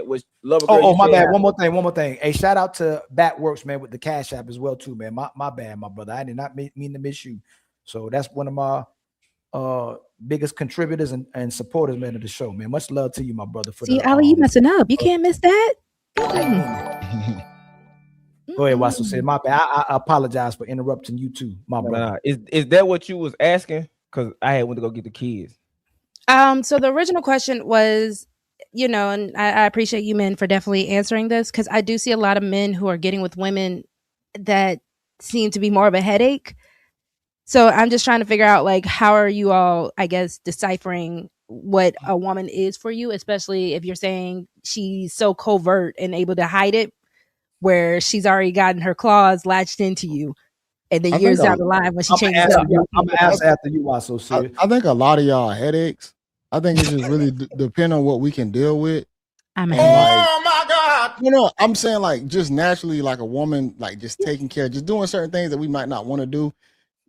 What Lover Girl Oh, you my said bad. One happened? more thing. Hey, shout out to Batworks, man, with the Cash App as well, too, man. My bad, my brother. I did not mean to miss you. So that's one of my biggest contributors and supporters, man, of the show, man. Much love to you, my brother, for See, the Ali, you messing up. You can't miss that. Go ahead, Wasso said. My bad. I apologize for interrupting you too, my brother. Nah. Is that what you was asking? Because I had went to go get the kids. So the original question was, and I appreciate you men for definitely answering this, because I do see a lot of men who are getting with women that seem to be more of a headache. So I'm just trying to figure out, like, how are you all, I guess, deciphering what a woman is for you, especially if you're saying she's so covert and able to hide it, where she's already gotten her claws latched into you, and then I years think down the line when she I'm changes gonna up, you're okay with it. ask after you, Wasso, sir. I think a lot of y'all headaches. I think it's just really depend on what we can deal with. I'm And a like, my God. I'm saying, like, just naturally, like a woman, like just taking care, just doing certain things that we might not want to do.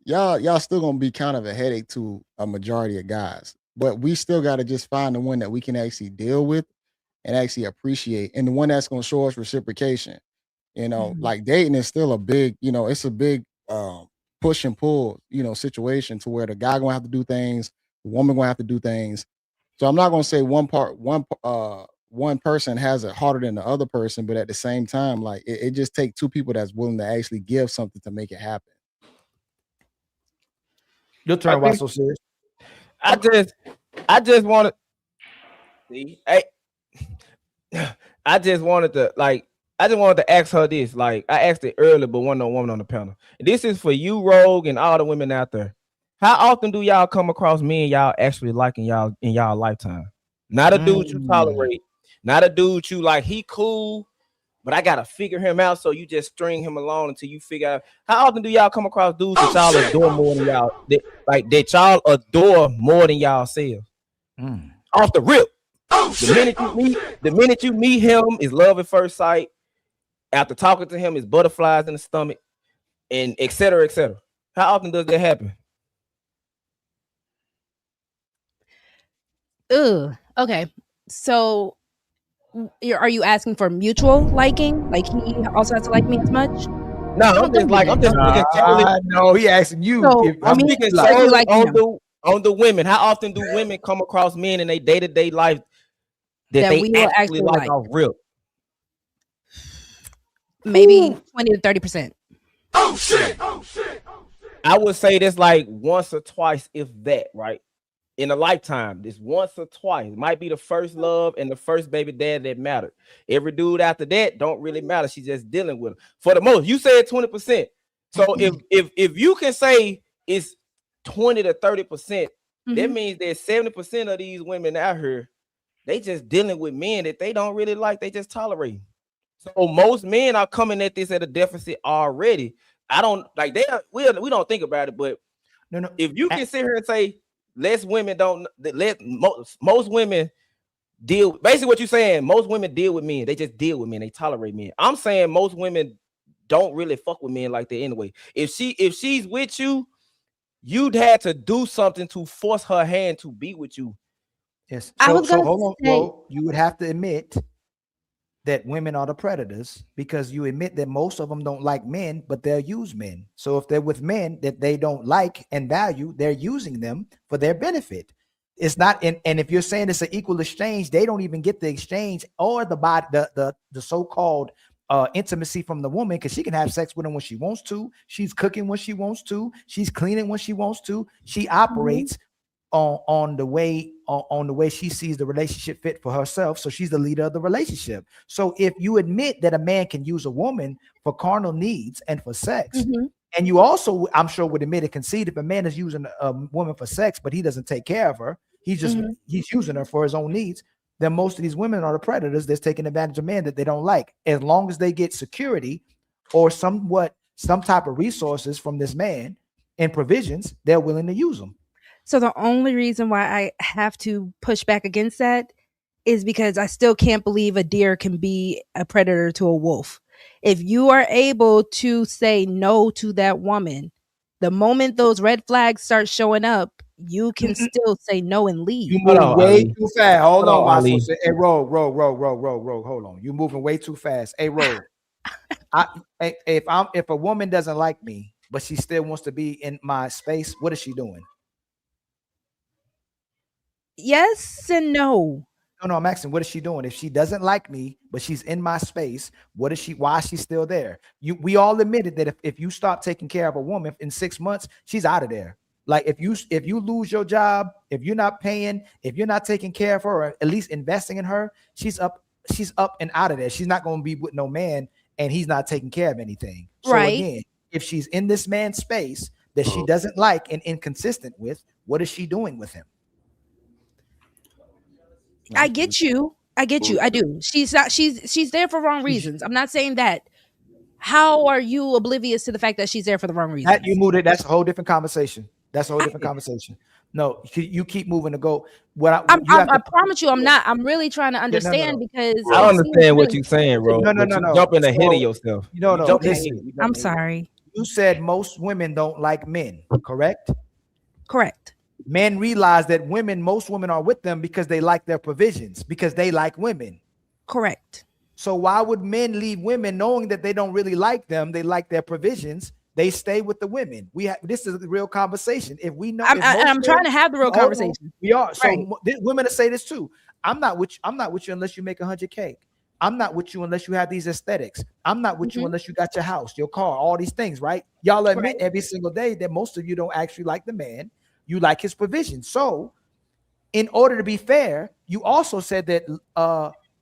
Y'all still gonna be kind of a headache to a majority of guys. But we still gotta just find the one that we can actually deal with and actually appreciate, and the one that's gonna show us reciprocation. Like dating is still a big, it's a big push and pull, situation to where the guy gonna have to do things, the woman gonna have to do things. So I'm not gonna say one person has it harder than the other person, but at the same time, like it just takes two people that's willing to actually give something to make it happen. Your turn, Wasso, sir. I just wanted. See, hey, I just wanted to ask her this. Like I asked it earlier, but wasn't no woman on the panel. This is for you, Rogue, and all the women out there. How often do y'all come across men y'all actually liking y'all in y'all lifetime? Not a dude you tolerate, not a dude you like. He cool, but I gotta figure him out. So you just string him along until you figure out. How often do y'all come across dudes that y'all adore more than y'all that y'all adore more than y'all self? Off the rip. The minute you meet him is love at first sight. After talking to him is butterflies in the stomach, and et cetera, et cetera. How often does that happen? Okay. So are you asking for mutual liking? Like he also has to like me as much? No, I'm just speaking generally. No, he asking you. So, I'm speaking solely like on the women. How often do women come across men in their day-to-day life that they we will actually like off rip? Maybe 20 to 30%. Oh shit! I would say that's like once or twice, if that, right? In a lifetime, this once or twice. It might be the first love and the first baby dad that mattered. Every dude after that don't really matter. She's just dealing with him. For the most, you said 20%. So if you can say it's 20 to 30%, that means that 70% of these women out here, they just dealing with men that they don't really like. They just tolerate. So most men are coming at this at a deficit already. I don't like we don't think about it, but no. If you can sit here and say less women don't most women deal, basically what you're saying, most women deal with men. They just deal with men. They tolerate men. I'm saying most women don't really fuck with men like that anyway. If she's with you, you'd have to do something to force her hand to be with you. Yes. So hold on. Well, you would have to admit that women are the predators, because you admit that most of them don't like men, but they'll use men. So if they're with men that they don't like and value, they're using them for their benefit. It's not, and if you're saying it's an equal exchange, they don't even get the exchange or the so-called intimacy from the woman, because she can have sex with him when she wants to. She's cooking when she wants to. She's cleaning when she wants to. She operates on the way she sees the relationship fit for herself. So she's the leader of the relationship. So if you admit that a man can use a woman for carnal needs and for sex, and you also, I'm sure, would admit and concede, if a man is using a woman for sex, but he doesn't take care of her, he's using her for his own needs, then most of these women are the predators that's taking advantage of men that they don't like. As long as they get security or some type of resources from this man and provisions, they're willing to use them. So the only reason why I have to push back against that is because I still can't believe a deer can be a predator to a wolf. If you are able to say no to that woman, the moment those red flags start showing up, you can still say no and leave. You Hold move on, way Ali. too fast. Hold on, Ali. Maso. Hey, roll. Hold on. You moving way too fast. Hey, roll. If a woman doesn't like me, but she still wants to be in my space, what is she doing? Yes and no. No, I'm asking, what is she doing? If she doesn't like me, but she's in my space, what is she? Why is she still there? We all admitted that if you stop taking care of a woman in 6 months, she's out of there. Like if you lose your job, if you're not paying, if you're not taking care of her, or at least investing in her, she's up and out of there. She's not going to be with no man, and he's not taking care of anything. So Right. again, if she's in this man's space that she doesn't like and inconsistent with, what is she doing with him? I get you. I do. She's not. She's there for wrong reasons. I'm not saying that. How are you oblivious to the fact that she's there for the wrong reasons? That you moved it. That's a whole different conversation. No, you keep moving to go. I promise you, I'm not. I'm really trying to understand because I understand what you're saying, bro. No. You're jumping ahead of yourself. No. Listen, I'm sorry. You said most women don't like men, correct? Correct. Men realize that most women are with them because they like their provisions, because they like women. Correct. So why would men leave women knowing that they don't really like them? They like their provisions. They stay with the women. This is the real conversation. If we know, I'm trying to have the real conversation. We are. So right. Women say this too. I'm not with you unless you make 100K. I'm not with you unless you have these aesthetics. I'm not with you unless you got your house, your car, all these things, right? Y'all admit every single day that most of you don't actually like the man. You like his provision. So in order to be fair, you also said that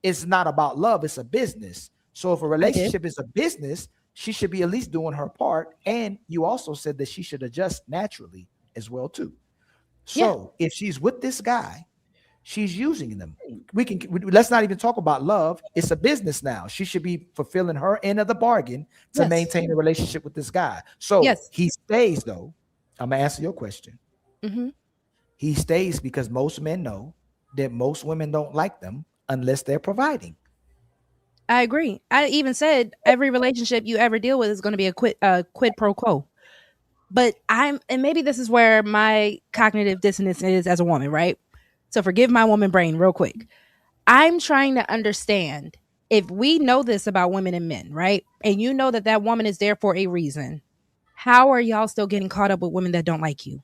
it's not about love, it's a business. So if a relationship is a business, she should be at least doing her part. And you also said that she should adjust naturally as well too. So if she's with this guy, she's using them. Let's not even talk about love. It's a business now. She should be fulfilling her end of the bargain to maintain a relationship with this guy. So he stays though. I'm gonna answer your question. He stays because most men know that most women don't like them unless they're providing. I agree. I even said every relationship you ever deal with is going to be a quid pro quo. But and maybe this is where my cognitive dissonance is as a woman, right? So forgive my woman brain real quick. I'm trying to understand if we know this about women and men, right? And you know that woman is there for a reason. How are y'all still getting caught up with women that don't like you?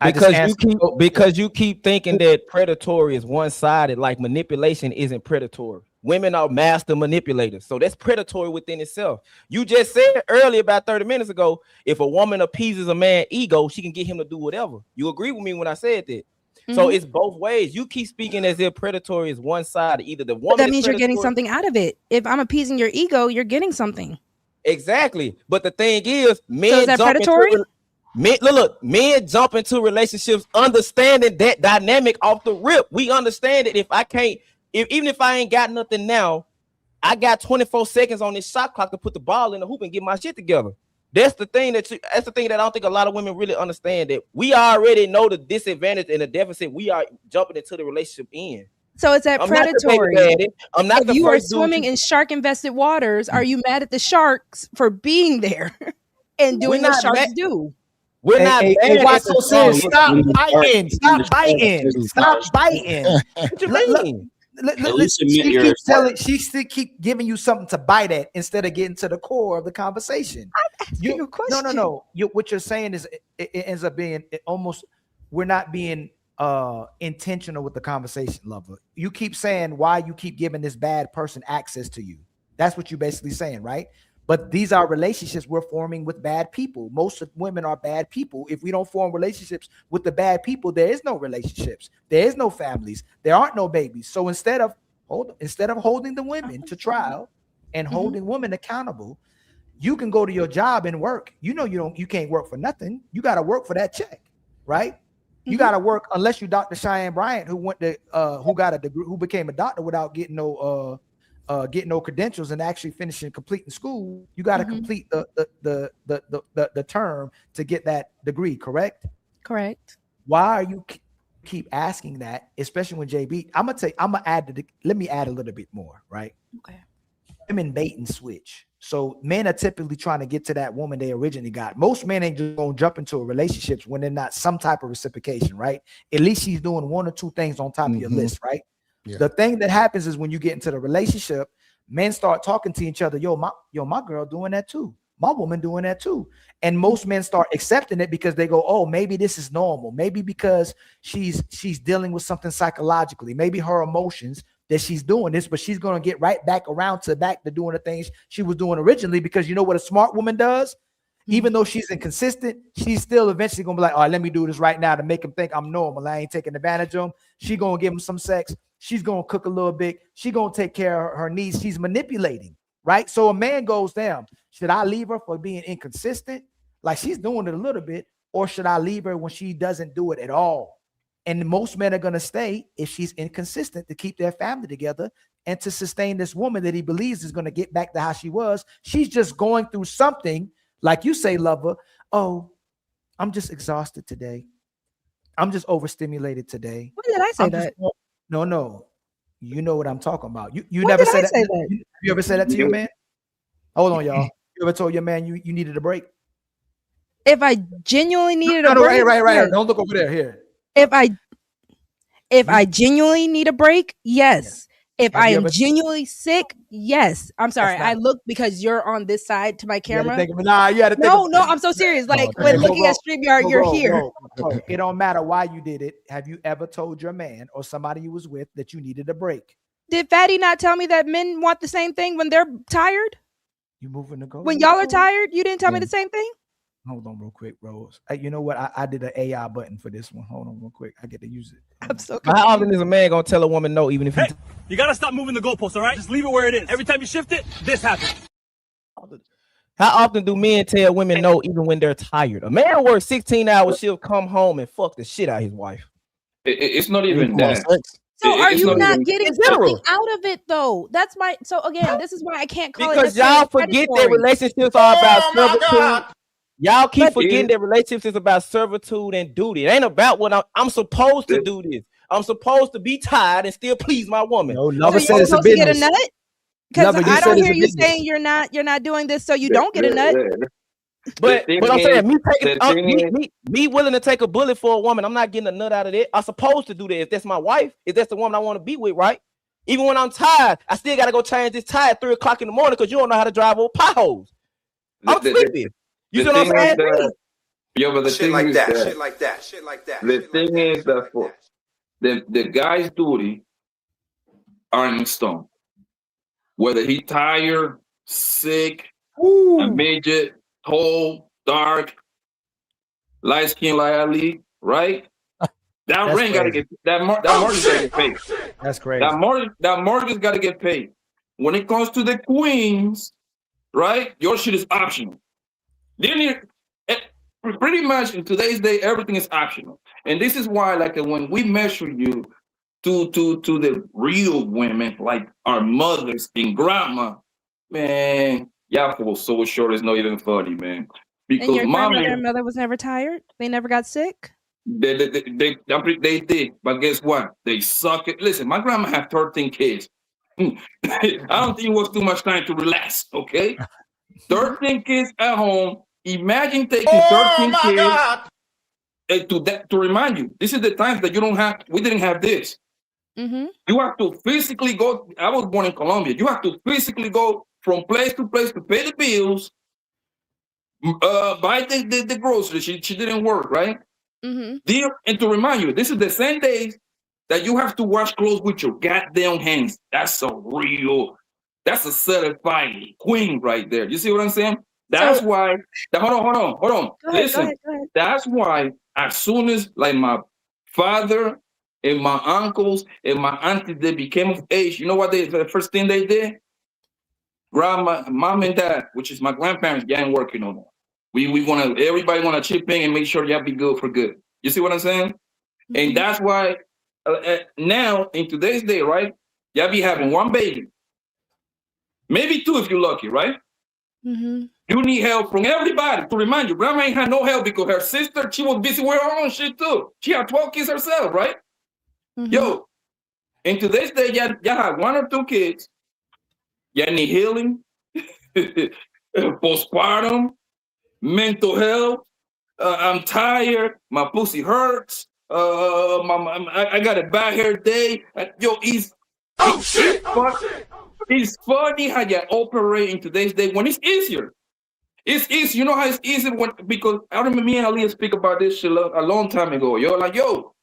Because you keep thinking that predatory is one-sided, like manipulation isn't predatory. Women are master manipulators, so that's predatory within itself. You just said earlier, about 30 minutes ago, if a woman appeases a man's ego, she can get him to do whatever. You agree with me when I said that? So it's both ways. You keep speaking as if predatory is one-sided. Either the woman, but that means you're getting something out of it. If I'm appeasing your ego, you're getting something. Exactly. But the thing is, men so is that predatory? Men jump into relationships understanding that dynamic off the rip. We understand that even if I ain't got nothing now, I got 24 seconds on this shot clock to put the ball in the hoop and get my shit together. That's the thing that I don't think a lot of women really understand, that we already know the disadvantage and the deficit we are jumping into the relationship in. So it's that predatory. If you are swimming in shark-infested waters, are you mad at the sharks for being there and doing what sharks do? We're not bad. Stop biting. Stop biting. Stop biting. What you mean? She still keep giving you something to bite at instead of getting to the core of the conversation. Your question. No. What you're saying is it ends up being almost, we're not being intentional with the conversation, lover. You keep saying why you keep giving this bad person access to you. That's what you're basically saying, right? But these are relationships we're forming with bad people. Most of women are bad people. If we don't form relationships with the bad people, there is no relationships. There is no families. There aren't no babies. So instead of holding the women to trial and holding women accountable, you can go to your job and work. You can't work for nothing. You got to work for that check, right? You got to work, unless you Dr. Cheyenne Bryant, who became a doctor without getting no credentials and actually completing school. You got to complete the term to get that degree, correct? Correct. Why are you keep asking that, especially when JB? Let me add a little bit more, right? Okay. Women bait and switch. So men are typically trying to get to that woman they originally got. Most men ain't just gonna jump into a relationship when they're not some type of reciprocation, right? At least she's doing one or two things on top of your list, right? Yeah. The thing that happens is when you get into the relationship, men start talking to each other. My girl doing that too. My woman doing that too. And most men start accepting it because they go, oh, maybe this is normal. Maybe because she's dealing with something psychologically. Maybe her emotions that she's doing this, but she's going to get right back around to doing the things she was doing originally, because you know what a smart woman does? Even though she's inconsistent, she's still eventually going to be like, all right, let me do this right now to make him think I'm normal. I ain't taking advantage of him. She's going to give him some sex. She's going to cook a little bit. She's going to take care of her needs. She's manipulating, right? So a man goes down. Should I leave her for being inconsistent? Like she's doing it a little bit, or should I leave her when she doesn't do it at all? And most men are going to stay if she's inconsistent to keep their family together and to sustain this woman that he believes is going to get back to how she was. She's just going through something, like you say, lover. Oh, I'm just exhausted today. I'm just overstimulated today. When did I say that? No. You know what I'm talking about. You never said that. You ever said that to your man? Hold on, y'all. You ever told your man you needed a break? If I genuinely needed a break. Right. Don't look over there. Here. If I genuinely need a break, yes. If I am genuinely sick, yes. I'm sorry. I look because you're on this side to my camera. No, I'm so serious. Like when looking at StreamYard, you're here. It don't matter why you did it. Have you ever told your man or somebody you was with that you needed a break? Did Fatty not tell me that men want the same thing when they're tired? You moving to go? When y'all are tired, you didn't tell me the same thing? Hold on real quick, Rose. You know what? I did an AI button for this one. Hold on real quick. I get to use it. I'm so confused. How often is a man gonna tell a woman no, even if you gotta stop moving the goalposts, all right? Just leave it where it is. Every time you shift it, this happens. How often do men tell women no, even when they're tired? A man works 16 hours, she'll come home and fuck the shit out of his wife. It's not even that. So are you not getting something out of it though? That's my. So again, this is why I can't call it. Because y'all forget that relationships are about servitude. Y'all keep forgetting that relationships is about servitude and duty. It ain't about what I'm supposed to do this. I'm supposed to be tired and still please my woman. No, Lover said it's a business. Get a nut? Because I don't hear you saying you're not doing this, so you don't get a nut. But I'm saying me willing to take a bullet for a woman, I'm not getting a nut out of it. I'm supposed to do that if that's my wife, if that's the woman I want to be with, right? Even when I'm tired, I still gotta go change this tire at 3 o'clock in the morning because you don't know how to drive over potholes. I'm sleepy. You see what I'm saying? But the shit like that. The thing is that for the guy's duty are in stone. Whether he tired, sick, a midget, tall, dark, light skin like Ali, right? That ring gotta get that mortgage gotta get paid. That's crazy. That mortgage gotta get paid. When it comes to the queens, right? Your shit is optional. Pretty much in today's day, everything is optional, and this is why, like, when we measure you to the real women, like our mothers and grandma, man, y'all fall so short. It's not even funny, man. Because and your grandmother and mother was never tired. They never got sick. They did, but guess what? They suck it. Listen, my grandma had 13 kids. I don't think it was too much time to relax. Okay, 13 kids at home. Imagine taking 13 kids to remind you, this is the times that we didn't have this. Mm-hmm. You have to physically go. I was born in Colombia. You have to physically go from place to place to pay the bills, buy the groceries. She didn't work, right? Mm-hmm. And to remind you, this is the same days that you have to wash clothes with your goddamn hands. That's a certified queen right there. You see what I'm saying? That's why. Hold on. Listen, go ahead. That's why as soon as like my father and my uncles and my aunties, they became of age, you know what the first thing they did? Grandma, mom and dad, which is my grandparents, they ain't working no more. Everybody wanna chip in and make sure y'all be good for good. You see what I'm saying? Mm-hmm. And that's why now in today's day, right? Y'all be having one baby, maybe two if you're lucky, right? Mm-hmm. You need help from everybody. To remind you, grandma ain't had no help because her sister, she was busy with her own shit too. She had 12 kids herself, right? Mm-hmm. Yo, in today's day, y'all have 1 or 2 kids. Y'all need healing. postpartum, mental health. I'm tired. My pussy hurts. I got a bad hair day. Yo, it's funny how you operate in today's day when it's easier. It's easy. You know how it's easy because I remember me and Aaliyah speak about this shit a long time ago. Yo,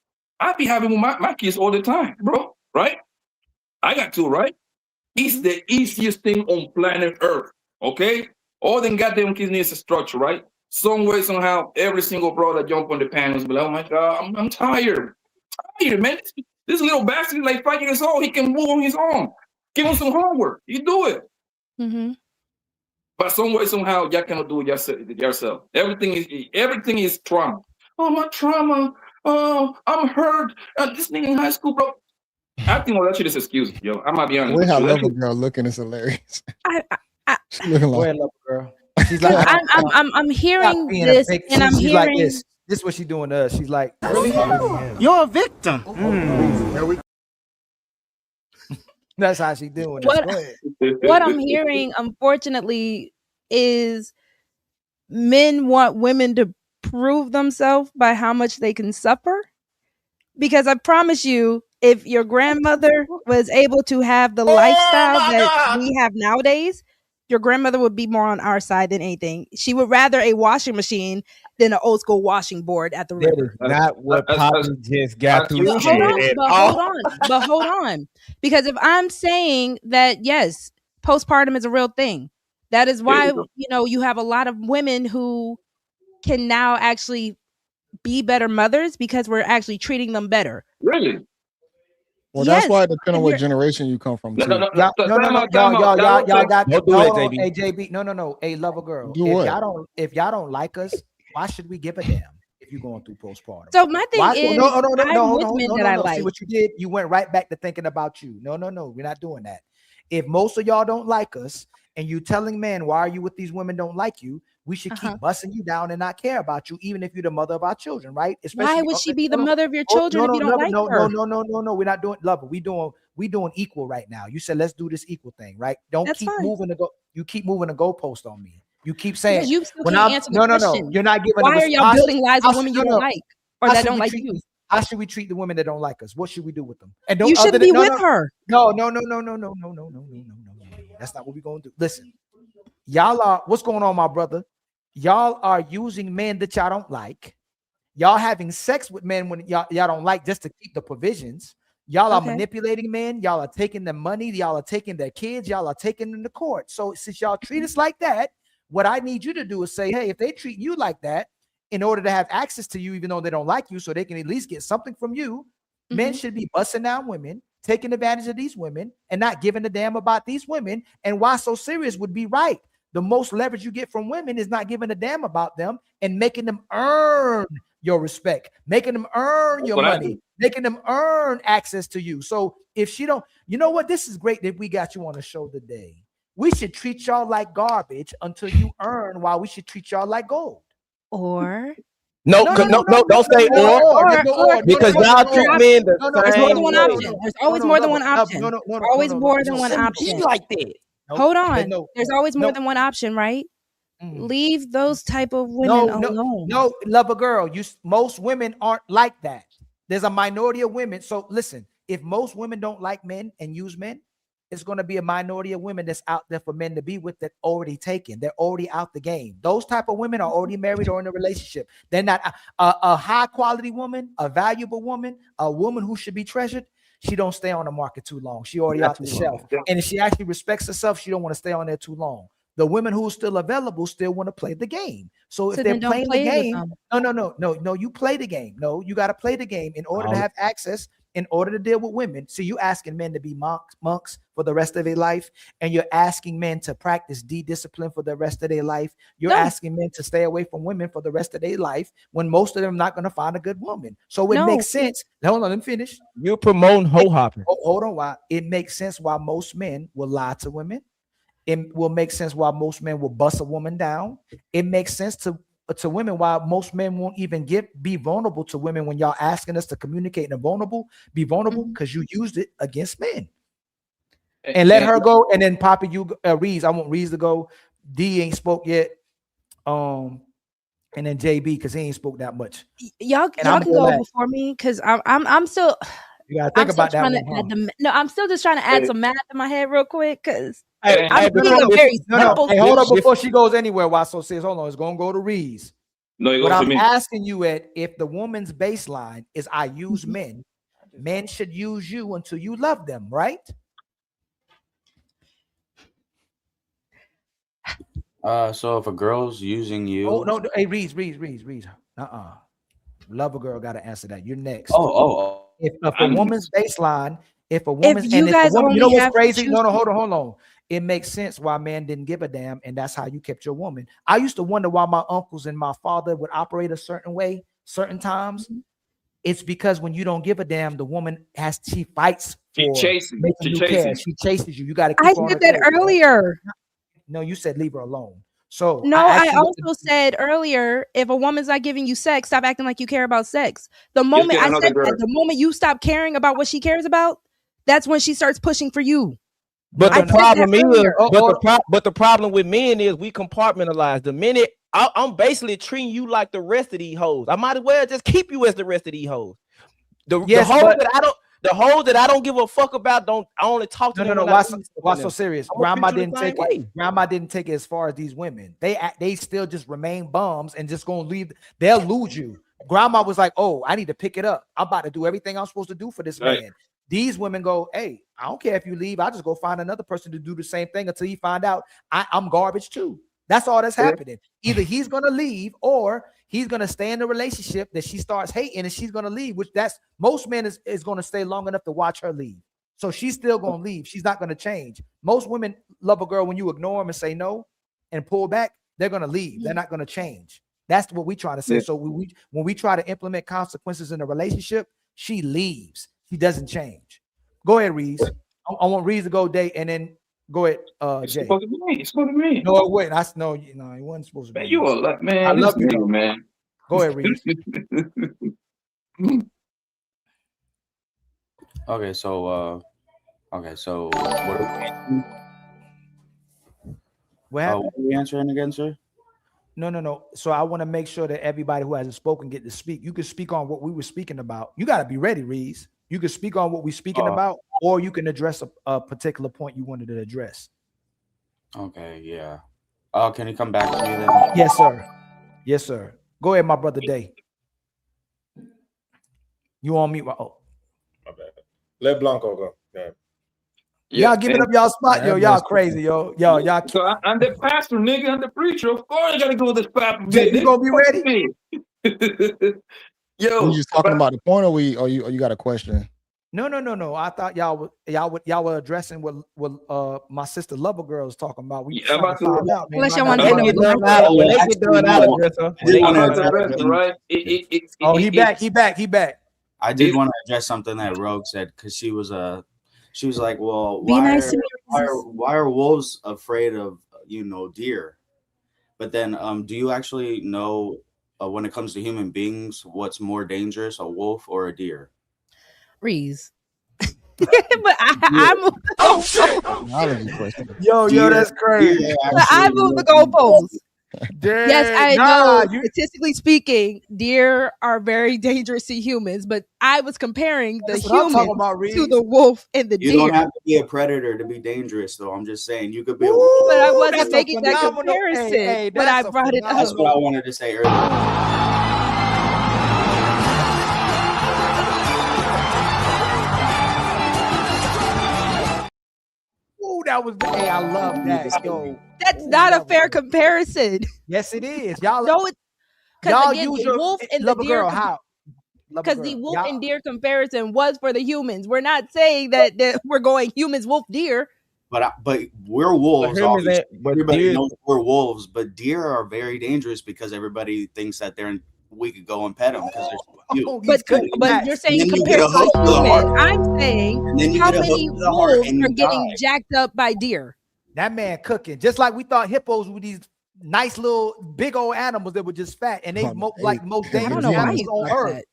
I be having my kids all the time, bro. Right? I got two, right? It's the easiest thing on planet Earth. Okay? All them goddamn kids needs a structure, right? Some way, somehow, every single bro that jump on the panels be like, oh my God, I'm tired. Man. This little bastard, like 5 years old, he can move on his own. Give him some homework. You do it. Mm-hmm. But some way, somehow, y'all cannot do it yourself. Everything is trauma. Oh, my trauma. Oh, I'm hurt. This nigga in high school, bro. I think all that shit is excuses, yo. I might be honest. We have Lover Girl looking is hilarious. She's looking Go like ahead, Lover Girl. She's like, I'm hearing this, and I'm she's hearing like this. This is what she's doing to us. She's like, You're a victim. That's how she's doing it. What I'm hearing, unfortunately, is men want women to prove themselves by how much they can suffer. Because I promise you, if your grandmother was able to have the lifestyle that we have nowadays, your grandmother would be more on our side than anything. She would rather a washing machine than an old school washing board at the river. That is not what Poppy just got through. But hold on. Because if I'm saying that, yes, postpartum is a real thing, that is why, you have a lot of women who can now actually be better mothers because we're actually treating them better. Really? Well, that's why it depends on what generation you come from. Too. No, y'all got don't do it, JB. Hey, JB, no. Hey, Lover Girl. Do what? If y'all don't like us, why should we give a damn if you're going through postpartum? So my thing is, no. I like. See what you did? You went right back to thinking about you. No. We're not doing that. If most of y'all don't like us, and you telling men why are you with these women don't like you, we should keep busting you down and not care about you, even if you're the mother of our children, right? Especially, why would she be the mother of your children if you don't like her? No. We're not doing love. We doing equal right now. You said let's do this equal thing, right? Don't keep moving the go. You keep moving the goalpost on me. You keep saying you still can't answer the question. No. You're not giving. Why are y'all building lies with women you don't like or that don't like you? How should we treat the women that don't like us? What should we do with them? And you shouldn't be with her. No. That's not what we're gonna do. Listen, y'all are. What's going on, my brother? Y'all are using men that y'all don't like. Y'all having sex with men when y'all don't like just to keep the provisions. Y'all are manipulating men. Y'all are taking their money. Y'all are taking their kids. Y'all are taking them to court. So since y'all treat us like that, what I need you to do is say, hey, if they treat you like that, in order to have access to you, even though they don't like you, so they can at least get something from you, men should be busting down women, taking advantage of these women, and not giving a damn about these women. And why so serious would be right. The most leverage you get from women is not giving a damn about them and making them earn your respect, making them earn your money, making them earn access to you. So if she don't, you know what? This is great that we got you on the show today. We should treat y'all like garbage until you earn, while we should treat y'all like gold. Or no, don't say or because y'all treat men the same. There's more than one option. There's always more than one option. Always more than one option. Like that. Hold on. There's always more than one option, right? Leave those type of women alone. No, Lover Girl. Most women aren't like that. There's a minority of women. So listen, if most women don't like men and use men, it's going to be a minority of women that's out there for men to be with that already taken. They're already out the game. Those type of women are already married or in a relationship. They're not a high quality woman, a valuable woman, a woman who should be treasured. She don't stay on the market too long. She already out the shelf. And if she actually respects herself, she don't want to stay on there too long. The women who are still available still want to play the game. So if they're playing the game, no, you play the game. No, you got to play the game in order to have access, in order to deal with women. So you asking men to be monks for the rest of their life, and you're asking men to practice discipline for the rest of their life. You're asking men to stay away from women for the rest of their life when most of them are not going to find a good woman. So it makes sense. Hold on, let me finish. You're promoting hoe hopping. Hold on. Why it makes sense why most men will lie to women. It will make sense why most men will bust a woman down. It makes sense to women why most men won't even be vulnerable to women when y'all asking us to communicate and be vulnerable because you used it against men. And let her go, and then Poppy, Reeves. I want Reeves to go, D ain't spoke yet. And then JB because he ain't spoke that much. Y'all And I'm can gonna go let- before me because I'm still. You gotta think I'm still about that trying one. to huh? add no, I'm still just trying to add Hey. some math in my head real quick because Hey, I'm being before- a very No, simple. hey, hold on before she goes anywhere. Why so says hold on, it's gonna go to Reeves. No, it What goes to I'm me. asking you at if the woman's baseline is I use men, men should use you until you love them, right? So if a girl's using you, Oh no, hey Reeves. Love a girl gotta answer that. You're next. oh, If a I'm- woman's baseline, if a woman's you and if guys a woman, you know only what's have to crazy? choose No, hold on. It makes sense why man didn't give a damn, and that's how you kept your woman. I used to wonder why my uncles and my father would operate a certain way, certain times. It's because when you don't give a damn, the woman she fights She for chasing. making She you chasing. care. She chases you. You got to I keep her on her said that toes, bro. earlier. No, you said leave her alone. So No, asked I you what also said earlier, if a woman's not giving you sex, stop acting like you care about sex. The moment get I another said that, girl. the moment you stop caring about what she cares about, that's when she starts pushing for you. But No, the no, no. problem is, earlier. but the problem with men is we compartmentalize. The minute I'm basically treating you like the rest of these hoes, I might as well just keep you as the rest of these hoes. Yes, the hoes but- that I don't, the hoes that I don't give a fuck about, I only talk to them. No. when I Why see so, stuff why in so them. serious? I'm gonna Grandma treat you didn't the take same it. way. Grandma didn't take it as far as these women. They still just remain bums and just gonna leave. They'll lose you. Grandma was like, "Oh, I need to pick it up. I'm about to do everything I'm supposed to do for this Right. man." These women go, "Hey, I don't care if you leave. I'll just go find another person to do the same thing until you find out I'm garbage too." That's all that's Yeah. happening. Either he's gonna leave or he's gonna stay in the relationship that she starts hating and she's gonna leave. Which that's most men is gonna stay long enough to watch her leave. So she's still gonna leave. She's not gonna change. Most women love a girl when you ignore them and say no and pull back. They're gonna leave. They're not gonna change. That's what we try to say. Yeah. So when we try to implement consequences in a relationship, she leaves. She doesn't change. Go ahead, Reeves. I want Reeves to go date and then go ahead, It's Jay. supposed to be me. It's supposed to be me. No, it wasn't. No, it wasn't supposed to be. Man, you are like, man. I this love you, nigga, though. man. Go ahead, Reeves. okay. So what are What happened? what are we answering again, sir? No. So I want to make sure that everybody who hasn't spoken get to speak. You can speak on what we were speaking about. You got to be ready, Reeves. You can speak on what we're speaking about, or you can address a particular point you wanted to address. Okay, yeah. Can you come back to me then? Yes, sir. Yes, sir. Go ahead, my brother Day. You on mute? Oh, My bad. Let Blanco go. Yeah. y'all giving and- up y'all spot, yo. Yeah, Y'all that's- crazy, yo. Y'all. So I'm the pastor, nigga. I'm the preacher. Of course, I gotta go with this pastor. Jay, you gonna be ready? Yo, We just talking about the point, or you got a question? No. I thought y'all were addressing what my sister Lover Girl was talking about. We Yeah, I'm about to- find out, man. Unless Might y'all not wanna be hand on over the- the mic. When they get done, I'll address her. When they I get wanna done, I'll address address her. right? Oh, he back. He back. I did want to address something that Rogue said because she was like, well, Be nice to me. why are wolves afraid of deer? But then do you actually know when it comes to human beings what's more dangerous, a wolf or a deer? Reeves. But I moved the goalpost. Technology question. Yo, that's crazy. Deer But I actually moved the know- goalpost. Yes, I know. You, Statistically speaking, deer are very dangerous to humans, but I was comparing the that's what I'm talking human about, to Reeves. the wolf and the You deer. don't have to be a predator to be dangerous, though. I'm just saying you could be a Ooh, wolf. But I that's wasn't a making that phenomenal- comparison hey, when I that's a brought it That's up. what I wanted to say earlier. Ooh, that was. Hey, I love that. Yo, That's Ooh, not that a was fair good. comparison. Yes, it is. Y'all, No, it's y'all because again, use the your wolf and the Lover deer. Girl. How? Lover Because the Girl. wolf Y'all- and deer comparison was for the humans. We're not saying that we're going humans, wolf, deer. But we're wolves. But humans Obviously. ain't- but Everybody deer- knows we're wolves, but deer are very dangerous because everybody thinks that we could go and pet them because they're so cute. Oh, he's But cutting back. you're saying then you compared get a to hook a to the heart. human. I'm saying And then you how get a hook many to the heart wolves and you are getting die. jacked up by deer? That man cooking. Just like we thought hippos were these nice little big old animals that were just fat, and they like most I dangerous don't know why animals you on thought earth. that.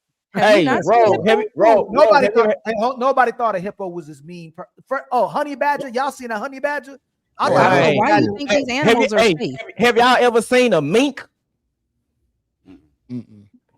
Have you Hey, not seen Ro, hippo? Nobody have you- thought. Nobody thought a hippo was this mean. Honey badger. Y'all seen a honey badger? Why do you think these animals are safe? Have y'all ever seen a mink?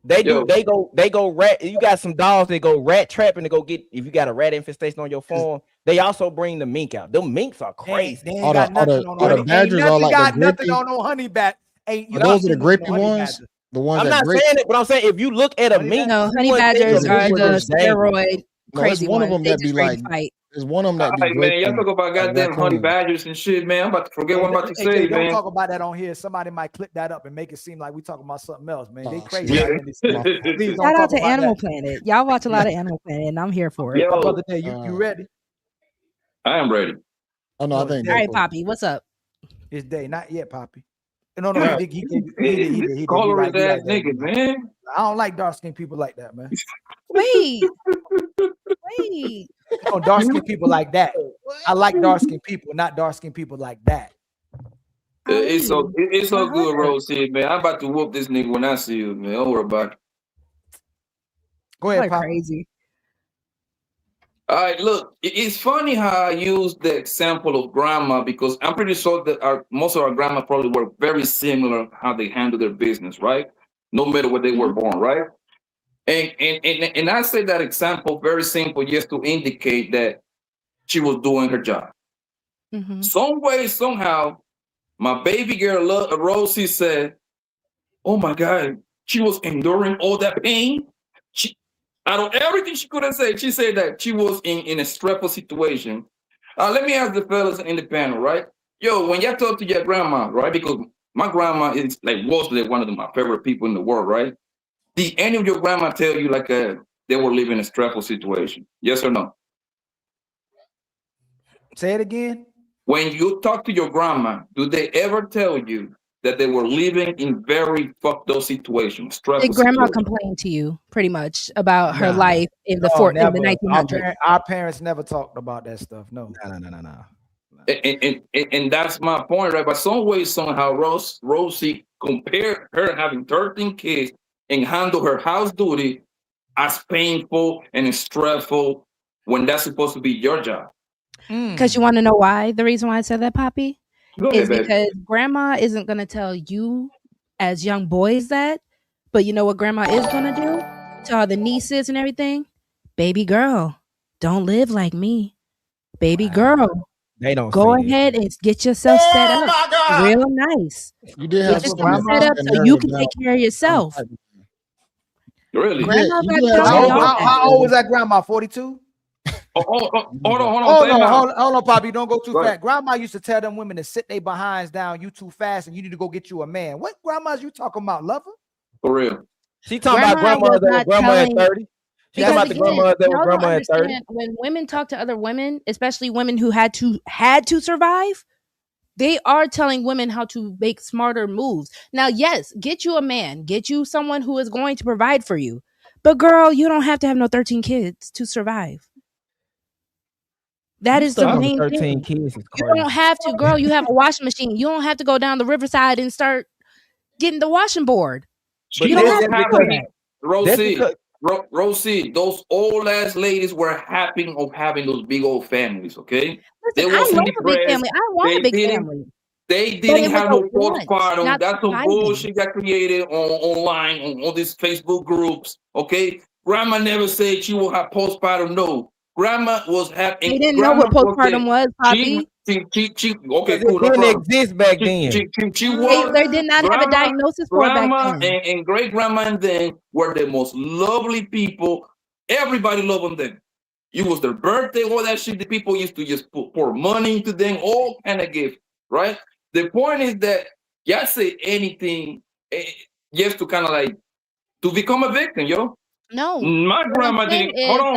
They go rat. You got some dogs that go rat trapping to go get. If you got a rat infestation on your farm, they also bring the mink out. Them minks are crazy. They ain't got nothing on the badgers are like nothing on no honey bat. Those are the grapey ones. The ones I'm not saying it, but I'm saying if you look at a mink, honey badgers are the steroid crazy one of them that be like. There's one of them that be man, y'all talk about goddamn honey badgers and shit, man. I'm about to forget what I'm about to say, man. Don't talk about that on here. Somebody might clip that up and make it seem like we talking about something else, man. They crazy. Shout out to Animal Planet. Y'all watch a lot of Animal Planet, and I'm here for it. Brother Day, you ready? I am ready. Oh no, I think. All right, Poppy, what's up? It's Day, not yet, Poppy. No, he color his ass niggas, man. I don't like dark skinned people like that, man. Wait. Dark skinned people like that. I like dark skinned people, not dark skinned people like that. It's so good, Rosie, man. I'm about to whoop this nigga when I see you, man. Don't worry about it. Go ahead, Pop. Crazy. All right, look, it's funny how I use the example of grandma because I'm pretty sure that most of our grandma probably were very similar how they handle their business, right? No matter where they were born, right? And I say that example very simple just to indicate that she was doing her job. Some way, somehow, my baby girl, Rosie, said, oh my God, she was enduring all that pain. Out of everything she could have said, she said that she was in a stressful situation. Let me ask the fellas in the panel, right? Yo, when y'all talk to your grandma, right? Because my grandma is was one of my favorite people in the world, right? Did any of your grandma tell you they were living in a stressful situation? Yes or no? Say it again. When you talk to your grandma, do they ever tell you that they were living in very fucked up situations? Did grandma complain to you pretty much about her life in the 1900s? Our parents never talked about that stuff. No. And that's my point, right? But some way, somehow, Rosie compared her having 13 kids and handle her house duty as painful and stressful when that's supposed to be your job. Because you want to know why? The reason why I said that, Poppy? Is because grandma isn't going to tell you as young boys that, but you know what grandma is going to do to all the nieces and everything? Baby girl, don't live like me. Baby girl, they don't go ahead and get yourself set up real nice. You did have set up so you can take care of yourself. Really? How old was that grandma? 42? Hold on, Poppy. Don't go too fast. Grandma used to tell them women to sit their behinds down. You too fast, and you need to go get you a man. What grandmas you talking about, lover? For real. She talking about grandma at 30. She talking about the grandma that was grandma at 30. When women talk to other women, especially women who had to survive, they are telling women how to make smarter moves. Now, yes, get you a man, get you someone who is going to provide for you. But girl, you don't have to have no 13 kids to survive. That is the main 13 thing. Kids is you don't have to, girl. You have a washing machine. You don't have to go down the riverside and start getting the washing board. But you don't have to do Rosie, those old ass ladies were happy of having those big old families, okay? Listen, I love a big family. I want a big family. They didn't have no postpartum. That's some bullshit got created online on these Facebook groups, okay? Grandma never said she will have postpartum. No. Grandma was happy. They didn't know what postpartum was, Poppy. Okay, cool. It didn't exist back then. They did not have a diagnosis for it back then. And great grandma and then were the most lovely people. Everybody loved them then. It was their birthday, all that shit. The people used to just pour money into them, all kind of gifts, right? The point is that y'all say anything just to kind of to become a victim, yo. No, my grandma didn't. Hold on.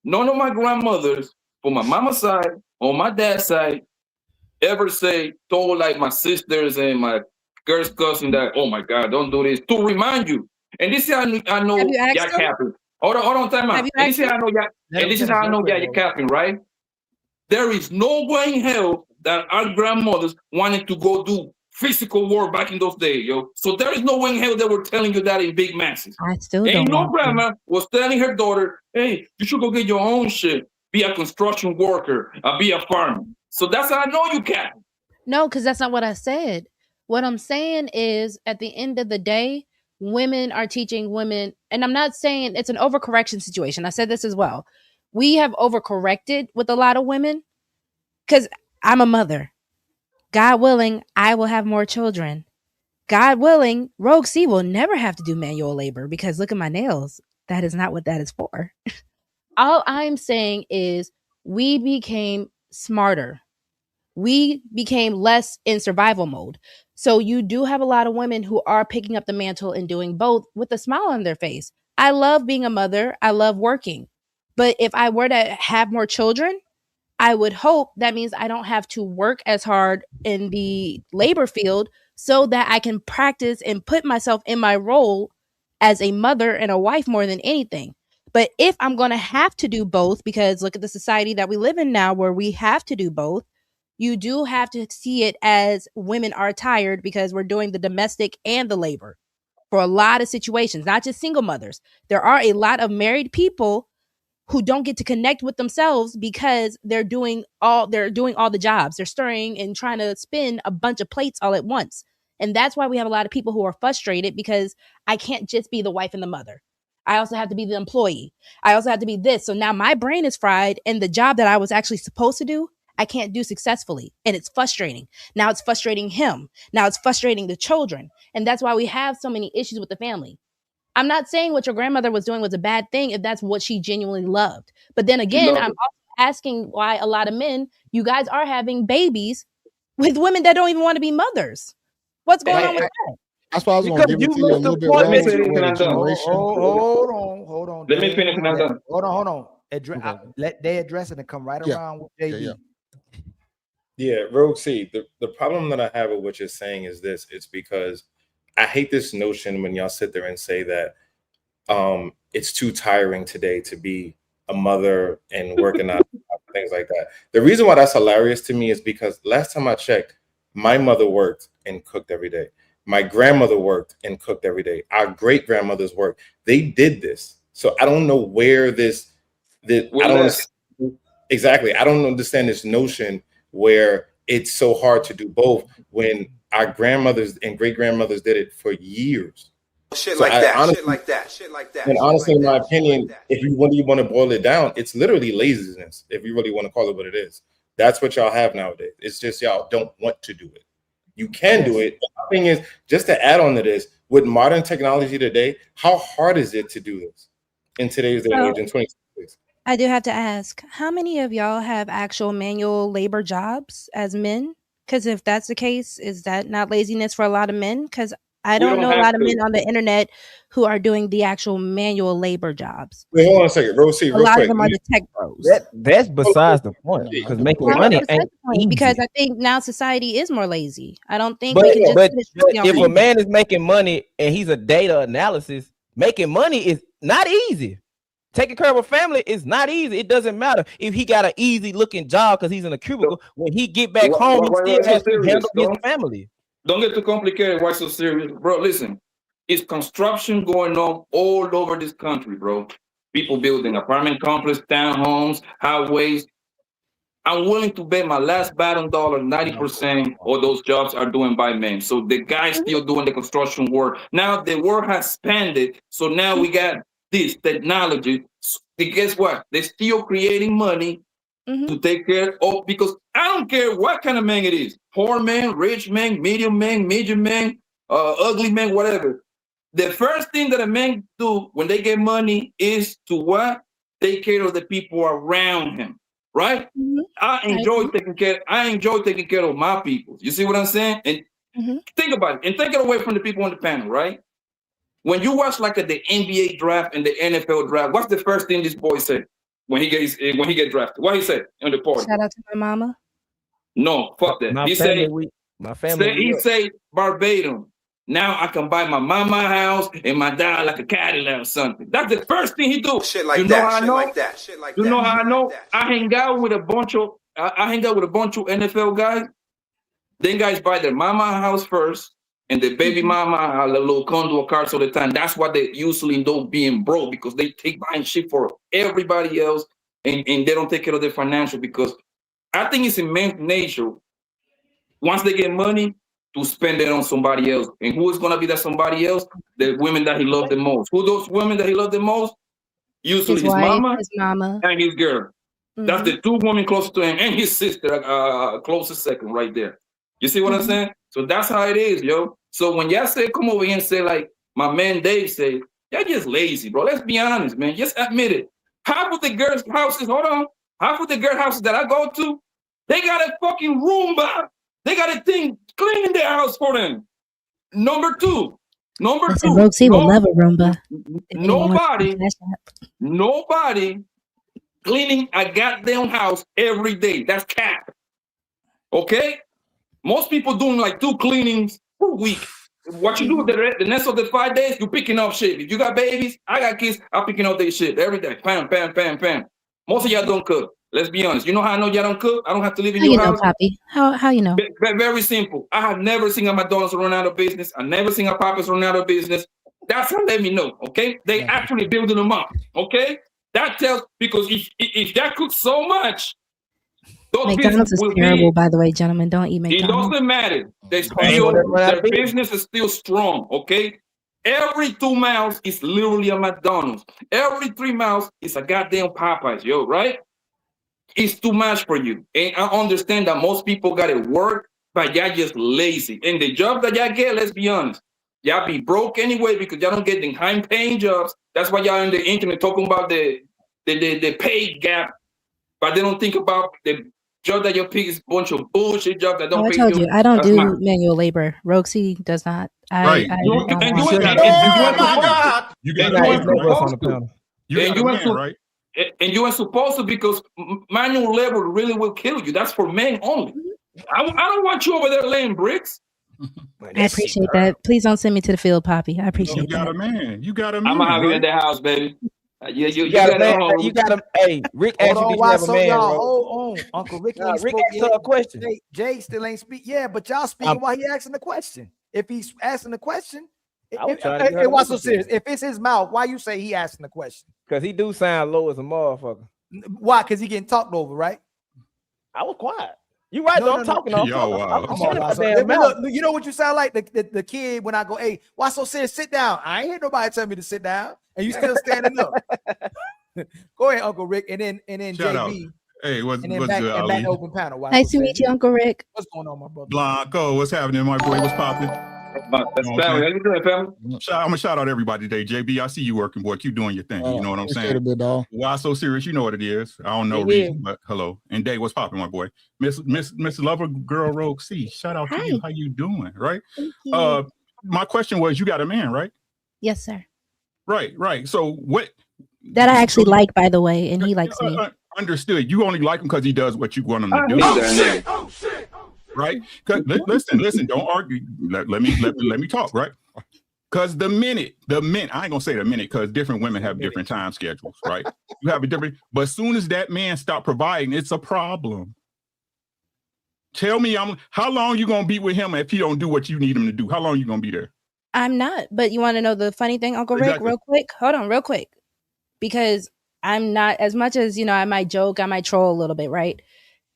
None of my grandmothers, from my mama's side, on my dad's side, ever told my sisters and my girl's cousin that, oh my God, don't do this, to remind you. And this is how I know y'all capping. Hold on, time out. And this is how I know y'all capping, right? There is no way in hell that our grandmothers wanted to go do physical work back in those days, yo. So there is no way in hell they were telling you that in big masses. I still ain't no grandma was telling her daughter, hey, you should go get your own shit. be a construction worker, be a farmer. So that's how I know you can. No, because that's not what I said. What I'm saying is, at the end of the day, women are teaching women, and I'm not saying it's an overcorrection situation. I said this as well. We have overcorrected with a lot of women because I'm a mother. God willing, I will have more children. God willing, Rogue C will never have to do manual labor because look at my nails. That is not what that is for. All I'm saying is we became smarter. We became less in survival mode. So you do have a lot of women who are picking up the mantle and doing both with a smile on their face. I love being a mother. I love working. But if I were to have more children, I would hope that means I don't have to work as hard in the labor field so that I can practice and put myself in my role as a mother and a wife more than anything. But if I'm going to have to do both, because look at the society that we live in now where we have to do both, you do have to see it as women are tired because we're doing the domestic and the labor for a lot of situations, not just single mothers. There are a lot of married people who don't get to connect with themselves because they're doing all the jobs. They're stirring and trying to spin a bunch of plates all at once. And that's why we have a lot of people who are frustrated because I can't just be the wife and the mother. I also have to be the employee. I also have to be this. So now my brain is fried and the job that I was actually supposed to do, I can't do successfully. And it's frustrating. Now it's frustrating him. Now it's frustrating the children. And that's why we have so many issues with the family. I'm not saying what your grandmother was doing was a bad thing if that's what she genuinely loved. But then again, I'm also asking why a lot of men, you guys are having babies with women that don't even want to be mothers. What's going on with that? That's why I was going to give it to you a little bit wrong. Hold on. Let me finish and I'm done. Hold on. Let they address it and come right around with JB. Yeah, Rogue C, the problem that I have with what you're saying is this. It's because I hate this notion when y'all sit there and say that it's too tiring today to be a mother and working on things like that. The reason why that's hilarious to me is because last time I checked, my mother worked and cooked every day. My grandmother worked and cooked every day. Our great grandmothers worked. They did this. So I don't know where exactly. I don't understand this notion where it's so hard to do both when our grandmothers and great grandmothers did it for years. Shit like that. And honestly, in my opinion, if you really want to boil it down, it's literally laziness. If you really want to call it what it is, that's what y'all have nowadays. It's just y'all don't want to do it. You can do it. The thing is, just to add on to this, with modern technology today, how hard is it to do this in today's day and age in 2026? I do have to ask, how many of y'all have actual manual labor jobs as men? Because if that's the case, is that not laziness for a lot of men? Because I don't know a lot of men on the internet who are doing the actual manual labor jobs. Wait, hold on a second. Rosie, a lot of them are the tech bros. That's besides the point. Because making money ain't easy. Because I think now society is more lazy. I don't think but if a man is making money and he's a data analysis, making money is not easy. Taking care of a family is not easy. It doesn't matter if he got an easy looking job because he's in a cubicle. When he get back home, he still has to handle his family. Don't get too complicated. Why so serious? Bro, listen. It's construction going on all over this country, bro. People building apartment complexes, townhomes, highways. I'm willing to bet my last bottom dollar 90% of those jobs are doing by men. So the guy's still doing the construction work. Now the work has expanded. So now we got this technology. Guess what? They're still creating money to take care of, because I don't care what kind of man it is. Poor man, rich man, medium man, ugly man, whatever. The first thing that a man do when they get money is to what? Take care of the people around him, right? I enjoy taking care of my people. You see what I'm saying? And think about it, and take it away from the people on the panel, right? When you watch like the NBA draft and the NFL draft, what's the first thing this boy said when he gets drafted? What he said on the party? Shout out to my mama. No, fuck that. He say verbatim. Now I can buy my mama a house and my dad like a Cadillac or something. That's the first thing he do. Shit like that. You know how I know? I hang out with a bunch of NFL guys. Then guys buy their mama a house first, and the baby mama a little condo cars all the time. That's why they usually don't being broke, because they take buying shit for everybody else. and they don't take care of their financial, because I think it's in men's nature, once they get money, to spend it on somebody else. And who is going to be that somebody else? The women that he loved the most. Who those women that he loved the most? Usually his wife, mama, his mama, and his girl. That's the two women closest to him, and his sister, closest second right there. You see what I'm saying? So that's how it is, yo. So when y'all say, come over here and say, like my man Dave said, y'all just lazy, bro. Let's be honest, man. Just admit it. Half of the girls' houses, half of the girl houses that I go to, they got a fucking Roomba. They got a thing cleaning their house for them. Number two. Roxy will love a Roomba. Nobody cleaning a goddamn house every day. That's cap. Okay? Most people doing like 2 cleanings per week. What you do with the next of the 5 days, you picking up shit. If you got babies, I got kids, I'm picking up their shit every day. Bam, bam, bam, bam. Most of y'all don't cook. Let's be honest. You know how I know y'all don't cook? I don't have to live in your house. Poppy? How you know? Very simple. I have never seen a McDonald's run out of business. I never seen a Popeyes run out of business. That's how let me know. Okay, they actually building them up. Okay, that tells, because if that cooks so much, McDonald's is terrible, by the way, gentlemen. Don't eat McDonald's. It doesn't matter. Their business is still strong. Okay. Every 2 miles is literally a McDonald's. Every 3 miles is a goddamn Popeyes, yo, right? It's too much for you. And I understand that most people got to work, but y'all just lazy. And the job that y'all get, let's be honest, y'all be broke anyway because y'all don't get the high-paying jobs. That's why y'all on the internet talking about the pay gap, but they don't think about the job that you pick is a bunch of bullshit jobs that don't pay you. I told you, I don't do manual labor. Roxy does not. Right. You weren't supposed to, because manual labor really will kill you. That's for men only. I don't want you over there laying bricks. I appreciate that. Please don't send me to the field, Poppy. I appreciate that. You got a man. You got a man. I'm gonna have you in the house, baby. You got a man. You got a. Hey, Rick asked you, did you have a man? Hold on, Uncle Rick. Rick asked her a question. Jay still ain't speak. Yeah, but y'all speaking while he asking the question. If he's asking the question, it was so serious. If it's his mouth, why you say he asking the question? Because he do sound low as a motherfucker. Why? Because he getting talked over, right? I was quiet. You right, though. I'm talking on. Look, you know what you sound like? The kid when I go, hey, why so serious? Sit down. I ain't hear nobody tell me to sit down, and you still standing up. Go ahead, Uncle Rick, and then Shout JB. out. Hey, what's good, Ali? Back open panel. Nice to meet you, Uncle Rick. What's going on, my brother? Blanco, what's happening, my boy? What's popping? That's family. How you doing, family? I'm gonna shout out everybody today. JB, I see you working, boy. Keep doing your thing. You know what I'm saying? Why so serious? You know what it is. I don't know reason, but hello. And Dave, what's popping, my boy? Miss Lover Girl Rogue C. Shout out to you. How you doing? Right. My question was, you got a man, right? Yes, sir. Right. So what? That I actually like, by the way, and he likes me. Understood. You only like him because he does what you want him to do. Oh shit. Right? Listen, don't argue. Let me talk, right? Because the minute, I ain't gonna say the minute, because different women have different time schedules, right? You have a different, but as soon as that man stop providing, it's a problem. Tell me, how long you gonna be with him if he don't do what you need him to do? How long you gonna be there? I'm not. But you want to know the funny thing, Uncle Rick, real quick? Hold on, real quick. Because I'm not, as much as, I might joke, I might troll a little bit, right?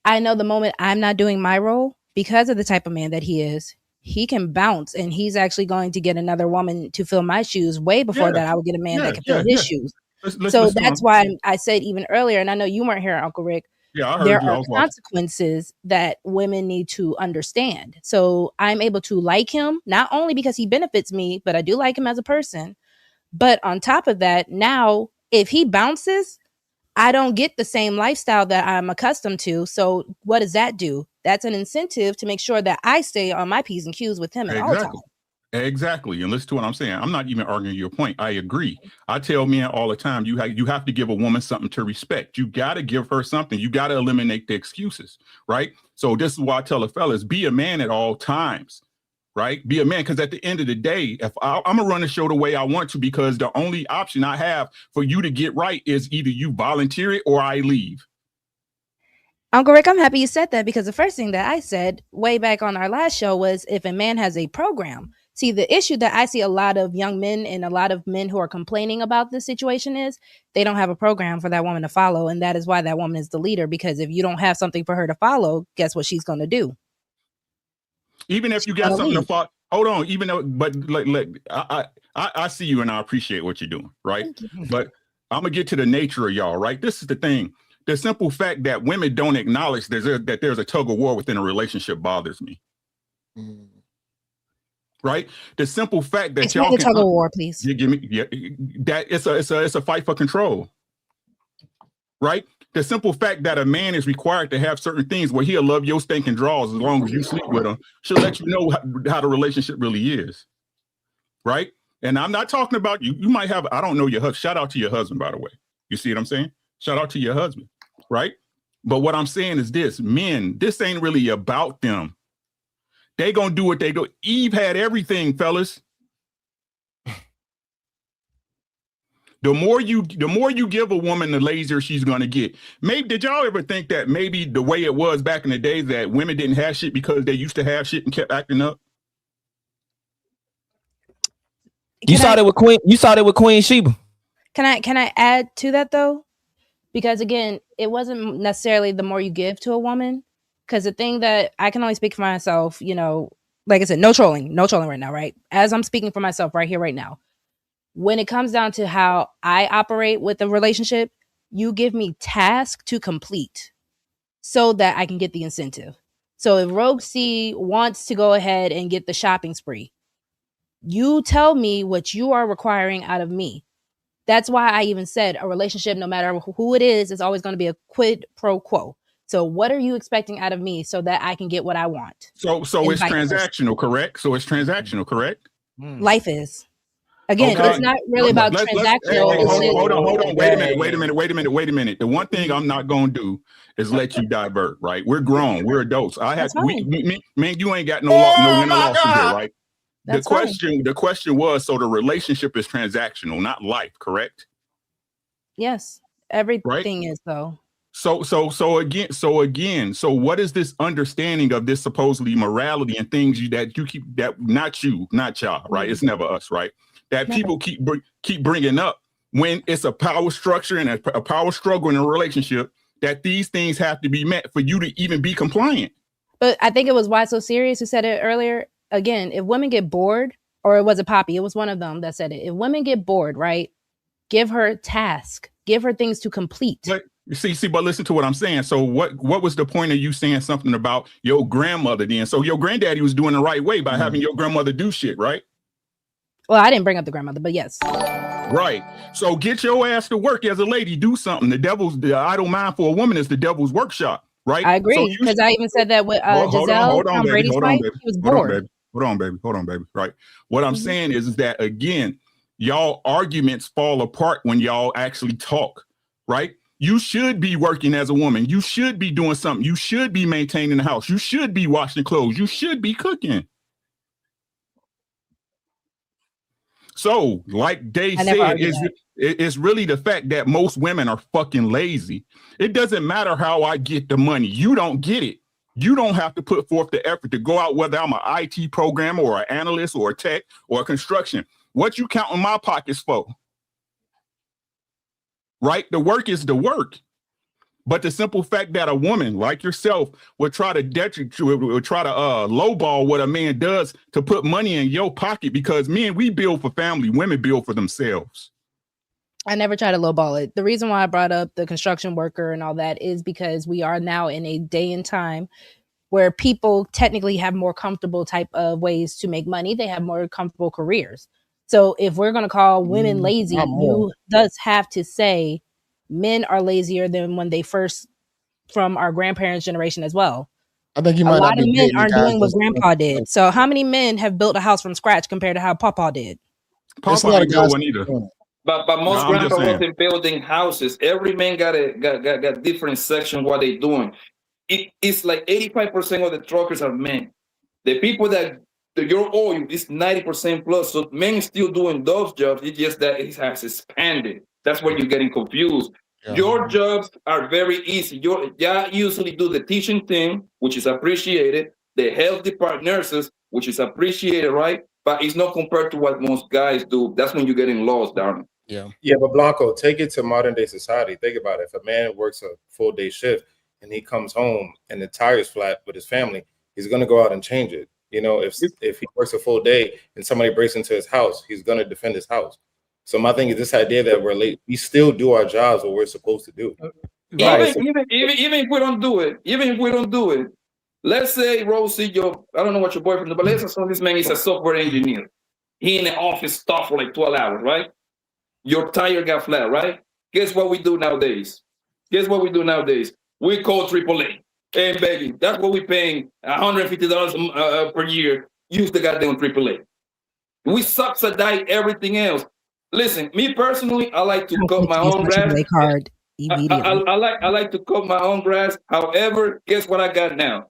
I know the moment I'm not doing my role, because of the type of man that he is, he can bounce, and he's actually going to get another woman to fill my shoes way before that I would get a man that can fill his shoes. So that's why I said even earlier, and I know you weren't here, Uncle Rick, there are consequences that women need to understand. So I'm able to like him, not only because he benefits me, but I do like him as a person. But on top of that, now, if he bounces, I don't get the same lifestyle that I'm accustomed to. So what does that do? That's an incentive to make sure that I stay on my P's and Q's with him at all times. Exactly. And listen to what I'm saying. I'm not even arguing your point. I agree. I tell men all the time, you have to give a woman something to respect. You got to give her something. You got to eliminate the excuses, right? So this is why I tell the fellas, be a man at all times, right? Be a man, because at the end of the day, if I'm going to run the show the way I want to, because the only option I have for you to get right is either you volunteer it or I leave. Uncle Rick, I'm happy you said that, because the first thing that I said way back on our last show was if a man has a program. See, the issue that I see a lot of young men and a lot of men who are complaining about this situation is they don't have a program for that woman to follow. And that is why that woman is the leader, because if you don't have something for her to follow, guess what she's going to do? Even if you got something to follow, hold on, even though, but I see you and I appreciate what you're doing, right? But I'm going to get to the nature of y'all, right? This is the thing. The simple fact that women don't acknowledge that there's a tug of war within a relationship bothers me. Right? The simple fact that Explain y'all the tug of war, please. You give me that it's a fight for control. Right? The simple fact that a man is required to have certain things where he'll love your stinking draws as long as you sleep with him should let you know how the relationship really is. Right? And I'm not talking about you. You might have, I don't know your husband. Shout out to your husband, by the way. You see what I'm saying? Shout out to your husband, right? But what I'm saying is this, men, this ain't really about them. They gonna do what they do. Eve had everything, fellas. The more you give a woman, the lazier she's gonna get. Maybe did y'all ever think that maybe the way it was back in the day that women didn't have shit because they used to have shit and kept acting up? You saw that with Queen Sheba. Can I add to that though? Because again, it wasn't necessarily the more you give to a woman. Because the thing that I can only speak for myself, you know, like I said, no trolling right now, right? As I'm speaking for myself right here, right now. When it comes down to how I operate with a relationship, you give me tasks to complete so that I can get the incentive. So if Rogue C wants to go ahead and get the shopping spree, you tell me what you are requiring out of me. That's why I even said a relationship, no matter who it is always going to be a quid pro quo. So what are you expecting out of me so that I can get what I want? So it's transactional, correct? So it's transactional, correct? Life is. Again, okay. It's not really about transactional. Hold on. Wait a minute. The one thing I'm not going to do is let you divert, right? We're grown. We're adults. Man, you ain't got no winner loss here, right? The question was, so the relationship is transactional, not life, correct? Yes, everything is though. So what is this understanding of this supposedly morality and things that you keep, that not y'all, right? It's never us, right? That people keep bringing up when it's a power structure and a power struggle in a relationship, that these things have to be met for you to even be compliant. But I think it was Why So Serious who said it earlier. Again, if women get bored, or it was a Poppy, it was one of them that said it. If women get bored, right, give her a task, give her things to complete. But but listen to what I'm saying. So what was the point of you saying something about your grandmother then? So your granddaddy was doing the right way by having your grandmother do shit, right? Well, I didn't bring up the grandmother, but yes. Right. So get your ass to work as a lady, do something. The idle mind for a woman is the devil's workshop, right? I agree, because I even said that with Giselle, Tom Brady's wife. He was bored. Hold on, baby. Right. What I'm saying is that, again, y'all arguments fall apart when y'all actually talk, right? You should be working as a woman. You should be doing something. You should be maintaining the house. You should be washing clothes. You should be cooking. So, like Dave said, it's really the fact that most women are fucking lazy. It doesn't matter how I get the money. You don't get it. You don't have to put forth the effort to go out, whether I'm an IT programmer or an analyst or a tech or a construction. What you count in my pockets for? Right? The work is the work. But the simple fact that a woman like yourself would try to lowball what a man does to put money in your pocket, because men, we build for family, women build for themselves. I never try to lowball it. The reason why I brought up the construction worker and all that is because we are now in a day and time where people technically have more comfortable type of ways to make money. They have more comfortable careers. So if we're going to call women lazy, you does have to say men are lazier than when they first, from our grandparents' generation as well. I think a lot of men aren't doing what grandpa did. So how many men have built a house from scratch compared to how Papa did? Papa didn't do one either. But most grandpa wasn't building houses. Every man got different section what they doing. It's like 85% of the truckers are men. The people that your oil is 90% plus. So men still doing those jobs. It's just that it has expanded. That's where you're getting confused. Your jobs are very easy. You usually do the teaching thing, which is appreciated, the health department nurses, which is appreciated, right? But it's not compared to what most guys do. That's when you're getting lost, darling. Yeah. Yeah, but Blanco, take it to modern day society. Think about it. If a man works a full day shift and he comes home and the tire's flat with his family, he's gonna go out and change it. You know, if he works a full day and somebody breaks into his house, he's gonna defend his house. So my thing is this idea that we're late, we still do our jobs what we're supposed to do. Even if we don't do it, let's say Rosie, I don't know what your boyfriend, but let's assume this man is a software engineer. He in the office stuff for like 12 hours, right? Your tire got flat, right? Guess what we do nowadays? We call AAA. Hey, baby, that's what we're paying $150 per year. Use the goddamn AAA. We subsidize everything else. Listen, me personally, I like to cut my own grass. I like to cut my own grass. However, guess what I got now?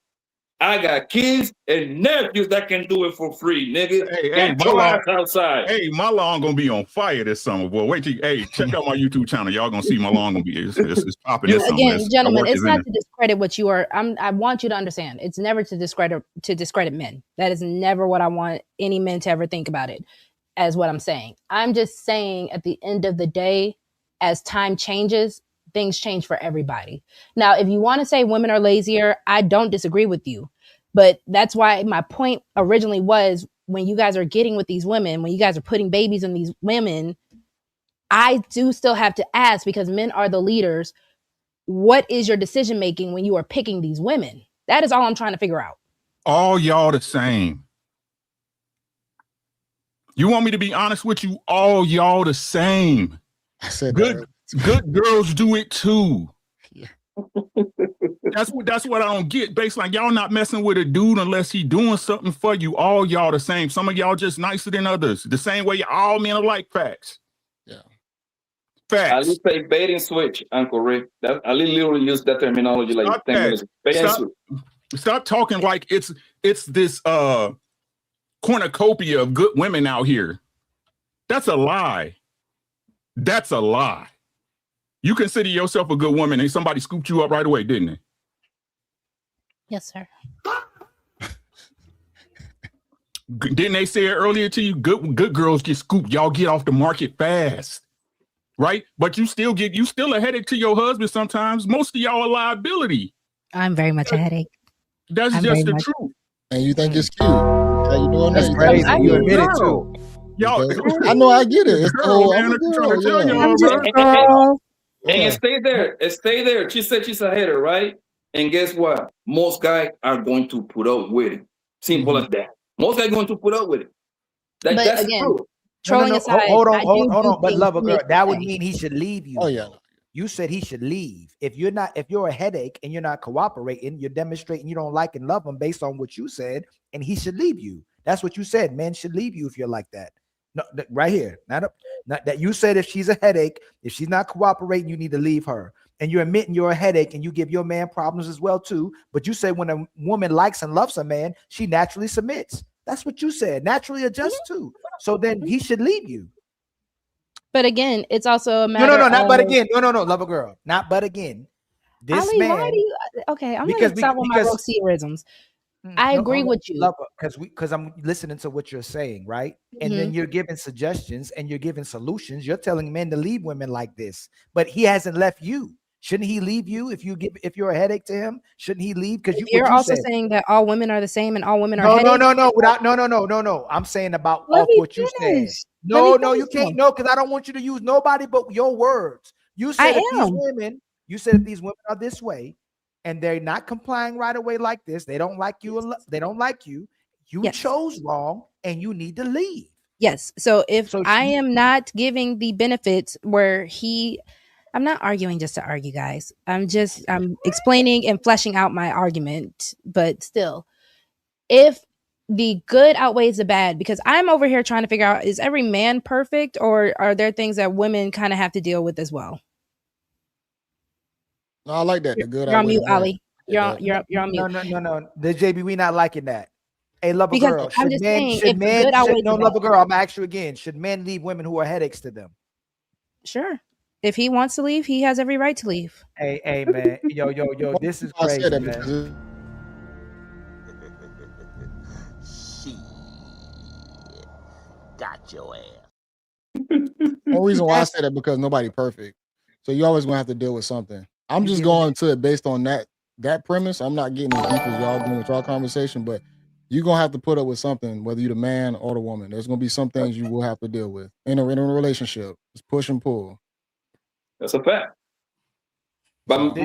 I got kids and nephews that can do it for free, nigga. Hey, my lawn outside. Hey, my lawn gonna be on fire this summer, boy. Wait till check out my YouTube channel. Y'all gonna see my lawn gonna be it's popping this summer. Again, gentlemen, it's not to discredit what you are. I want you to understand. It's never to discredit men. That is never what I want any men to ever think about it as what I'm saying. I'm just saying at the end of the day, as time changes, things change for everybody. Now, if you want to say women are lazier, I don't disagree with you. But that's why my point originally was when you guys are getting with these women, when you guys are putting babies in these women, I do still have to ask, because men are the leaders, what is your decision making when you are picking these women? That is all I'm trying to figure out. All y'all the same. You want me to be honest with you? All y'all the same. I said good girls do it too. Yeah. That's what I don't get. Baseline, y'all not messing with a dude unless he doing something for you. All y'all the same. Some of y'all just nicer than others. The same way all men are like. Facts. Yeah. Facts. I will say bait and switch, Uncle Rick. I literally use that terminology like 10 minutes. Bait and switch. Stop talking like it's this cornucopia of good women out here. That's a lie. That's a lie. You consider yourself a good woman and somebody scooped you up right away, didn't they? Yes, sir. Didn't they say it earlier to you? Good girls get scooped. Y'all get off the market fast, right? But you still a headache to your husband sometimes. Most of y'all a liability. I'm very much a headache. That's just the truth. And you think it's cute? How you doing? That's crazy. You admit it too. Y'all, I know, I get it. It's And stay there. She said she's a hater, right? And guess what? Most guys are going to put up with it. Simple as that. Most guys are going to put up with it. That's again, true. Trolling aside, hold on. But love a girl, that would mean he should leave you. Oh yeah. You said he should leave. If you're a headache and you're not cooperating, you're demonstrating you don't like and love him based on what you said, and he should leave you. That's what you said. Men should leave you if you're like that. No, right here. Not that you said if she's a headache, if she's not cooperating, you need to leave her. And you're admitting you're a headache and you give your man problems as well too. But you say when a woman likes and loves a man, she naturally submits. That's what you said. Naturally adjusts too. So then he should leave you. But again, it's also a matter not but again. No, love a girl. Not but again. This Ali, man. Why do you, okay, I'm going to stop with my Roxierisms. I agree with you. Because I'm listening to what you're saying, right? And then you're giving suggestions and you're giving solutions. You're telling men to leave women like this, but he hasn't left you. Shouldn't he leave you if you're a headache to him? Shouldn't he leave? Because you're also saying that all women are the same and all women are headaches? No. I'm saying about off what you said. No, you can't. No, because I don't want you to use nobody but your words. You said if these women are this way and they're not complying right away like this, they don't like you. You chose wrong and you need to leave. Yes. So I am not giving the benefits where I'm not arguing just to argue, guys. I'm explaining and fleshing out my argument, but still, if the good outweighs the bad, because I'm over here trying to figure out, is every man perfect, or are there things that women kind of have to deal with as well? No, I like that. The good. You're on mute, Ali. You're on mute. No. The JB, we not liking that. Hey, love a girl. I'm just saying, if the good outweighs the bad. Love a girl. I'm asking you again. Should men leave women who are headaches to them? Sure. If he wants to leave, he has every right to leave. Hey, man. Yo, this is crazy, man. Got your ass. The reason why I say that because nobody perfect. So you always gonna have to deal with something. I'm just going to it based on that premise. I'm not getting as deep as y'all doing with y'all conversation, but you're gonna have to put up with something, whether you're the man or the woman. There's gonna be some things you will have to deal with in a relationship. It's push and pull. That's a fact. But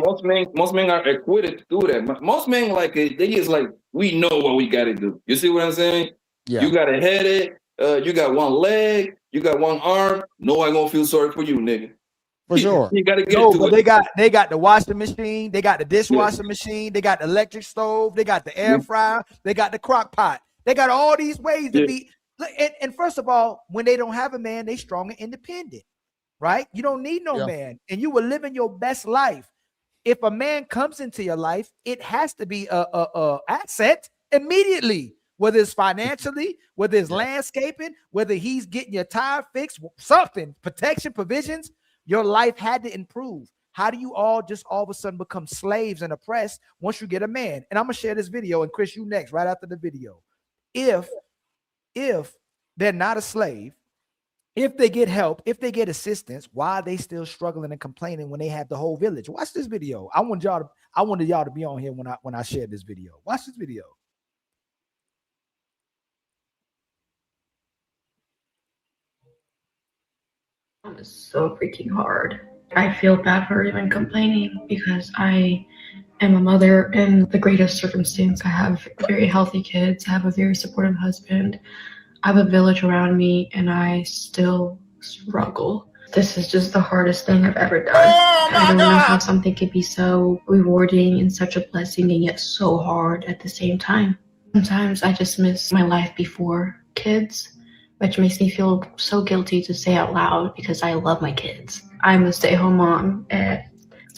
most men are equipped to do that. Most men they just like, we know what we gotta do. You see what I'm saying? Yeah. You got a headache, you got one leg, you got one arm. No one gonna feel sorry for you, nigga. For sure. You gotta get to but it. they got the washing machine, they got the dishwasher machine, they got the electric stove, they got the air fryer, they got the crock pot. They got all these ways to be. And first of all, when they don't have a man, they strong and independent, right? You don't need no man, and you will live in your best life. If a man comes into your life, it has to be a asset immediately, whether it's financially, whether it's landscaping, whether he's getting your tire fixed, something, protection, provisions. Your life had to improve. How do you all of a sudden become slaves and oppressed once you get a man? And I'm gonna share this video, and Chris, you next, right after the video. If they're not a slave, if they get help, if they get assistance, why are they still struggling and complaining when they have the whole village? Watch this video. I wanted y'all to be on here when I shared this video. Watch this video. It's so freaking hard. I feel bad for even complaining because I am a mother in the greatest circumstance. I have very healthy kids. I have a very supportive husband. I have a village around me, and I still struggle. This is just the hardest thing I've ever done. I don't know how something could be so rewarding and such a blessing and yet so hard at the same time. Sometimes I just miss my life before kids, which makes me feel so guilty to say out loud because I love my kids. I'm a stay-at-home mom, and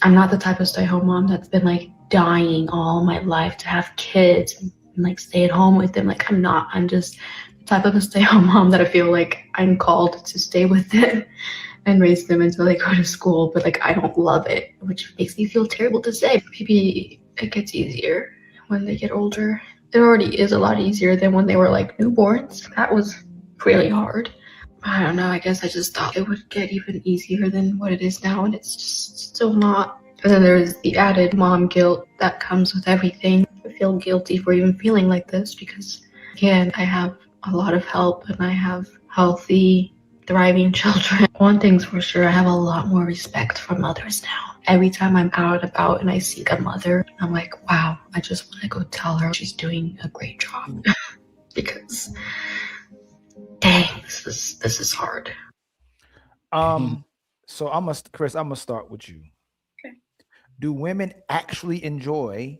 I'm not the type of stay-at-home mom that's been like dying all my life to have kids and like stay at home with them. Like I'm not. I'm just the type of a stay-at-home mom that I feel like I'm called to stay with them and raise them until they go to school, but like I don't love it, which makes me feel terrible to say. Maybe it gets easier when they get older. It already is a lot easier than when they were like newborns. That was really hard. I don't know, I guess I just thought it would get even easier than what it is now, and it's just still not. And then there's the added mom guilt that comes with everything. I feel guilty for even feeling like this because, again, I have a lot of help and I have healthy, thriving children. One thing's for sure, I have a lot more respect for mothers now. Every time I'm out and about and I see a mother, I'm like, wow, I just want to go tell her she's doing a great job. Because dang, this is hard. So Chris, I'm gonna start with you. Okay. Do women actually enjoy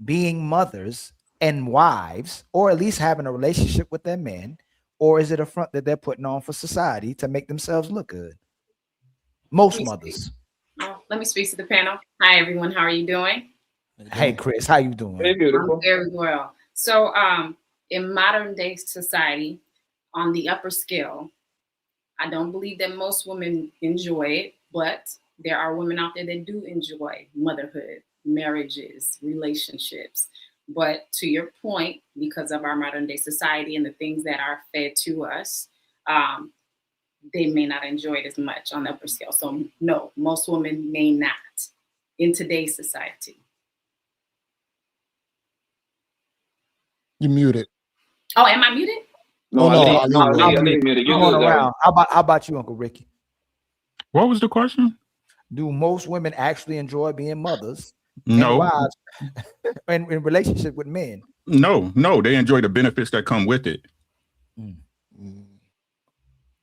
being mothers and wives, or at least having a relationship with their men, or is it a front that they're putting on for society to make themselves look good? Most mothers. Let me speak to the panel. Hi, everyone. How are you doing? Hey, Chris, how you doing? Hey, beautiful. I'm very well. So, in modern day society, on the upper scale, I don't believe that most women enjoy it, but there are women out there that do enjoy motherhood, marriages, relationships. But to your point, because of our modern day society and the things that are fed to us, they may not enjoy it as much on the upper scale. So no, most women may not in today's society. You muted. Oh, am I muted? No, I'm going around. How about you, Uncle Ricky? What was the question? Do most women actually enjoy being mothers? No. And wives in relationship with men? No, they enjoy the benefits that come with it.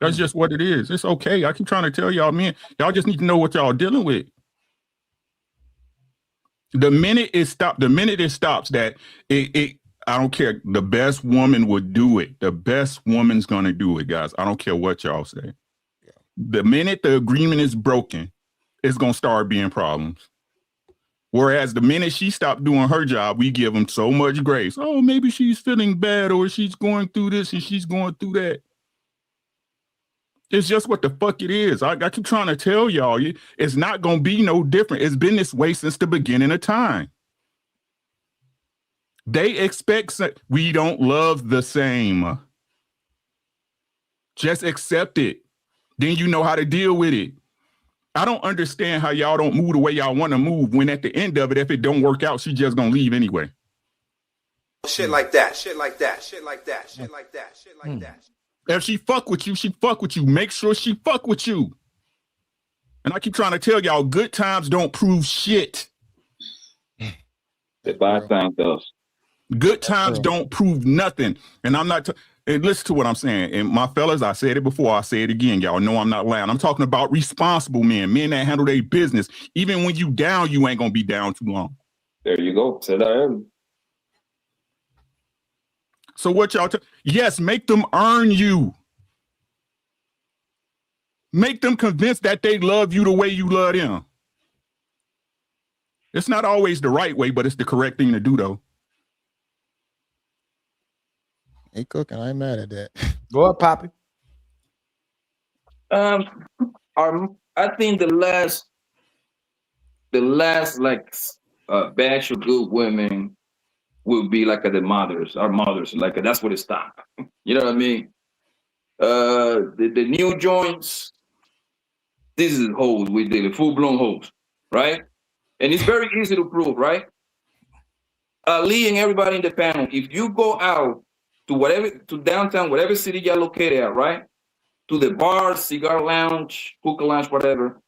That's just what it is. It's okay. I keep trying to tell y'all, man, y'all just need to know what y'all dealing with. The minute it stops that I don't care. The best woman would do it. The best woman's going to do it, guys. I don't care what y'all say. The minute the agreement is broken, it's going to start being problems. Whereas the minute she stopped doing her job, we give them so much grace. Oh, maybe she's feeling bad or she's going through this and she's going through that. It's just what the fuck it is. I keep trying to tell y'all, it's not going to be no different. It's been this way since the beginning of time. They expect we don't love the same. Just accept it. Then you know how to deal with it. I don't understand how y'all don't move the way y'all want to move when at the end of it, if it don't work out, she just going to leave anyway. Shit like that. Shit like that. Shit like that. Shit like that. Shit like that. If she fuck with you, she fuck with you. Make sure she fuck with you. And I keep trying to tell y'all, good times don't prove shit. The bad time does. Good times don't prove nothing. And I'm not, and listen to what I'm saying. And my fellas, I said it before, I say it again. Y'all know I'm not lying. I'm talking about responsible men that handle their business. Even when you down, you ain't going to be down too long. There you go. Said that earlier. So what y'all yes, make them earn you. Make them convinced that they love you the way you love them. It's not always the right way, but it's the correct thing to do, though. Hey, cooking. I ain't mad at that. Go up, Poppy. I think the last like batch of good women will be like our mothers, like that's where it stopped. You know what I mean? The new joints, this is hoes we did, full-blown hoes, right? And it's very easy to prove, right? Lee and everybody in the panel, if you go out to downtown, whatever city you're located at, right? To the bar, cigar lounge, hookah lounge, whatever,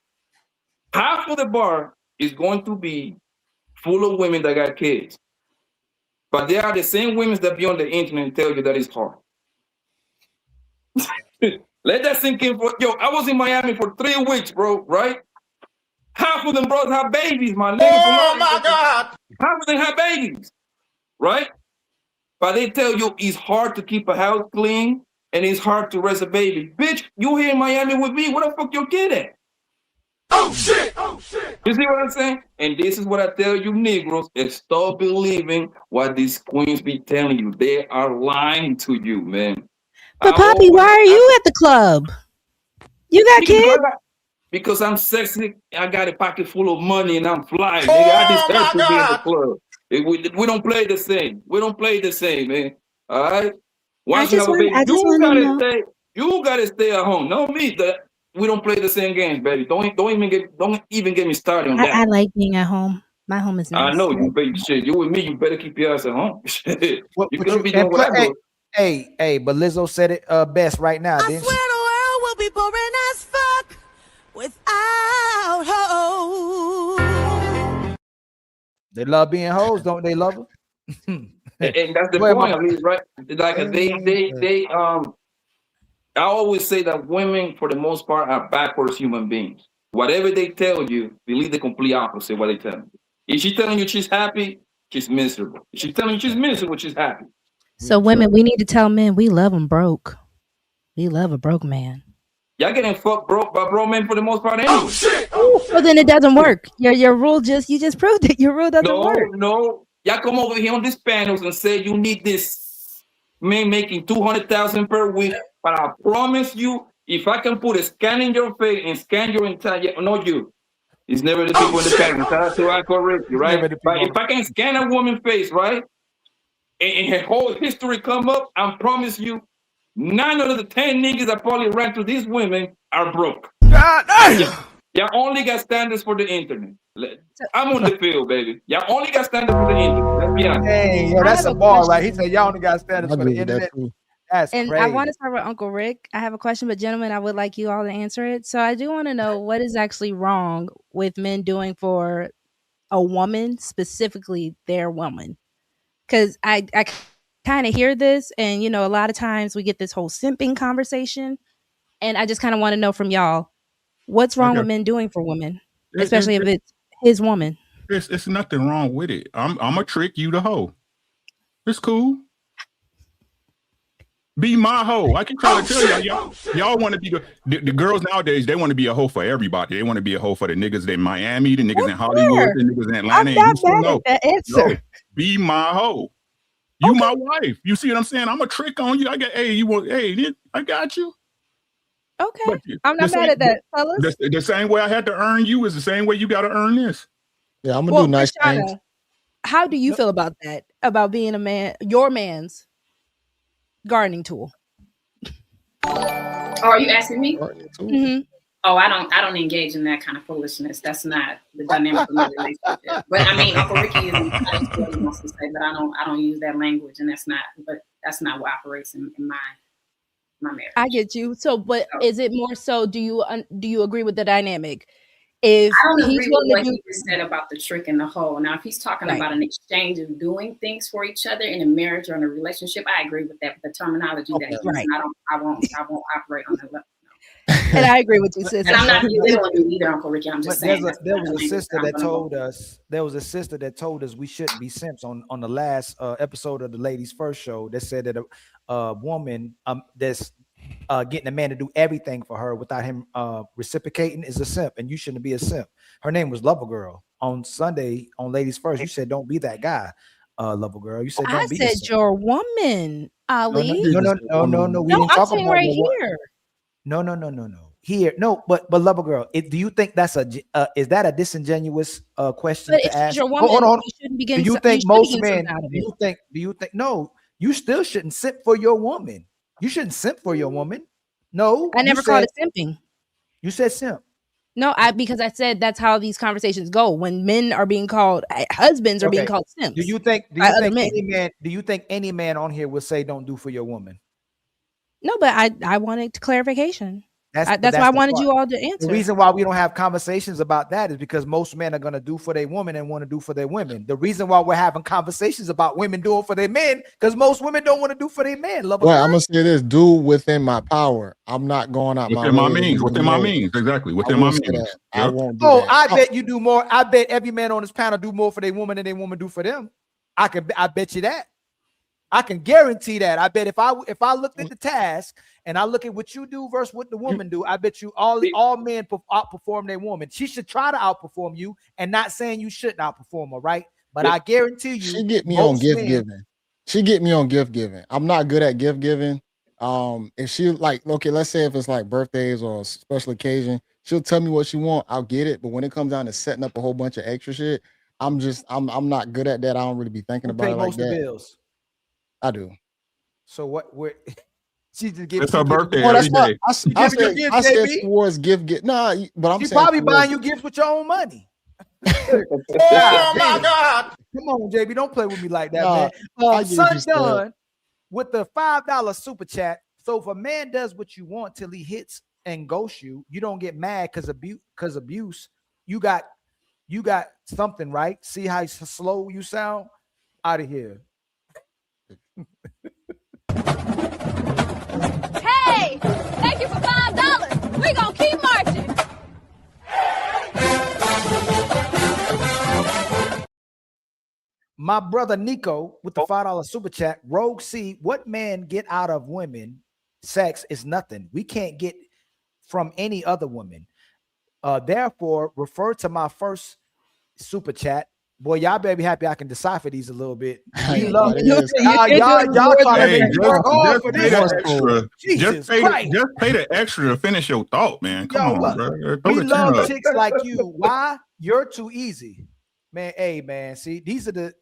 half of the bar is going to be full of women that got kids. But they are the same women that be on the internet and tell you that it's hard. Let that sink in. I was in Miami for 3 weeks, bro, right? Half of them bros have babies, my nigga. Oh, my God. Half of them have babies, right? But they tell you it's hard to keep a house clean and it's hard to raise a baby. Bitch, you here in Miami with me. Where the fuck your kid at? Oh, shit. Oh, shit. You see what I'm saying? And this is what I tell you, Negroes, is stop believing what these queens be telling you. They are lying to you, man. But Poppy, why are you at the club? You got kids? Because I'm sexy. I got a pocket full of money and I'm flying. Nigga, I deserve to be in the club. We don't play the same. We don't play the same, man. All right? Once you have a baby, you gotta stay at home. No me. We don't play the same games, baby. Don't even get me started on that. I like being at home. My home is nice. I know you, baby. Shit, you with me, you better keep your ass at home. You can't be doing what I do. Hey, but Lizzo said it best right now. I swear the world will be boring as fuck without hoes. They love being hoes, don't they, love her? And that's the point, at least, right? Like I always say that women, for the most part, are backwards human beings. Whatever they tell you, believe the complete opposite of what they tell you. If she's telling you she's happy, she's miserable. If she's telling you she's miserable, she's happy. So women, we need to tell men we love them broke. We love a broke man. Y'all getting fucked broke by broke men for the most part anyway. Oh, shit. Well, then it doesn't work. Your rule you just proved it. Your rule doesn't work. No. Y'all come over here on these panels and say you need this man making $200,000 per week. But I promise you, if I can put a scan in your face and scan your entire, it's never the people in the panel. That's why I correct you, right? But if I can scan a woman's face, right, and her whole history come up, I promise you, 9 out of the 10 niggas that probably ran to these women are broke. God damn! Y'all only got standards for the internet. I'm on the field, baby. Y'all only got standards for the internet. Let's be honest. Hey, yo, that's a bar, right? He said y'all only got standards for the internet. That's and crazy. I want to start with Uncle Rick. I have a question, but gentlemen, I would like you all to answer it. So I do want to know what is actually wrong with men doing for a woman, specifically their woman. Because I kind of hear this, and a lot of times we get this whole simping conversation, and I just kind of want to know from y'all, what's wrong with men doing for women, especially if it's his woman. It's nothing wrong with it. I'm gonna trick you to hoe. It's cool. Be my hoe. I can try to tell y'all want to be the girls nowadays. They want to be a hoe for everybody. They want to be a hoe for the niggas in Miami, the niggas in Hollywood, the niggas in Atlanta. I'm not bad at that answer. Be my hoe. You my wife. You see what I'm saying? I'm a trick on you. I got I got you. Okay, I'm not mad at that, fellas. The same way I had to earn you is the same way you got to earn this. Yeah, I'm gonna do nice Krishana, things. how do you feel about that? About being a man, your man's gardening tool? Oh, are you asking me? Mm-hmm. Oh, I don't engage in that kind of foolishness. That's not the dynamic of my relationship. But I mean, Uncle Ricky is entitled to what he wants to say, but I don't use that language, and that's not what operates in my marriage. I get you. So, but is it more so? Do you agree with the dynamic? If I don't he's agree with going to what do, he just said about the trick and the hole. Now, if he's talking Right. about an exchange of doing things for each other in a marriage or in a relationship, I agree with that. The terminology that he uses, Right. I won't operate on that level. and I agree with you, sis. And I'm not belittling you either, Uncle Ricky. I'm just But saying. there was a sister that told us we shouldn't be simps on the last episode of the Ladies First show that said that a woman that's getting a man to do everything for her without him reciprocating is a simp, and you shouldn't be a simp. Her name was Lover Girl. On Sunday on Ladies First, you said don't be that guy, Lover Girl. You said don't I be said a simp. your woman, Ali. No. We didn't I'm talk saying about right your here. No. Here, no, but Lover Girl, do you think that's is that a disingenuous question But to if she's ask? your woman, Hold on. you shouldn't be Do getting. you You think should be most getting men? something out of Do it. you think? No, you still shouldn't simp for your woman. You shouldn't simp for your woman. No, I you never called said- it simping. You said simp. No, because I said that's how these conversations go. When men are being called husbands are being Okay. called simps. Do you think by other men. any man? Do you think any man on here would say don't do for your woman? No, but I wanted clarification. That's But why I the wanted part. you all to answer. The reason why we don't have conversations about that is because most men are going to do for their woman and want to do for their women. The reason why we're having conversations about women doing for their men, because most women don't want to do for their men. Well, I'm gonna say this: do within my power. I'm not going out Within my way to means. do Within my no. means. Exactly. I Within will my say means. that. I Yep. won't do Oh, that. I bet you do more. I bet every man on this panel do more for their woman than their woman do for them. I bet you that. I can guarantee that. I bet if I looked at the task and I look at what you do versus what the woman do, I bet you all men outperform their woman. She should try to outperform you, and not saying you shouldn't outperform her, right? But I guarantee you, She get me on gift giving. She get me on gift giving. I'm not good at gift giving. If she like, okay, let's say if it's like birthdays or a special occasion, she'll tell me what she want. I'll get it. But when it comes down to setting up a whole bunch of extra shit, I'm not good at that. I don't really be thinking about pay it like most of the that. bills. I do. So what? Where she just gives. It's her birthday Well, every that's day. not. I said towards gift. Nah, but I'm She saying probably towards- buying you gifts with your own money. Oh my God! Come on, JB, don't play with me like that, Nah, man. I get what Son you said. Done with the $5 super chat. So if a man does what you want till he hits and ghosts you, you don't get mad because abuse. You got something right. See how slow you sound? Out of here. Hey, thank you for $5. We gonna keep marching. My brother Nico with the $5 super chat. Rogue C, what man get out of women sex is nothing. We can't get from any other woman. Therefore, refer to my first super chat. Boy, y'all better be happy I can decipher these a little bit. We love it is. y'all trying to Hey, make me work hard for pay this. the extra. Jesus Christ. Just pay the extra to finish your thought, man. Come Yo, on, bro. Throw We the love chin up. chicks like you. Why? You're too easy. Man, hey, man. See, these are the,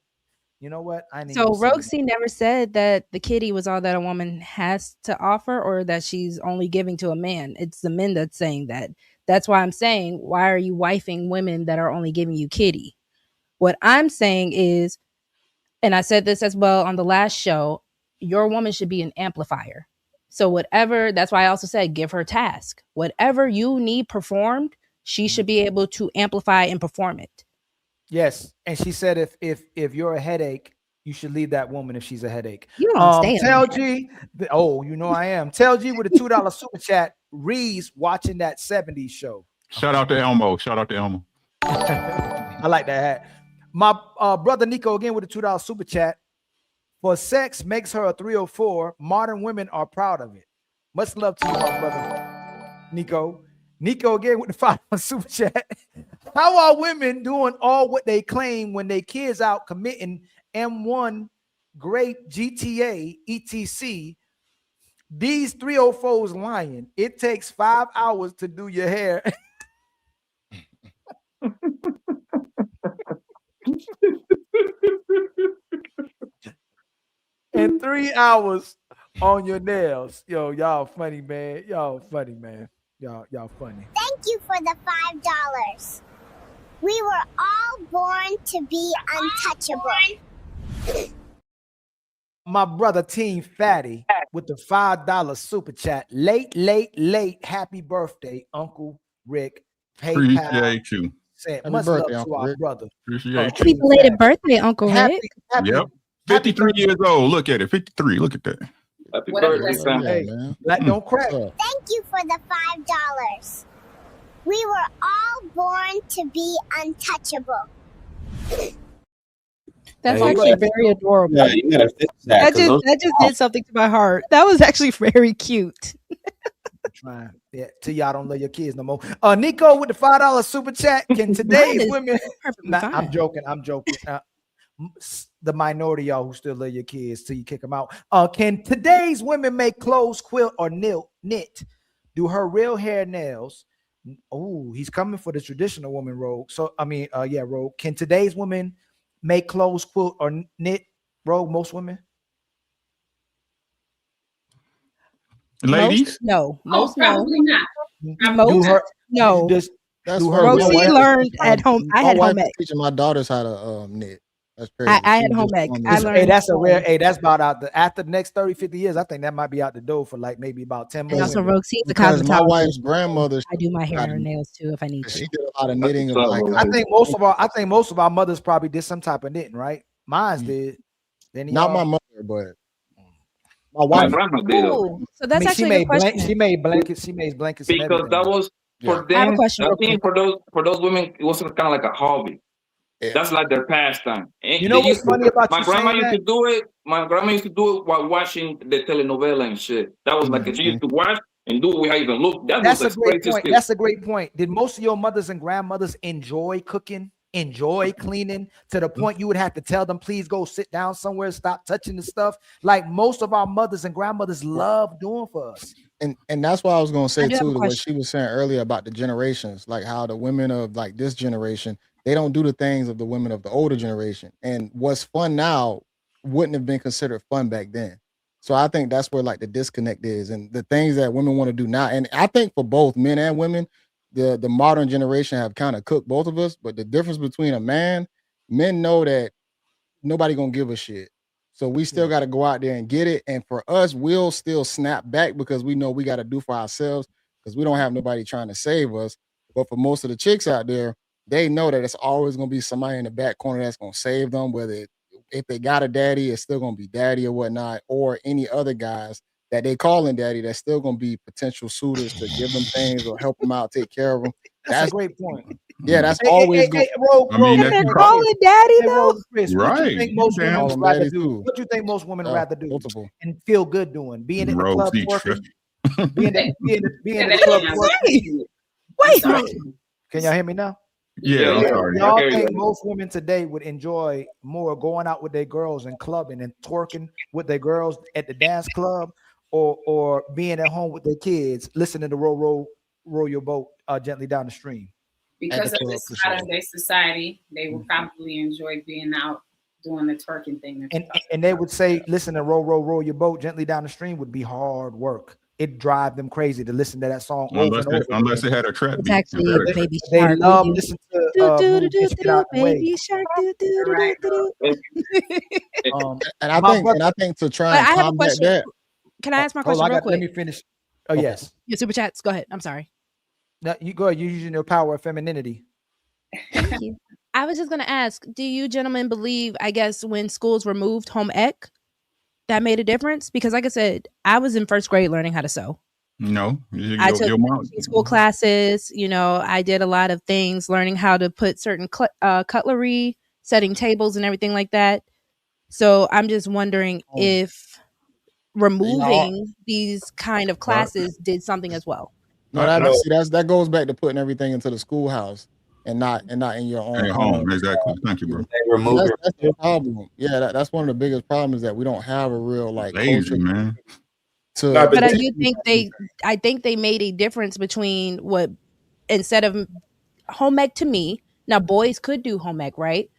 you know what? I need So Roxy never said that the kitty was all that a woman has to offer, or that she's only giving to a man. It's the men that's saying that. That's why I'm saying, why are you wifing women that are only giving you kitty? What I'm saying is, and I said this as well on the last show, your woman should be an amplifier. So whatever, that's why I also said, give her task. Whatever you need performed, she should be able to amplify and perform it. Yes, and she said if you're a headache, you should leave that woman if she's a headache. You don't understand. Tell G, oh, you know I am. Tell G with a $2 super chat. Ree's watching that 70s show. Shout out to Elmo. Shout out to Elmo. I like that hat. My brother Nico again with a $2 super chat. For sex makes her a 304. Modern women are proud of it. Much love to you, my brother Nico. Nico again with the $5 super chat. How are women doing all what they claim when they kids out committing M1, grape, GTA, etc, These 304s lying. It takes 5 hours to do your hair. And 3 hours on your nails. Yo, y'all funny, man. Y'all funny, man. Y'all funny. Thank you for the $5. We were all born to be untouchable. My brother Team Fatty with the $5 super chat. Late. Happy birthday, Uncle Rick. PayPal. Appreciate you. Said, much love to our brother. Appreciate you. Happy belated birthday, Uncle Rick. Yep. 53 years old. Look at it. 53. Look at that. Happy What a birthday, blessing. son. Hey, don't crack. Thank you for the $5. We were all born to be untouchable. That's Hey. actually very adorable. Yeah, you gotta fix that. That just did something to my heart. That was actually very cute. Trying. Yeah, till y'all don't love your kids no more. Nico with the $5 super chat. Can today's women? Nah, I'm joking. The minority y'all who still love your kids till you kick them out. Can today's women make clothes, quilt, or knit? Do her real hair, nails? Oh, he's coming for the traditional woman, Rogue. So Rogue. Can today's women make clothes, quilt, or knit? Rogue, most women. Ladies? Most probably not. No. That's Rosie learned at home. I had home ec. Teaching my daughters how to knit. That's crazy. I had home ec. I learned. Hey, that's a rare. Hey, that's about out after the next 30, 50 years. I think that might be out the door for like maybe about 10 months. And also, Roxie's a Because my cosmetologist. wife's grandmother, I do my hair and nails too if I need she to. did a lot of knitting. And like, I think most of our mothers probably did some type of knitting, right? Mine's did. Then not my mother, but my My wife. grandma did. Ooh, so that's actually she a good question. she made blankets. She made blankets. and Because that everything. was for I have a them. question I real think for those women, it was kind of like a hobby. That's like their pastime. And You know they what's used to- funny about my you grandma saying used to do it. My grandma used to do it while watching the telenovela and shit. That was like she used to watch and do it without even look. That's was a great greatest point. thing. That's a great point. Did most of your mothers and grandmothers enjoy cooking, enjoy cleaning to the point you would have to tell them, please go sit down somewhere, stop touching the stuff? Like most of our mothers and grandmothers love doing for us. And that's what I was gonna say I do have a too, to what question. she was saying earlier about the generations, like how the women of like this generation, they don't do the things of the women of the older generation. And what's fun now wouldn't have been considered fun back then. So I think that's where like the disconnect is, and the things that women want to do now. And I think for both men and women, the modern generation have kind of cooked both of us. But the difference between men know that nobody gonna give a shit. So we still got to go out there and get it. And for us, we'll still snap back because we know we got to do for ourselves because we don't have nobody trying to save us. But for most of the chicks out there, they know that it's always going to be somebody in the back corner that's going to save them, whether if they got a daddy, it's still going to be daddy or whatnot, or any other guys that they calling daddy that's still going to be potential suitors to give them things or help them out, take care of them. That's a great point. Yeah, that's always good. They're calling daddy though. Chris, what you think most women would rather do? What you think most women rather do and feel good doing? Being in the club twerking, being in the club twerking. Wait. Can y'all hear me now? Yeah, I'm sorry. Y'all Okay. think most women today would enjoy more going out with their girls and clubbing and twerking with their girls at the dance club, or being at home with their kids, listening to roll your boat gently down the stream? Because of this modern day society, they will probably enjoy being out doing the twerking thing. And they would say, listen to roll your boat gently down the stream would be hard work. It drive them crazy to listen to that song Unless it had a trap It's beat. actually a baby They shark. love listening to Baby shark. And I think to try But and I have a combat question. that. Can I ask my Hold question on, real let quick? me finish. Oh, yes. Your super chats. Go ahead. I'm sorry. No, you go ahead. You're using your power of femininity. Thank you. I was just gonna ask, do you gentlemen believe, I guess, when schools removed home ec, that made a difference? Because like I said, I was in first grade learning how to sew. No, I took school classes, I did a lot of things, learning how to put certain cutlery, setting tables and everything like that. So I'm just wondering if removing these kind of classes did something as well. No, that goes back to putting everything into the schoolhouse and not in your own At home. Exactly. Thank you, bro. That's the problem. Yeah, that's one of the biggest problems, is that we don't have a real like Lazy, culture. man. But I think they made a difference between what, instead of home ec, to me, now boys could do home ec, right?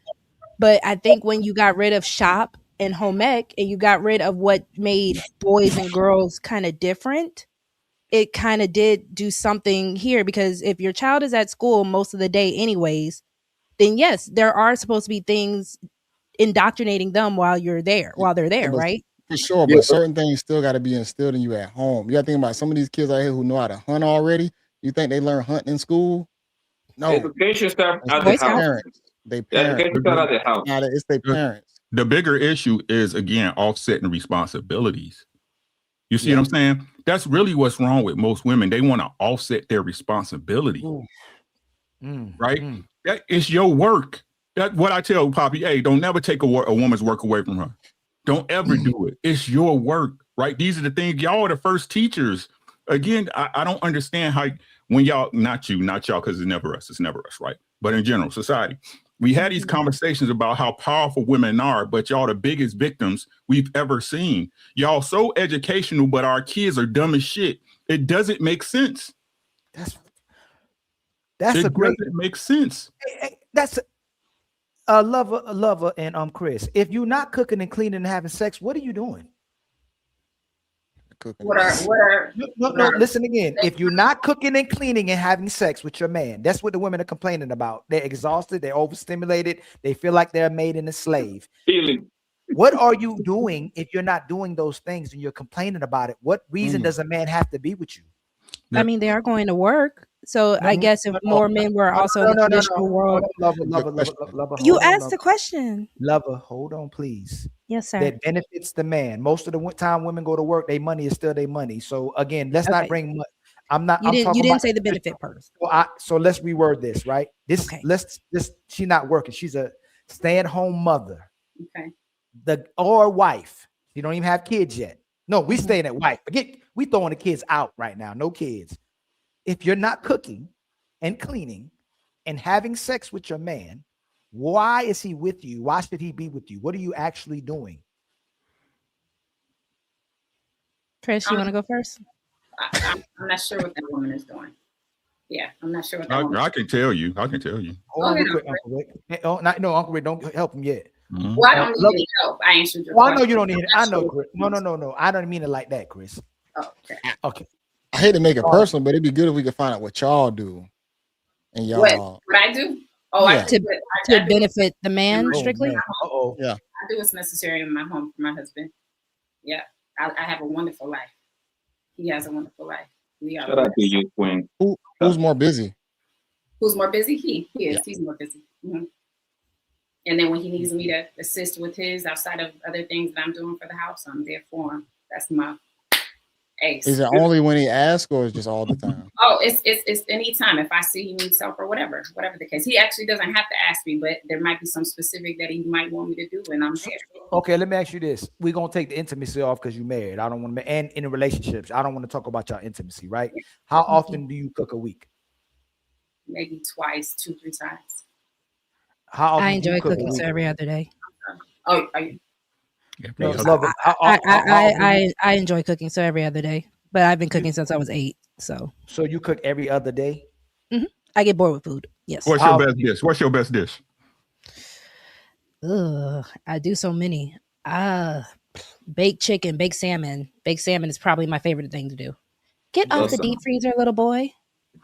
But I think when you got rid of shop and home ec and you got rid of what made boys and girls kind of different, it kind of did do something here, because if your child is at school most of the day anyways, then yes, there are supposed to be things indoctrinating them while they're there, right? For sure, but certain things still got to be instilled in you at home. You got to think about some of these kids out here who know how to hunt already. You think they learn hunting in school? No. Education starts at the house. Education starts at the house. It's their parents. The bigger issue is, again, offsetting responsibilities. You see what I'm saying? That's really what's wrong with most women. They want to offset their responsibility. Right? That is your work. That's what I tell Poppy. Hey, don't never take a woman's work away from her. Don't ever do it. It's your work, right? These are the things. Y'all are the first teachers. Again, I don't understand how, when y'all, not y'all, because it's never us, right? But in general, society, we had these conversations about how powerful women are, but y'all the biggest victims we've ever seen. Y'all so educational, but our kids are dumb as shit. It doesn't make sense. That's a great. Doesn't make sense. That's a lover, and Chris. If you're not cooking and cleaning and having sex, what are you doing? No, listen again. If you're not cooking and cleaning and having sex with your man, that's what the women are complaining about. They're exhausted, they're overstimulated, they feel like they're made in a slave. Feeling. What are you doing if you're not doing those things and you're complaining about it? What reason does a man have to be with you? I mean, they are going to work. So I guess if more men were also in the traditional world. You asked the question. Lover, hold on, please. Yes, sir. That benefits the man. Most of the time women go to work, their money is still their money. So again, let's not bring money. You didn't say the benefit part. So let's reword this, right? She's not working. She's a stay-at-home mother. Okay. Or wife. You don't even have kids yet. No, we staying at wife. We throwing the kids out right now. No kids. If you're not cooking and cleaning and having sex with your man, why is he with you? Why should he be with you? What are you actually doing? Chris, you want to go first? I'm not sure what that woman is doing. Yeah, I'm not sure what that woman I can tell you. Hold on, Uncle Rick. No, Uncle Rick, don't help him yet. Mm-hmm. Well, I don't need any help. I answered your question. I know you don't need it. I know, Chris. No. I don't mean it like that, Chris. Oh, okay. I hate to make it personal, but it'd be good if we could find out what y'all do. And y'all. What I do? Oh, yeah. To benefit the man strictly? Yeah. I do what's necessary in my home for my husband. Yeah. I have a wonderful life. He has a wonderful life. Shout out to you, Queen. Who's more busy? Who's more busy? He is. Yeah. He's more busy. Mm-hmm. And then when he needs me to assist with his outside of other things that I'm doing for the house, I'm there for him. That's my ace. Is it only when he asks, or is it just all the time? Oh, it's any time. If I see he needs help or whatever the case. He actually doesn't have to ask me, but there might be some specific that he might want me to do, and I'm there. Okay, let me ask you this. We're gonna take the intimacy off because you're married. I don't want to, and in relationships, I don't want to talk about your intimacy, right? How often do you cook a week? Maybe twice, 2-3 times. How often I enjoy cooking, so every other day. Oh, are you? I enjoy cooking, so every other day. But I've been cooking since I was 8. So you cook every other day? Mm-hmm. I get bored with food. Yes. What's your best dish? What's your best dish? I do so many. Baked chicken, baked salmon. Baked salmon is probably my favorite thing to do. Get off the deep freezer, little boy.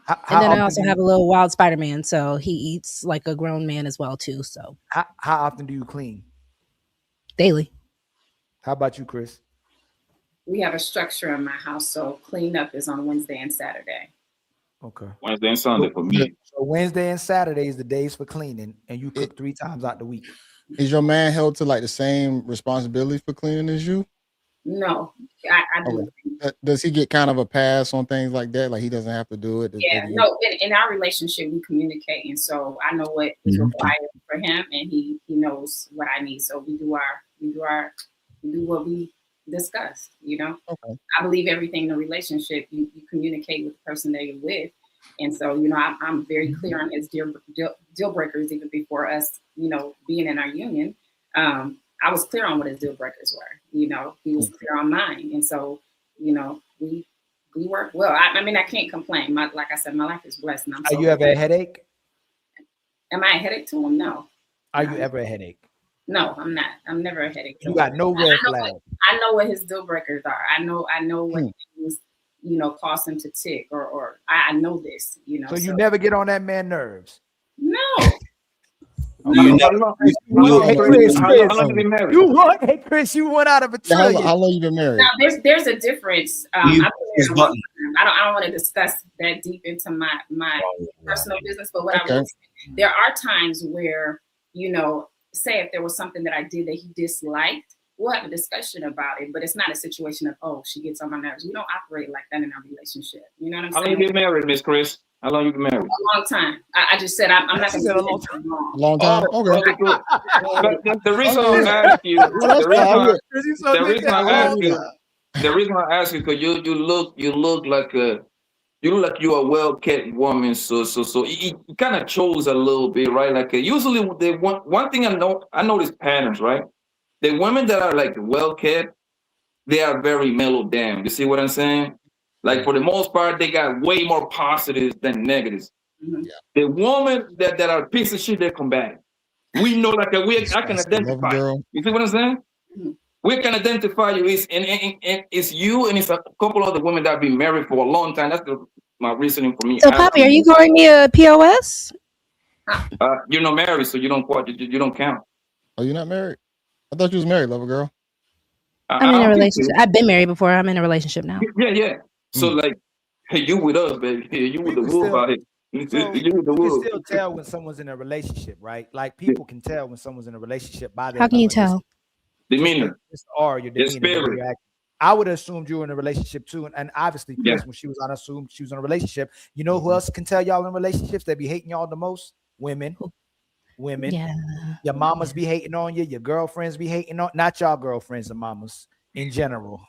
And then I also have a little wild Spider-Man, so he eats like a grown man as well too. So how often do you clean? Daily. How about you, Chris? We have a structure in my house, so cleanup is on Wednesday and Saturday. Okay. Wednesday and Sunday for me. So Wednesday and Saturday is the days for cleaning, and you cook 3 times out the week. Is your man held to like the same responsibility for cleaning as you? No, I do. Okay. Does he get kind of a pass on things like that? Like he doesn't have to do it? Yeah, no. In our relationship, we communicate, and so I know what is required for him, and he knows what I need. So we do what we discussed. You know, okay. I believe everything in a relationship you communicate with the person that you're with, and so I'm very clear on his deal breakers even before us, being in our union. I was clear on what his deal breakers were. He was clear on mine. And so, you know, we work well. I mean, I can't complain. Like I said, my life is blessed. And Are you ever a headache? Am I a headache to him? No. Are you ever a headache? No, I'm not. I'm never a headache. You got no red flag. I know what his deal breakers are. I know what things, you know, cause him to tick, or I know this, you know. So you never get on that man's nerves. No. Hey Chris, you went out of a trillion. How long you been married? Now there's a difference. I don't want to discuss that deep into my personal business, but what I will say, there are times where, you know, say if there was something that I did that he disliked, we'll have a discussion about it, but it's not a situation of, oh, she gets on my nerves. We don't operate like that in our relationship. You know what I'm saying? How long you been married, Miss Chris? How long you been married? A long time. I just said I'm not going to say a long time. Long time. Okay. The reason I ask you, the reason I ask you, because you look like you're a well-kept woman, so it kind of shows a little bit, right? Like usually they one thing I notice patterns, right? The women that are like well-kept, they are very mellowed down. You see what I'm saying? Like for the most part, they got way more positives than negatives. Mm-hmm. The woman that are a piece of shit, they come back. We know like I can identify. You see what I'm saying? Mm-hmm. We can identify you. It's you and it's a couple other women that have been married for a long time. That's my reasoning for me. So, Poppy, are you calling me a POS? You're not married, so you don't count. Oh, you're not married? I thought you was married, lover girl. I'm in a relationship. I've been married before. I'm in a relationship now. Yeah. So like, hey, you with us, baby. Hey, you with the wolf out here. You can still tell when someone's in a relationship, right? Like people can tell when someone's in a relationship by their How can you tell? Demeanor. Or your demeanor. I would have assumed you were in a relationship too. And obviously, Chris, when she was on, assumed she was in a relationship. You know who else can tell y'all in relationships that be hating y'all the most? Women. Yeah. Your mamas be hating on you. Your girlfriends be hating on, not y'all girlfriends and mamas in general.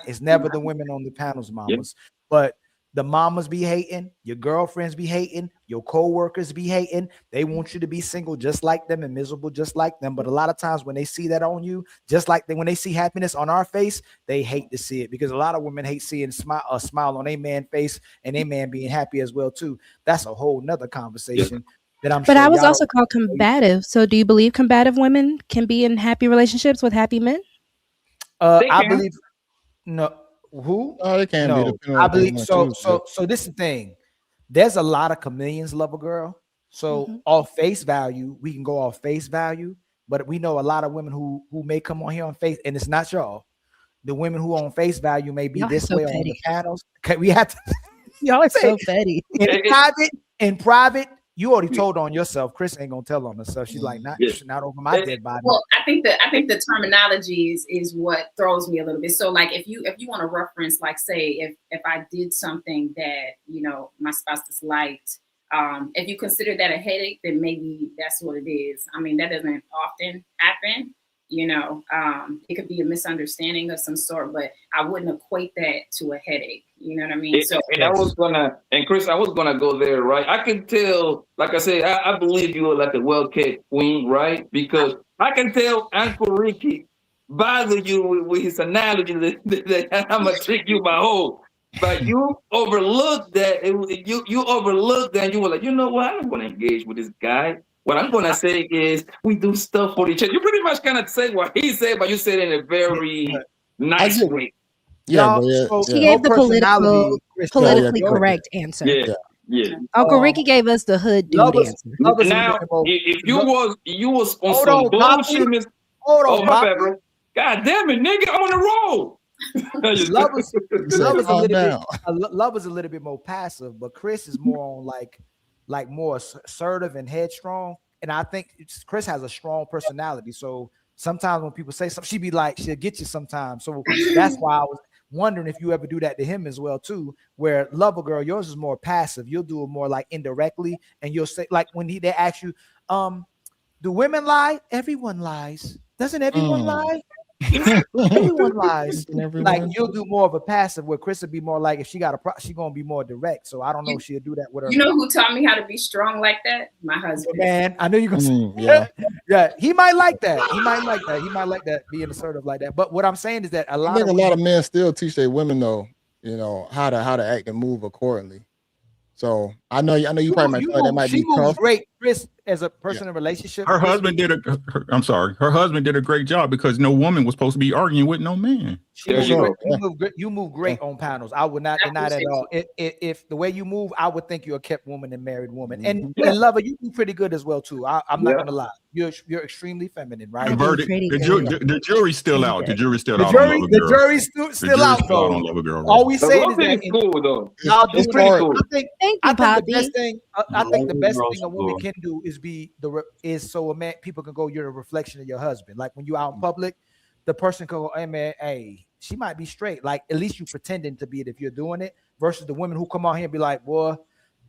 It's never the women on the panels, mamas, but the mamas be hating, your girlfriends be hating, your co-workers be hating. They want you to be single just like them and miserable just like them. But a lot of times when they see that on you, just like when they see happiness on our face, they hate to see it, because a lot of women hate seeing a smile on a man's face and a man being happy as well too. That's a whole nother conversation. But I was also called combative. So do you believe combative women can be in happy relationships with happy men? I believe no. Who? Oh, they can't be. I believe so. So this is the thing. There's a lot of chameleons, love a girl. So off face value, we can go off face value, but we know a lot of women who may come on here on face, and it's not y'all. The women who on face value may be this way on the panels. Okay, we have to. Y'all are so petty. In private. You already told on yourself. Chris ain't gonna tell on herself. She's like, not over my dead body. Well, I think the terminology is what throws me a little bit. So, like, if you want to reference, like, say, if I did something that, you know, my spouse disliked, if you consider that a headache, then maybe that's what it is. I mean, that doesn't often happen. You know, it could be a misunderstanding of some sort, but I wouldn't equate that to a headache. You know what I mean? And Chris, I was gonna go there, right? I can tell, like I said, I believe you are like a well-kept queen, right? Because I can tell Uncle Ricky bothered you with his analogy that I'm gonna trick you my whole. But you overlooked that. You overlooked that. And you were like, you know what? I'm gonna engage with this guy. What I'm gonna say is we do stuff for each other. You pretty much kind of said what he said, but you said it in a very nice way. He gave the politically correct answer. Yeah. Uncle Ricky gave us the hood dude answer. Now, if you was on some bullshit, my bad, bro. God damn it, nigga, I'm on the roll. Love is a little bit more passive, but Chris is more on like more assertive and headstrong. And I think Chris has a strong personality. So sometimes when people say something, she'll get you sometimes. So that's why I was wondering if you ever do that to him as well too, where Lover Girl, yours is more passive. You'll do it more like indirectly, and you'll say, like when they ask you, do women lie? Everyone lies. Doesn't everyone lie? Everyone lies. Like you'll do more of a passive, where Chris would be more like if she got she gonna be more direct. So I don't know if she'll do that with her. You know who taught me how to be strong like that? My husband. Man, I knew you gonna say yeah. He might like that. He might like that. He might like that being assertive like that. But what I'm saying is that a lot of men still teach their women though, you know, how to act and move accordingly. So I know you probably might feel like that might be tough. Great, Chris, as a person in a relationship. Her husband did I'm sorry. Her husband did a great job because no woman was supposed to be arguing with no man. You move great on panels. I would not deny that at all. If the way you move, I would think you're a kept woman and married woman. And Lover, you do pretty good as well too. I'm not gonna lie. You're extremely feminine, right? The jury's still out. The jury's still out. The jury's still out. All we say is that cool though. I think the best thing a woman can do is so a man people can go, you're a reflection of your husband. Like when you're out in public, the person can go, hey man, hey, she might be straight. Like at least you pretending to be it if you're doing it, versus the women who come out here and be like, boy,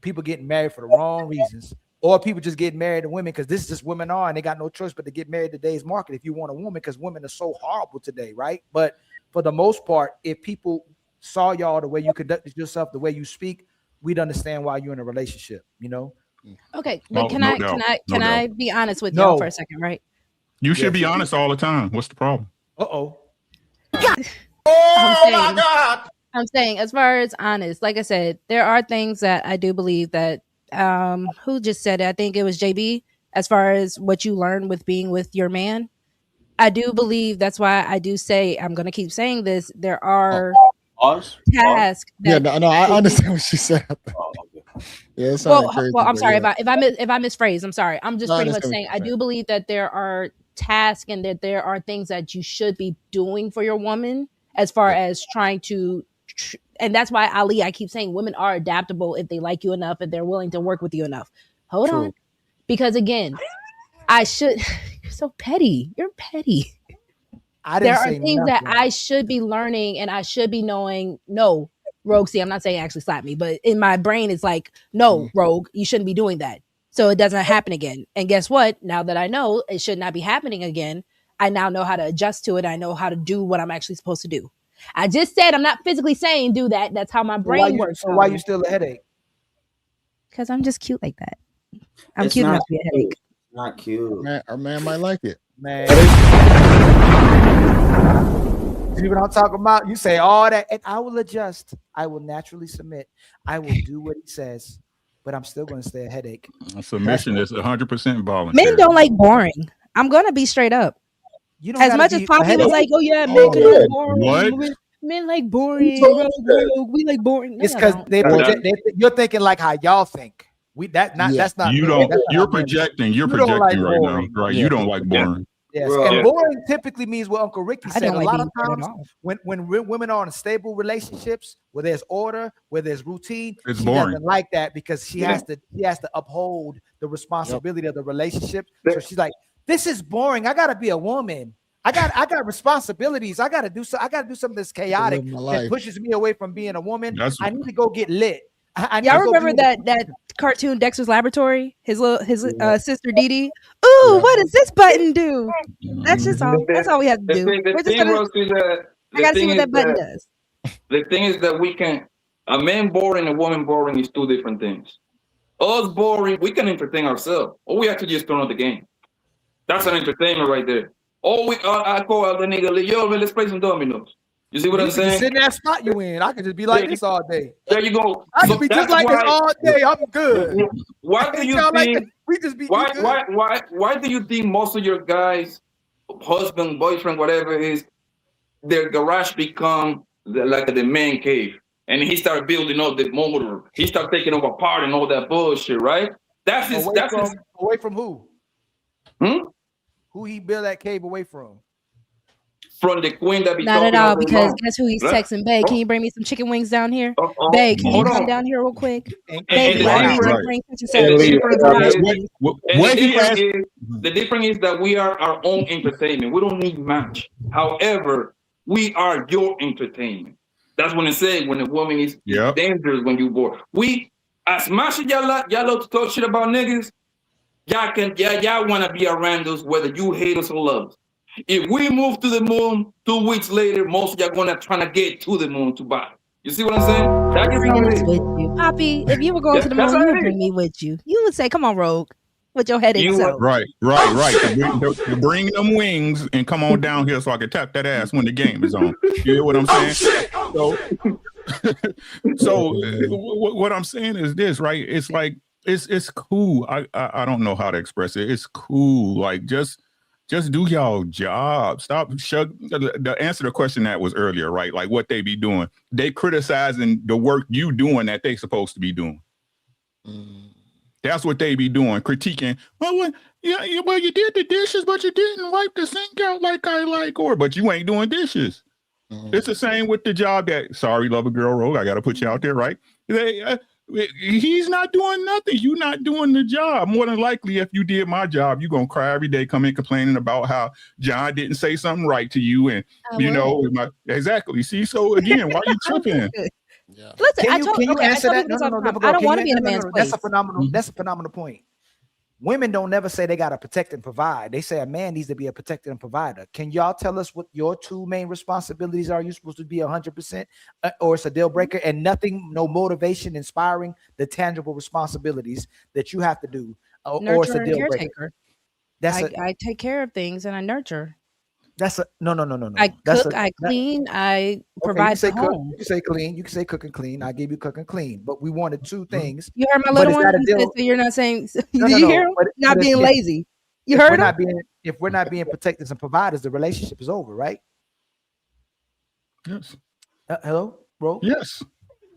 people getting married for the wrong reasons. Or people just get married to women because this is just women are, and they got no choice but to get married today's market if you want a woman, because women are so horrible today, right? But for the most part, if people saw y'all the way you conducted yourself, the way you speak, we'd understand why you're in a relationship, you know? Okay, but can I be honest with y'all for a second, right? You should be honest all the time. What's the problem? Oh my God. I'm saying, as far as honest, like I said, there are things that I do believe that who just said it? I think it was JB, as far as what you learn with being with your man. I do believe that's why I do say, I'm going to keep saying this, there are tasks. I understand what she said. Yeah, well, I'm sorry if I misphrase. I'm sorry. I'm just pretty much saying I do believe that there are tasks and that there are things that you should be doing for your woman, as far as trying to, and that's why I keep saying women are adaptable if they like you enough, if they're willing to work with you enough. Hold on, because again, you're so petty. You're petty. There are things that I should be learning and I should be knowing. No, Rogue, see, I'm not saying actually slap me, but in my brain, it's like, no, Rogue, you shouldn't be doing that. So it doesn't happen again. And guess what? Now that I know it should not be happening again, I now know how to adjust to it. I know how to do what I'm actually supposed to do. I just said, I'm not physically saying do that. That's how my brain works. So why you still a headache? Because I'm just cute like that. I'm cute enough to be a headache. Not cute. A man might like it. Man. See what I'm talking about? You say all that, and I will adjust. I will naturally submit. I will do what he says, but I'm still going to stay a headache. Submission is 100% voluntary. Men don't like boring. I'm going to be straight up. You don't as much as Poppy was like, oh yeah, men can like boring. What? Men like boring. We like boring. It's because you're thinking like how y'all think. That's not. You don't. You're projecting. You're projecting like right now, right? You don't like boring. Yes, and boring typically means what Uncle Ricky said. A lot of times, when women are in stable relationships where there's order, where there's routine, it's she boring. doesn't like that because she has to uphold the responsibility of the relationship. So she's like, "This is boring. I gotta be a woman. I got responsibilities. I gotta do something that's chaotic that pushes me away from being a woman. I need to go get lit." Y'all remember that cartoon Dexter's Laboratory? His sister Dee Dee. Ooh, what does this button do? That's just all. That's all we have to do. I gotta see what that button does. The thing is that a man boring and a woman boring is two different things. Us boring, we can entertain ourselves, or we have to just turn on the game. That's an entertainment right there. Or I call out the nigga, yo, man, let's play some dominoes. You see what I'm saying? Sit in that spot you in. I could just be like this all day. There you go. I could be just like this all day. I'm good. Why do you think? We just be why do you think most of your guys, husband, boyfriend, whatever it is, their garage become like the man cave, and he started building up the motor. He started taking over apart and all that bullshit, right? Away from who? Who he built that cave away from? From the queen that be not at all, because guess who he's texting? Babe, can you bring me some chicken wings down here? Babe, can you come down here real quick? Babe, the difference is that we are our own entertainment. We don't need match. However, we are your entertainment. That's when it says when a woman is dangerous when you bored. As much as y'all love to talk shit about niggas, y'all want to be around us whether you hate us or love us. If we move to the moon 2 weeks later, most of y'all gonna trying to get to the moon to buy. You see what I'm saying? That's Bring how us it is. with you, Poppy. If you were going to the That's moon, how you it would bring is. me with you. You would say, "Come on, Rogue, with your headache." You So Right. To bring them wings and come on down here so I can tap that ass when the game is on. You hear what I'm saying? So what I'm saying is this, right? It's like it's cool. I don't know how to express it. It's cool. Like just do y'all job. Stop. The answer to the question that was earlier, right? Like what they be doing. They criticizing the work you doing that they supposed to be doing. That's what they be doing, critiquing. Well, you did the dishes, but you didn't wipe the sink out like I like, but you ain't doing dishes. It's the same with the job that, sorry, Lover Girl Rogue, I got to put you out there, right? He's not doing nothing. You're not doing the job. More than likely, if you did my job, you're going to cry every day, come in complaining about how John didn't say something right to you. And, exactly. See, so again, why are you tripping? Yeah. listen, Can you answer that? No, No. I don't want to be in a man's place. That's a phenomenal point. Women don't never say they got to protect and provide. They say a man needs to be a protector and provider. Can y'all tell us what your two main responsibilities are? You supposed to be 100%, or it's a deal breaker and nothing, no motivation, inspiring the tangible responsibilities that you have to do, or it's a deal breaker. I take care of things and I nurture. That's a no. I cook, I clean, I provide for home. You can say clean, you can say cook and clean. I gave you cook and clean, but we wanted two things. You heard my little one. So you're not saying. Did you hear him? Not being lazy. You heard him. If we're not being protectors and providers, the relationship is over, right? Yes. Hello, bro. Yes.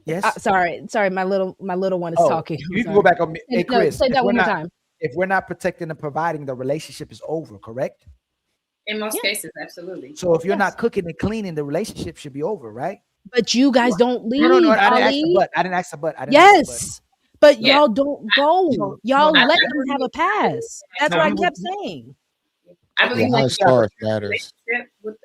Yes. Sorry. My little one is talking. You can go back on me. Hey, Chris. Say that one more time. If we're not protecting and providing, the relationship is over, correct? In most cases, absolutely. So if you're not cooking and cleaning, the relationship should be over, right? But you guys don't leave. No. I didn't ask the but. Yes. But y'all don't go. Y'all let them have a pass. That's what I kept saying. I believe like relationship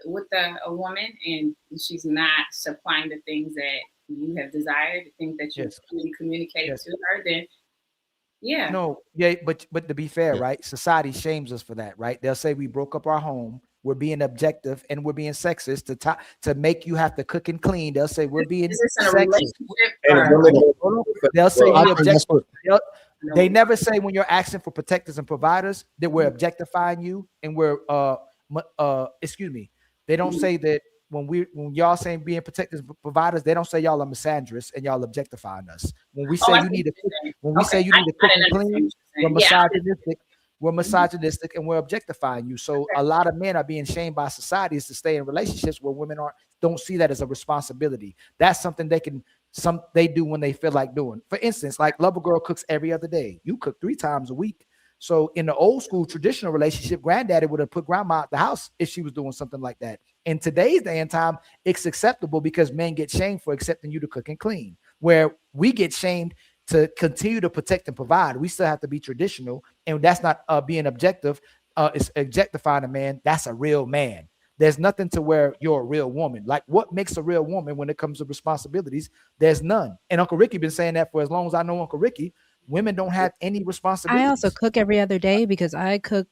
with a woman, and she's not supplying the things that you have desired, the things that you've really communicated to her, then but to be fair, right? Society shames us for that, right? They'll say we broke up our home, we're being objective, and we're being sexist to make you have to cook and clean. They'll say we're being sexist. They'll say we're objective. They never say when you're asking for protectors and providers that we're objectifying you and we're They don't say that when y'all saying being protectors and providers, they don't say y'all are misandrous and y'all objectifying us. When we say you need to cook and clean, we're misogynistic and we're objectifying you. So a lot of men are being shamed by societies to stay in relationships where women don't see that as a responsibility. That's something they do when they feel like doing. For instance, like Lover Girl cooks every other day. You cook 3 times a week. So in the old school traditional relationship, granddaddy would have put grandma out the house if she was doing something like that. In today's day and time, it's acceptable because men get shamed for accepting you to cook and clean, where we get shamed to continue to protect and provide. We still have to be traditional, and that's not being objective. It's objectifying a man. That's a real man. There's nothing to where you're a real woman. Like what makes a real woman when it comes to responsibilities? There's none. And Uncle Ricky been saying that for as long as I know Uncle Ricky. Women don't have any responsibilities. I also cook every other day because I cook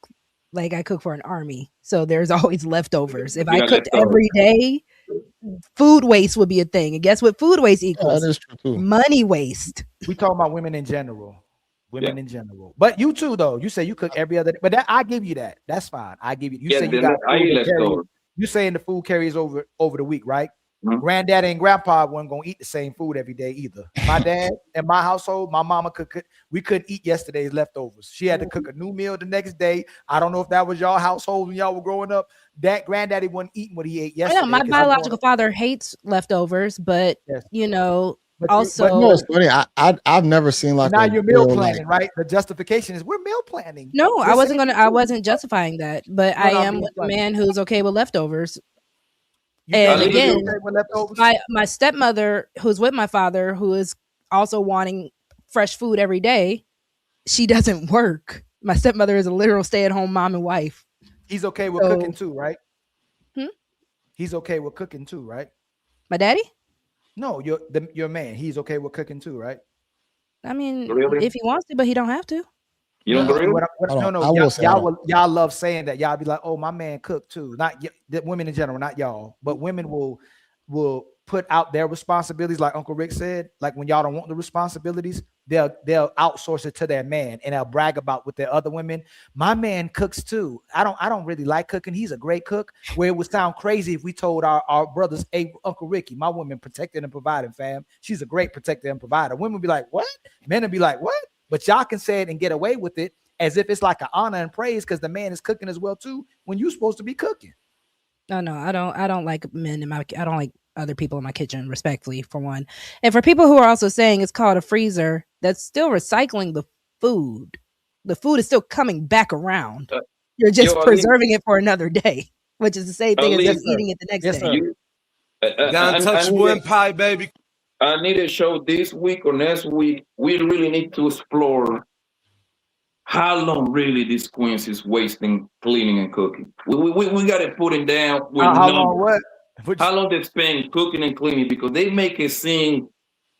for an army. So there's always leftovers. If I cooked every day, food waste would be a thing. And guess what food waste equals? That is true too. Money waste. We talking about women in general. In general. But you too, though. You say you cook every other day. But I give you that. That's fine. I give you. You say you got food. You saying the food carries over the week, right? Mm-hmm. Granddaddy and grandpa weren't gonna eat the same food every day either. My dad and my household, my mama we couldn't eat yesterday's leftovers. She had to cook a new meal the next day. I don't know if that was y'all household when y'all were growing up. That granddaddy wasn't eating what he ate yesterday. I know my biological father hates leftovers, but also, it's funny. I've never seen like now you're meal planning, right? The justification is we're meal planning. No, I wasn't justifying that, but I am with a man who's okay with leftovers. And again, my stepmother, who's with my father, who is also wanting fresh food every day, she doesn't work. My stepmother is a literal stay-at-home mom and wife. He's okay with cooking too, right? He's okay with cooking too, right? My daddy? No, your man. He's okay with cooking too, right? I mean, if he wants to, but he don't have to. You agree? Y'all love saying that. Y'all be like, oh, my man cooked too. Not the women in general, not y'all, but women will put out their responsibilities, like Uncle Rick said. Like when y'all don't want the responsibilities, they'll outsource it to their man, and they'll brag about with their other women. My man cooks too. I don't really like cooking. He's a great cook. Where it would sound crazy if we told our brothers, hey, Uncle Ricky, my woman protected and providing, fam. She's a great protector and provider. Women would be like, what? Men would be like, what? But y'all can say it and get away with it as if it's like an honor and praise because the man is cooking as well too when you're supposed to be cooking. No, I don't like men in my. I don't like other people in my kitchen, respectfully, for one. And for people who are also saying it's called a freezer, that's still recycling the food. The food is still coming back around. You're just preserving it for another day, which is the same thing as just eating it the next day. Untouchable pie, baby. I need a show this week or next week. We really need to explore how long really this Queens is wasting cleaning and cooking. We got to put it down with how long what? How long they spend cooking and cleaning, because they make it seem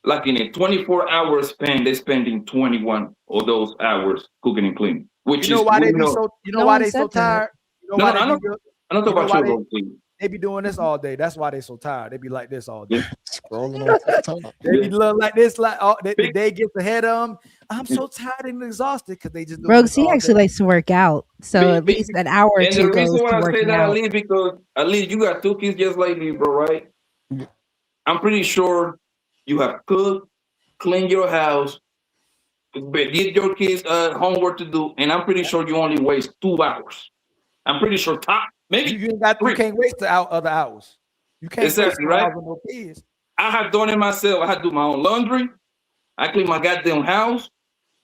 like in a 24-hour span, they're spending 21 of those hours cooking and cleaning. Which you know why they be so tired? You know why I don't talk about your they be doing this all day. That's why they so tired. They be like this all day. Scrolling on TikTok. They be like this, like the day gets ahead of them. I'm so tired and exhausted because they just do Rogues, he actually likes to work out. So at least an hour or two goes to working out. And the reason why I say that, Ali, because Ali, you got 2 kids just like me, bro, right? I'm pretty sure you have cooked, cleaned your house, did your kids' homework to do, and I'm pretty sure you only waste 2 hours. I'm pretty sure maybe you can't waste the other hours. You can't exactly waste right. No kids. I have done it myself. I had to do my own laundry. I clean my goddamn house.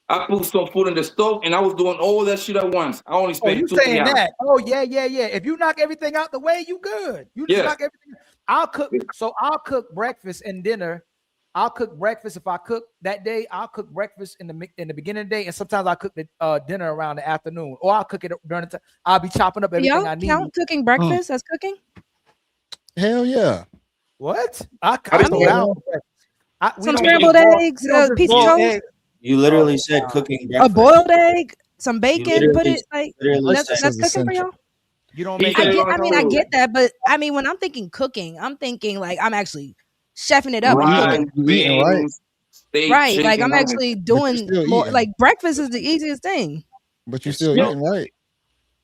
I put some food in the stove, and I was doing all that shit at once. I only spent you 2 3 saying hours. that? Oh yeah. If you knock everything out the way, you good. You just knock everything. I'll cook. So I'll cook breakfast and dinner. I'll cook breakfast if I cook that day. I'll cook breakfast in the beginning of the day, and sometimes I cook the dinner around the afternoon, or I'll cook it during the time. I'll be chopping up everything I need. Count cooking breakfast as cooking? Hell yeah! What? Some scrambled eggs, a piece of toast. You literally said cooking breakfast. A boiled egg, some bacon. Put it like that's cooking for y'all. You don't make. I get that, but I mean, when I'm thinking cooking, I'm thinking like I'm actually chefing it up. Right. Right. Like I'm actually doing more. Like breakfast is the easiest thing. But you're still eating, right?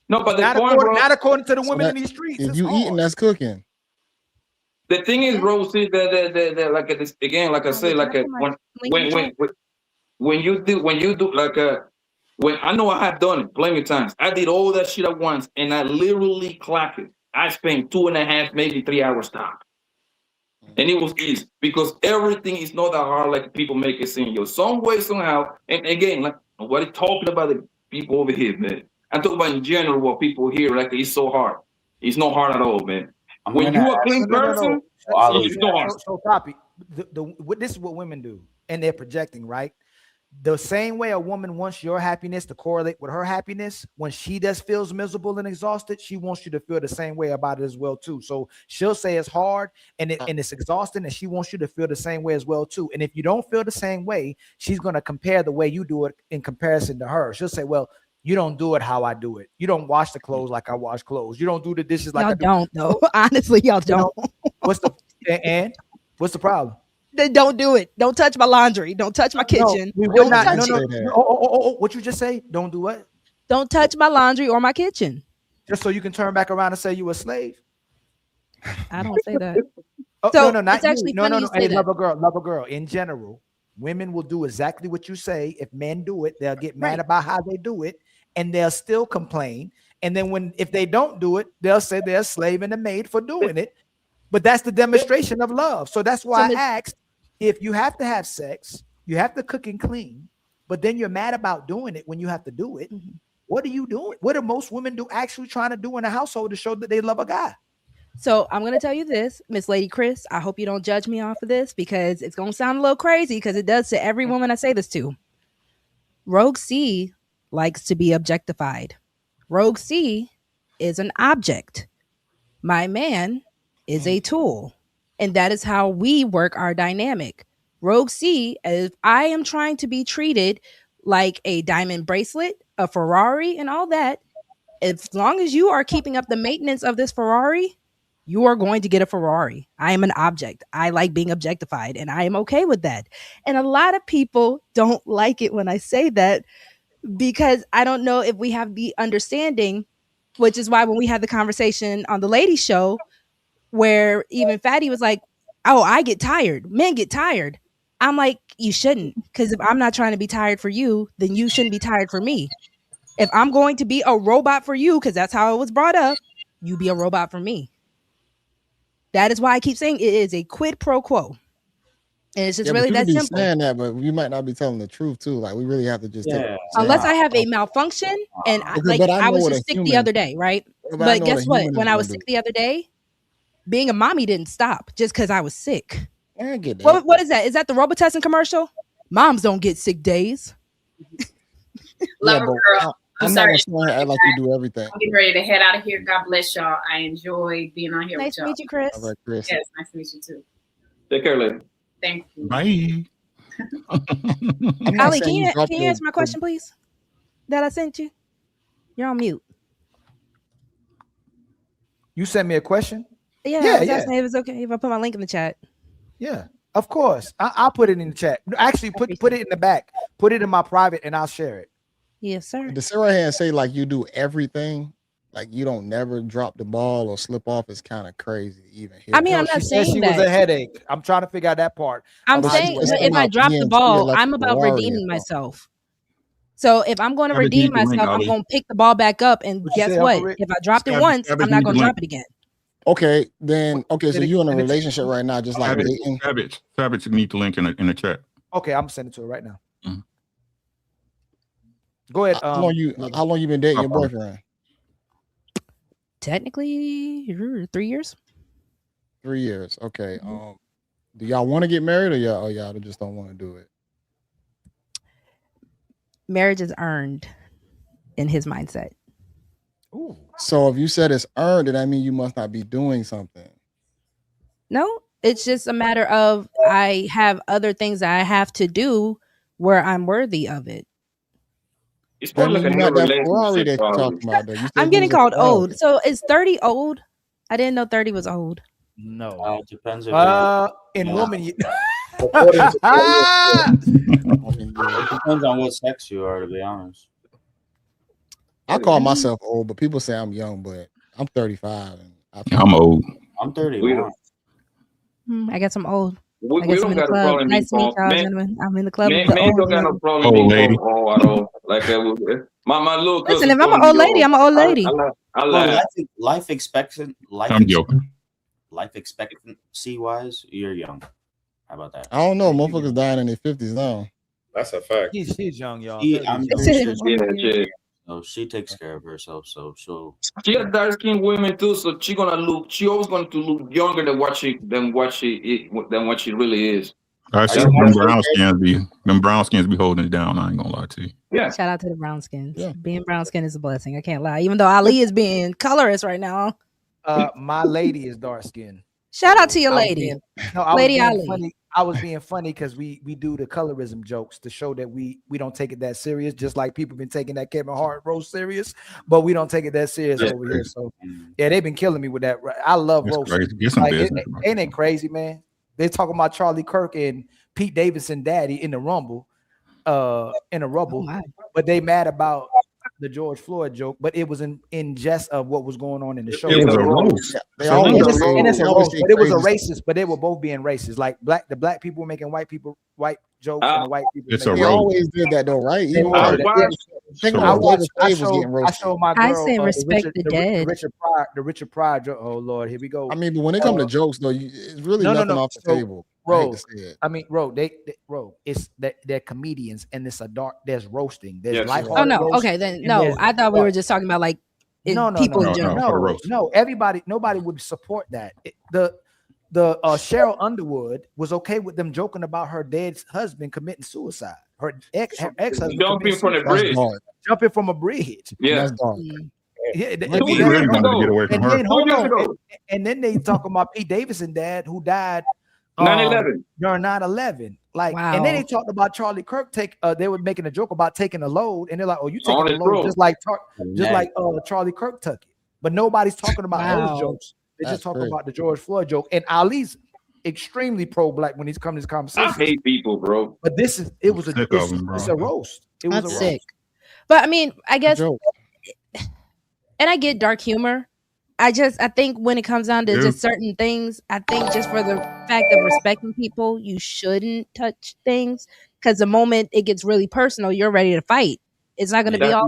No, but not according to the women in these streets. If you eating, that's cooking. The thing is, Rose, that like this again, like I said, like when you do like when I know I have done it plenty of times. I did all that shit at once, and I literally clocked it. I spent 2.5, maybe 3 hours top. And it was easy because everything is not that hard like people make it seem. Yo, some way, somehow, and again, like nobody talking about the people over here, man. I'm talking about in general what people hear like it's so hard. It's not hard at all, man. When you a clean person, it's not hard. So copy. This is what women do, and they're projecting, right? The same way a woman wants your happiness to correlate with her happiness, when she feels miserable and exhausted, she wants you to feel the same way about it as well too. So she'll say it's hard and it's exhausting, and she wants you to feel the same way as well too. And if you don't feel the same way, she's going to compare the way you do it in comparison to her. She'll say, well, you don't do it how I do it. You don't wash the clothes like I wash clothes. You don't do the dishes like I do. Don't though. Honestly, y'all don't. What's the problem? Then don't do it. Don't touch my laundry. Don't touch my kitchen. Don't touch it. What you just say? Don't do what? Don't touch my laundry or my kitchen. Just so you can turn back around and say you a slave? I don't say that. No, not you. No. Hey, love a girl. In general, women will do exactly what you say. If men do it, they'll get mad about how they do it, and they'll still complain. And then if they don't do it, they'll say they're a slave and a maid for doing it. But that's the demonstration of love. So that's why I asked, if you have to have sex, you have to cook and clean, but then you're mad about doing it when you have to do it. Mm-hmm. What are you doing? What do most women do actually trying to do in a household to show that they love a guy? So I'm going to tell you this, Miss Lady Chris, I hope you don't judge me off of this because it's going to sound a little crazy because it does to every woman I say this to. Rogue C likes to be objectified. Rogue C is an object. My man is a tool. And that is how we work our dynamic. Rogue C, if I am trying to be treated like a diamond bracelet, a Ferrari and all that, as long as you are keeping up the maintenance of this Ferrari, you are going to get a Ferrari. I am an object. I like being objectified, and I am okay with that. And a lot of people don't like it when I say that, because I don't know if we have the understanding, which is why when we had the conversation on the ladies show, where even Fatty was like, oh, I get tired. Men get tired. I'm like, you shouldn't, because if I'm not trying to be tired for you, then you shouldn't be tired for me. If I'm going to be a robot for you, because that's how it was brought up, you be a robot for me. That is why I keep saying it is a quid pro quo. And it's just really that simple. Saying that, but you might not be telling the truth too. Like we really have to just unless I have a malfunction, and I was just sick the other day, right? But guess what? When I was sick the other day, being a mommy didn't stop just because I was sick. I get that. What is that? Is that the Robitussin commercial? Moms don't get sick days. Love her, girl. I'm sorry. Act like you do everything. I'm getting ready to head out of here. God bless y'all. I enjoy being on here Nice with y'all. to meet you, Chris. All right, Chris. Yes, nice to meet you too. Take care, lady. Thank you. Bye. Ali, can you answer my question, please? That I sent you? You're on mute. You sent me a question? Yeah, I was asking if it's okay if I put my link in the chat. Yeah, of course. I'll put it in the chat. Actually, put it in the back. Put it in my private, and I'll share it. Yes, sir. To sit right here and say like you do everything, like you don't never drop the ball or slip off is kind of crazy. Even here. I mean, I'm not saying she that. was a headache. I'm trying to figure out that part. I'm saying if I drop the ball, I'm about redeeming myself. So if I'm going to redeem myself, I'm going to pick the ball back up. And guess what? If I dropped it once, I'm not going to drop it again. Okay, then so you're in a relationship right now, just like dating. Savage need the link in the chat. Okay, I'm gonna send it to her right now. Mm-hmm. Go ahead. How long you been dating your boyfriend? Technically, 3 years. 3 years. Okay. Do y'all want to get married, or y'all just don't want to do it? Marriage is earned in his mindset. Ooh. So if you said it's earned, then I mean you must not be doing something. No, it's just a matter of I have other things that I have to do where I'm worthy of it. It's probably like a relationship. I'm getting called old. So is 30 old? I didn't know 30 was old. No. It depends. In woman, you... it depends on what sex you are, to be honest. I call myself old, but people say I'm young, but I'm 35. And I'm old. I'm 31. I guess I'm old. We don't got a problem. Nice to meet y'all, gentlemen. I'm in the club. Man don't got no problem. Old lady. Like my little cousin. Listen, if I'm an old lady, I'm an old lady. Life expectancy wise, you're young. How about that? I don't know. Motherfuckers dying in their 50s now. That's a fact. She's young, y'all. So she takes care of herself. So she got dark skinned women too. So she always going to look younger than what she really is. I see them brown skins be holding it down. I ain't gonna lie to you. Yeah. Shout out to the brown skins. Yeah. Being brown skin is a blessing. I can't lie. Even though Ali is being colorist right now. My lady is dark skinned. Shout out to your lady. Lady Ali. I was being funny because we do the colorism jokes to show that we don't take it that serious, just like people been taking that Kevin Hart roast serious, but we don't take it that serious over here. So yeah, they've been killing me with that. I love roast. Like, ain't it crazy, man? They talking about Charlie Kirk and Pete Davidson daddy in the Rumble, in a Rubble, but they mad about the George Floyd joke, but it was in jest of what was going on in the show. It was a roast. But it was a racist, but they were both being racist. Like the black people were making white jokes, and the white people. They always did that though, right? I showed my girl. I say respect the dead. The Richard Pryor joke. Oh Lord, here we go. I mean, but when it comes to jokes, though, it's really nothing off the table. It's that they're comedians, and there's roasting. There's okay, then no. I thought we were just talking about like people in general. No, nobody would support that. The Cheryl Underwood was okay with them joking about her dead husband committing suicide. Her ex-husband jumping from a bridge. Jumping from a bridge. Yeah, that's dark. And then they talking about Pete Davidson dad who died 9/11. During 9/11. Like, and then they talked about Charlie Kirk they were making a joke about taking a load, and they're like, "Oh, you taking a load just like Charlie Kirk took it." But nobody's talking about those jokes. They just talk about the George Floyd joke. And Ali's extremely pro-black when he's coming to this conversation. I hate people, bro. But it's a roast. It was That's sick. But I mean, I guess, and I get dark humor. I think when it comes down to just certain things, I think just for the fact of respecting people, you shouldn't touch things, because the moment it gets really personal, you're ready to fight. It's not going to be all.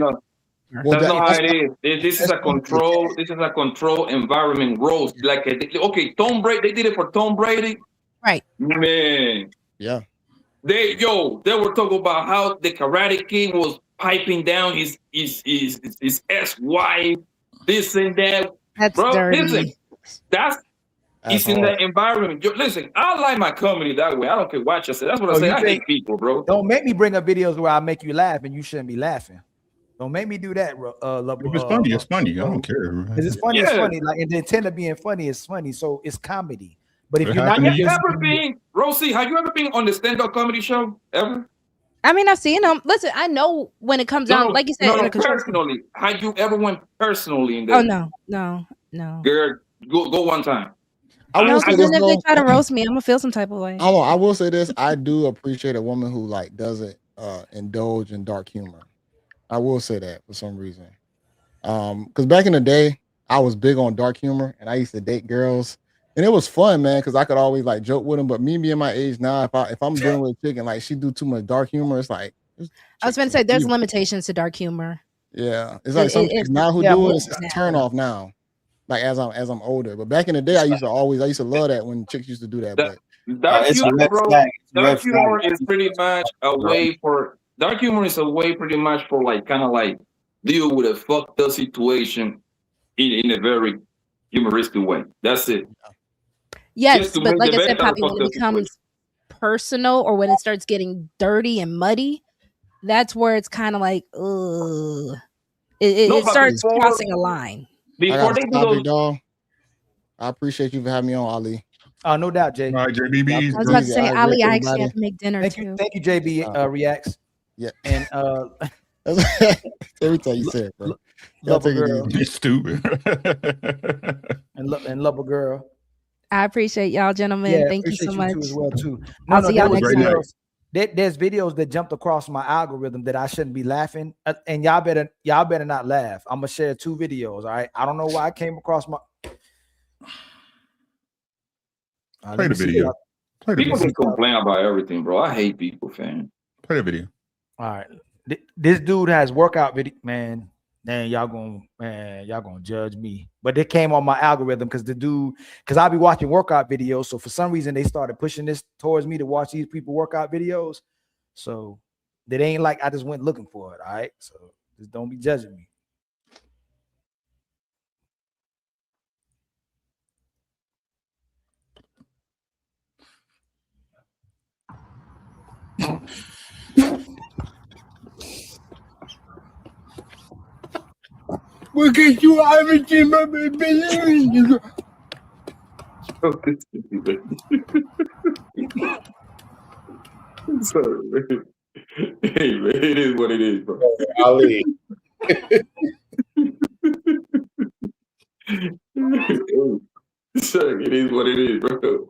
That's not how it is. This is a control. This is a control environment roast. Like, okay, Tom Brady. They did it for Tom Brady, right? Man, yeah. They were talking about how the Karate Kid was piping down his ex-wife, this and that. That's bro, dirty. Listen, it's in the environment. Listen, I like my comedy that way. I don't care what you say. That's what I say. I hate people, bro. Don't make me bring up videos where I make you laugh and you shouldn't be laughing. Don't make me do that. If it's funny, it's funny. I don't care. Because it's funny, it's funny. Like, and the intent of being funny is funny, so it's comedy. But if you're not, Rosie, have you ever been on the stand-up comedy show ever? I mean, I've seen them. Listen, I know when it comes down, like you said, personally. Have you ever went personally in there? Oh no. Girl, go one time. I will say this, if they try to roast me, I'm gonna feel some type of way. I will say this: I do appreciate a woman who like doesn't indulge in dark humor. I will say that for some reason, because back in the day, I was big on dark humor, and I used to date girls. And it was fun, man, because I could always like joke with them. But me being my age now, if I'm dealing with a chick and like she do too much dark humor, it's like I was going to say there's limitations to dark humor. Yeah, it's like some chicks now who do it. It's a turn off now. Like as I'm older, but back in the day, I used to love that when chicks used to do that. But dark humor is pretty much a way for pretty much for like kind of like deal with a fucked up situation in a very humoristic way. That's it. Yes, but like I said, Poppy, when it becomes personal or when it starts getting dirty and muddy, that's where it's kind of like, ugh. It starts crossing a line. Before they do those, I appreciate you for having me on, Ali. No doubt, JB. All right, JB. I was about to say, Ali, I actually have to make dinner too. Thank you, JB. Reacts. Yeah. And every time you say it, bro. Love a girl. You're stupid. and love a girl. I appreciate y'all, gentlemen. Yeah, thank you so much. Too as well, too. I'll see y'all next time. There's videos that jumped across my algorithm that I shouldn't be laughing, and y'all better not laugh. I'm gonna share 2 videos. All right, I don't know why I came across my. Play the video. People can complain about everything, bro. I hate people, fam. Play the video. All right, this dude has workout video, man. Man, y'all gonna judge me. But they came on my algorithm because I'll be watching workout videos. So for some reason they started pushing this towards me to watch these people workout videos. So that ain't like I just went looking for it. All right. So just don't be judging me. Porque you haven't seen my baby. Sorry, man. Hey, man, it is what it is, bro. Ali. Sorry, it is what it is, bro.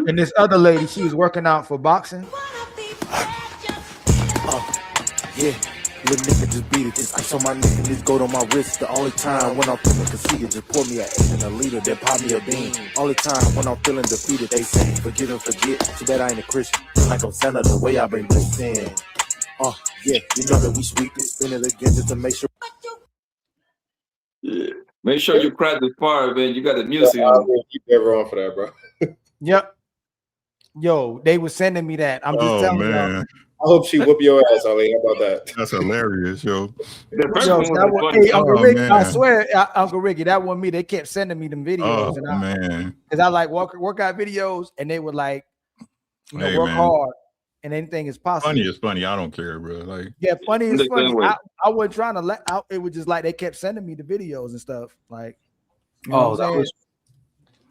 And this other lady, she was working out for boxing. Yeah. Little nigga just beat it, this ice on my neck and this gold on my wrist. The only time when I'm feeling conceited, just pour me an 8 and a liter, then pop me a bean. Only time when I'm feeling defeated, they say, forgive and forget. Too bad I ain't a Christian, like I'm Santa, the way I bring this in. Yeah, you know that we sweep it, spin it again just to make sure. Yeah, make sure you crack the fire, man. You got the music on. Keep that on for that, bro. Yep. Yo, they were sending me that. I'm just telling you. I hope she whoop your ass, Ali. How about that? That's hilarious, yo. Hey, Uncle Ricky, I swear, Uncle Ricky, that wasn't me. They kept sending me them videos. Because I like workout videos, and they would like, work hard, and anything is possible. Funny is funny. I don't care, bro. Like, yeah, funny is funny. I wasn't trying to it was just like they kept sending me the videos and stuff. Like, you know what I'm saying?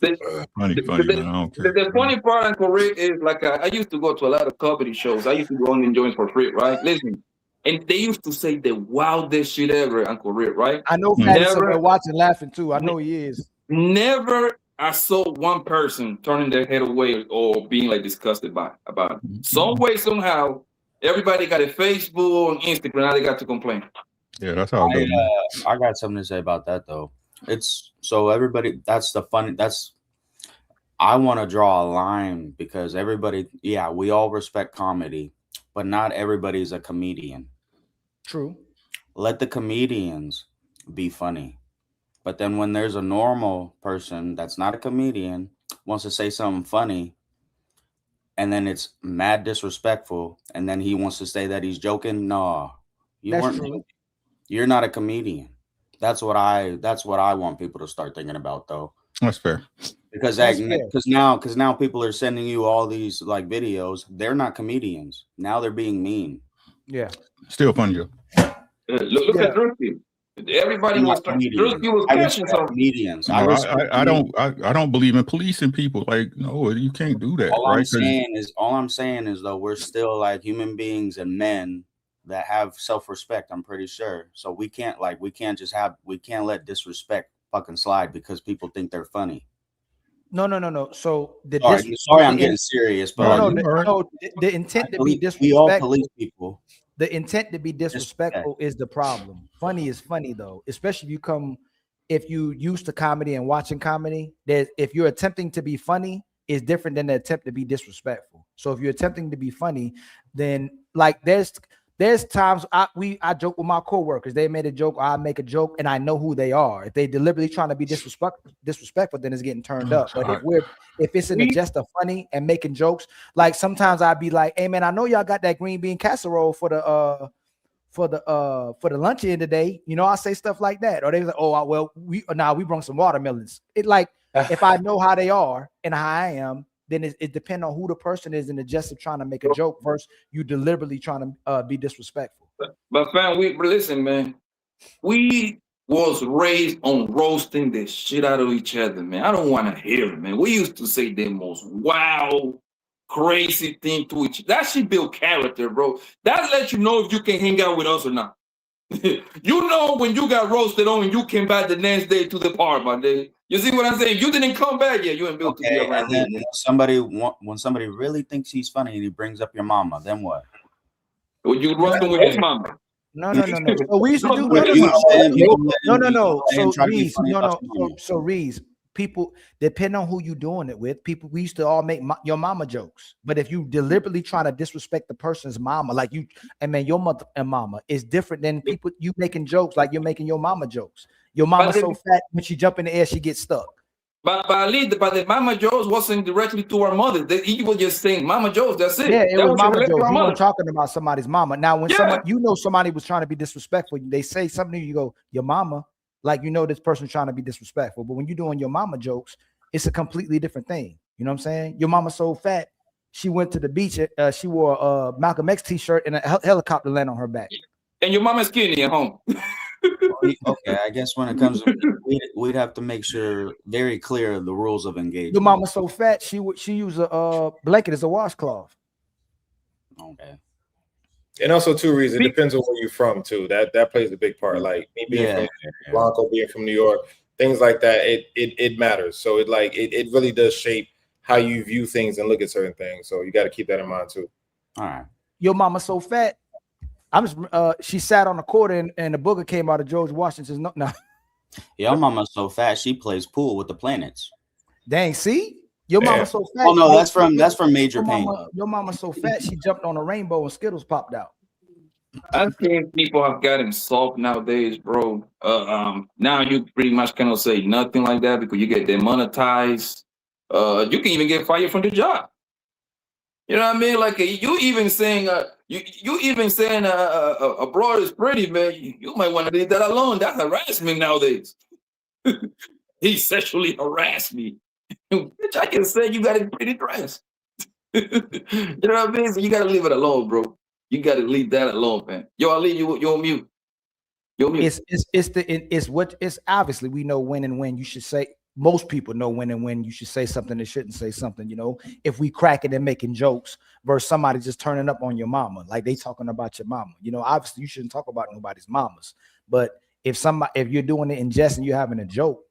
Funny, man. I don't care. The funny part, Uncle Rick, is like I used to go to a lot of comedy shows. I used to go on and join for free, right? Listen, and they used to say the wildest shit ever, Uncle Rick, right? I know Fatty's somewhere watching, laughing too. I know he is. Never I saw one person turning their head away or being like disgusted about it. Some way, somehow, everybody got a Facebook and Instagram. Now they got to complain. Yeah, that's how it goes. I got something to say about that though. It's so everybody. That's the funny. That's I want to draw a line because everybody. Yeah, we all respect comedy, but not everybody's a comedian. True. Let the comedians be funny. But then when there's a normal person that's not a comedian wants to say something funny and then it's mad disrespectful and then he wants to say that he's joking, no, you're not a comedian. That's what I want people to start thinking about though. That's fair. Because now people are sending you all these like videos. They're not comedians. Now they're being mean. Yeah. Still funny though. Look at Drewski. Everybody was catching some comedians. I don't believe in policing people. Like, no, you can't do that. All I'm saying is though, we're still like human beings and men that have self-respect. I'm pretty sure. So we can't let disrespect fucking slide because people think they're funny. No. So sorry, I'm getting serious, but the intent to be disrespectful. We all police people. The intent to be disrespectful is the problem. Funny is funny though, especially if you used to comedy and watching comedy. That if you're attempting to be funny is different than the attempt to be disrespectful. So if you're attempting to be funny, then like there's times I joke with my coworkers. They made a joke, or I make a joke, and I know who they are. If they deliberately trying to be disrespectful, then it's getting turned up. But if it's in the jest of funny and making jokes, like sometimes I'd be like, "Hey man, I know y'all got that green bean casserole for the luncheon today." You know, I say stuff like that, or they like, "Oh, well, we brought some watermelons." It like if I know how they are and how I am, then it depends on who the person is in the jest of trying to make a joke versus you deliberately trying to be disrespectful. But fam, listen, man. We was raised on roasting the shit out of each other, man. I don't want to hear it, man. We used to say the most wild, crazy thing to each other. That shit build character, bro. That lets you know if you can hang out with us or not. You know when you got roasted on and you came back the next day to the park, my day. You see what I'm saying? You didn't come back yet. You ain't built to be around. And then when somebody really thinks he's funny and he brings up your mama, then what? Well, you roast him with his mama. No. So we used to do no. So Reese, people, depending on who you doing it with, we used to all make your mama jokes. But if you deliberately trying to disrespect the person's mama, like you, and man, your mother and mama is different than people you making jokes like you're making your mama jokes. Your mama's so fat when she jump in the air, she gets stuck. But the Mama Joe's wasn't directly to our mother. He was just saying Mama Joe's. That's it. Yeah, it that was Mama Joe's. You weren't talking about somebody's mama. Now, when somebody was trying to be disrespectful, they say something to you, you go, your mama, like you know this person's trying to be disrespectful. But when you're doing your mama jokes, it's a completely different thing. You know what I'm saying? Your mama's so fat, she went to the beach. She wore a Malcolm X t-shirt and a helicopter landed on her back. And your mama's skinny at home. Okay, I guess when it comes to we'd have to make sure very clear the rules of engagement. Your mama's so fat, she use a blanket as a washcloth. Okay. And also two reasons. It depends on where you're from too. That plays a big part. Like me being from Blanco, being from New York, things like that. It matters. So it really does shape how you view things and look at certain things. So you got to keep that in mind too. All right. Your mama's so fat. She sat on the court and the booger came out of George Washington's. No. Your mama's so fat she plays pool with the planets. Dang, see? Your mama's so fat. Oh no, that's from Major Pain. Your mama's so fat she jumped on a rainbow and Skittles popped out. I think people have gotten soft nowadays, bro. Now you pretty much cannot say nothing like that because you get demonetized. You can even get fired from the job. You know what I mean? Like you even saying a broad is pretty, man. You might want to leave that alone. That's harassment nowadays. He sexually harassed me. Bitch, I can say you got a pretty dress. You know what I mean? So you got to leave it alone, bro. You got to leave that alone, man. Yo, I'll leave you. You're on mute. It's obviously we know when and when you should say most people know when and when you should say something and shouldn't say something. You know, if we crack it and making jokes versus somebody just turning up on your mama, like they talking about your mama. You know, obviously you shouldn't talk about nobody's mamas. But if you're doing it in jest and you're having a joke,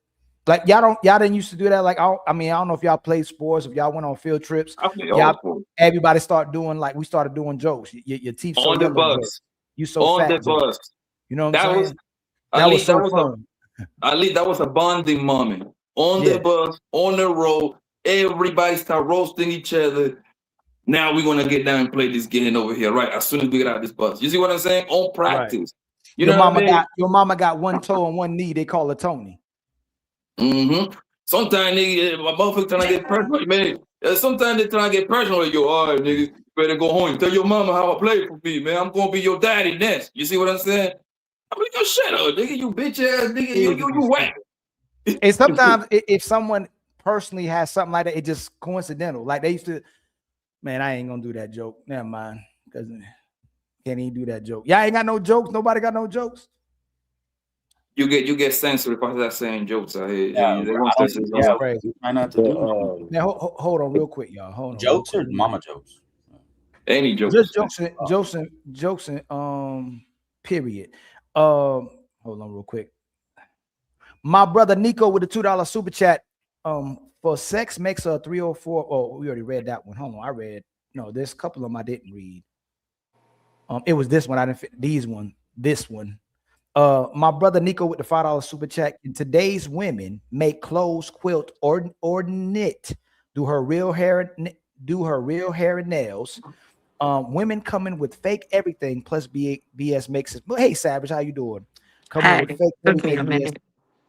like y'all didn't used to do that. Like I don't know if y'all played sports, if y'all went on field trips. Everybody start doing like we started doing jokes. Your teeth so on the yellow, bus. You so on fat. the bus. You know what I'm saying? That was so fun. At least that was a bonding moment. On the bus, on the road, everybody start roasting each other. Now we're gonna get down and play this game over here, right? As soon as we get out of this bus. You see what I'm saying? On practice. Right. You know what I mean? Your mama got one toe and one knee. They call her Tony. Sometimes nigga, my motherfucker trying to get personal, man. Sometimes they trying to get personal with you. All right, nigga, you better go home. Tell your mama how I play for me, man. I'm gonna be your daddy next. You see what I'm saying? I mean, yo, shut up, nigga. You bitch ass nigga. You whack. And sometimes if someone personally has something like that, it's just coincidental. Like they used to, man, I ain't gonna do that joke. Never mind, because can't even do that joke. Y'all ain't got no jokes. Nobody got no jokes. You get censored if I start saying jokes out here. Try not to do Now hold on real quick, y'all. Hold on. Jokes or mama jokes? Any jokes. Just jokes and period. Hold on real quick. My brother Nico with the $2 super chat. For sex makes a 304. Oh, we already read that one. Hold on. There's a couple of them I didn't read. It was this one. I didn't fit this one. My brother Nico with the $5 super chat. In today's women make clothes, quilt, or knit, do her real hair and nails. Women coming with fake everything plus BS makes it. Hey, Savage, how you doing? Coming with fake everything, BS,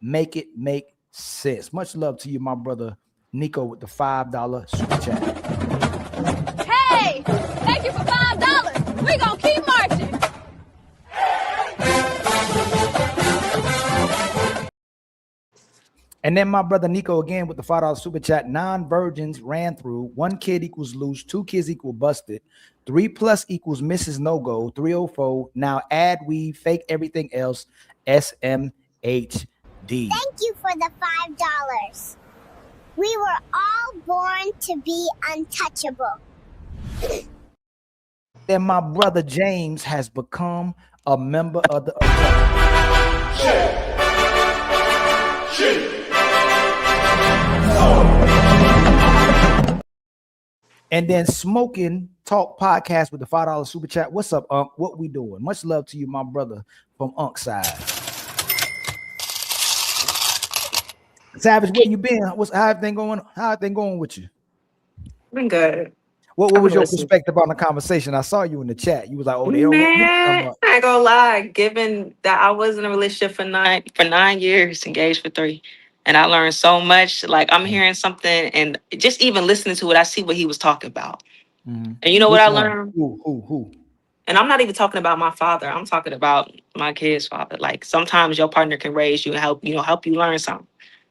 make it make sense. Much love to you, my brother Nico with the $5 super chat. Hey, thank you for $5. We gonna keep marching. And then my brother Nico again with the $5 super chat. 9 virgins ran through. 1 kid equals loose. 2 kids equal busted. 3+ equals Mrs. No Go. 304. Now add we fake everything else. SMHD. Thank you for the $5. We were all born to be untouchable. Then my brother James has become a member of the And then Smoking Talk Podcast with the $5 super chat. What's up, Unc? What we doing? Much love to you, my brother from Unc side. Savage, where you been? How everything going with you? Been good. What was your perspective on the conversation? I saw you in the chat. You was like, "Oh, they don't want me to come up." I ain't gonna lie. Given that I was in a relationship for 9 years, engaged for 3, and I learned so much. Like I'm hearing something, and just even listening to it, I see what he was talking about. And you know what I learned? Who? And I'm not even talking about my father. I'm talking about my kid's father. Like sometimes your partner can raise you and help you learn something.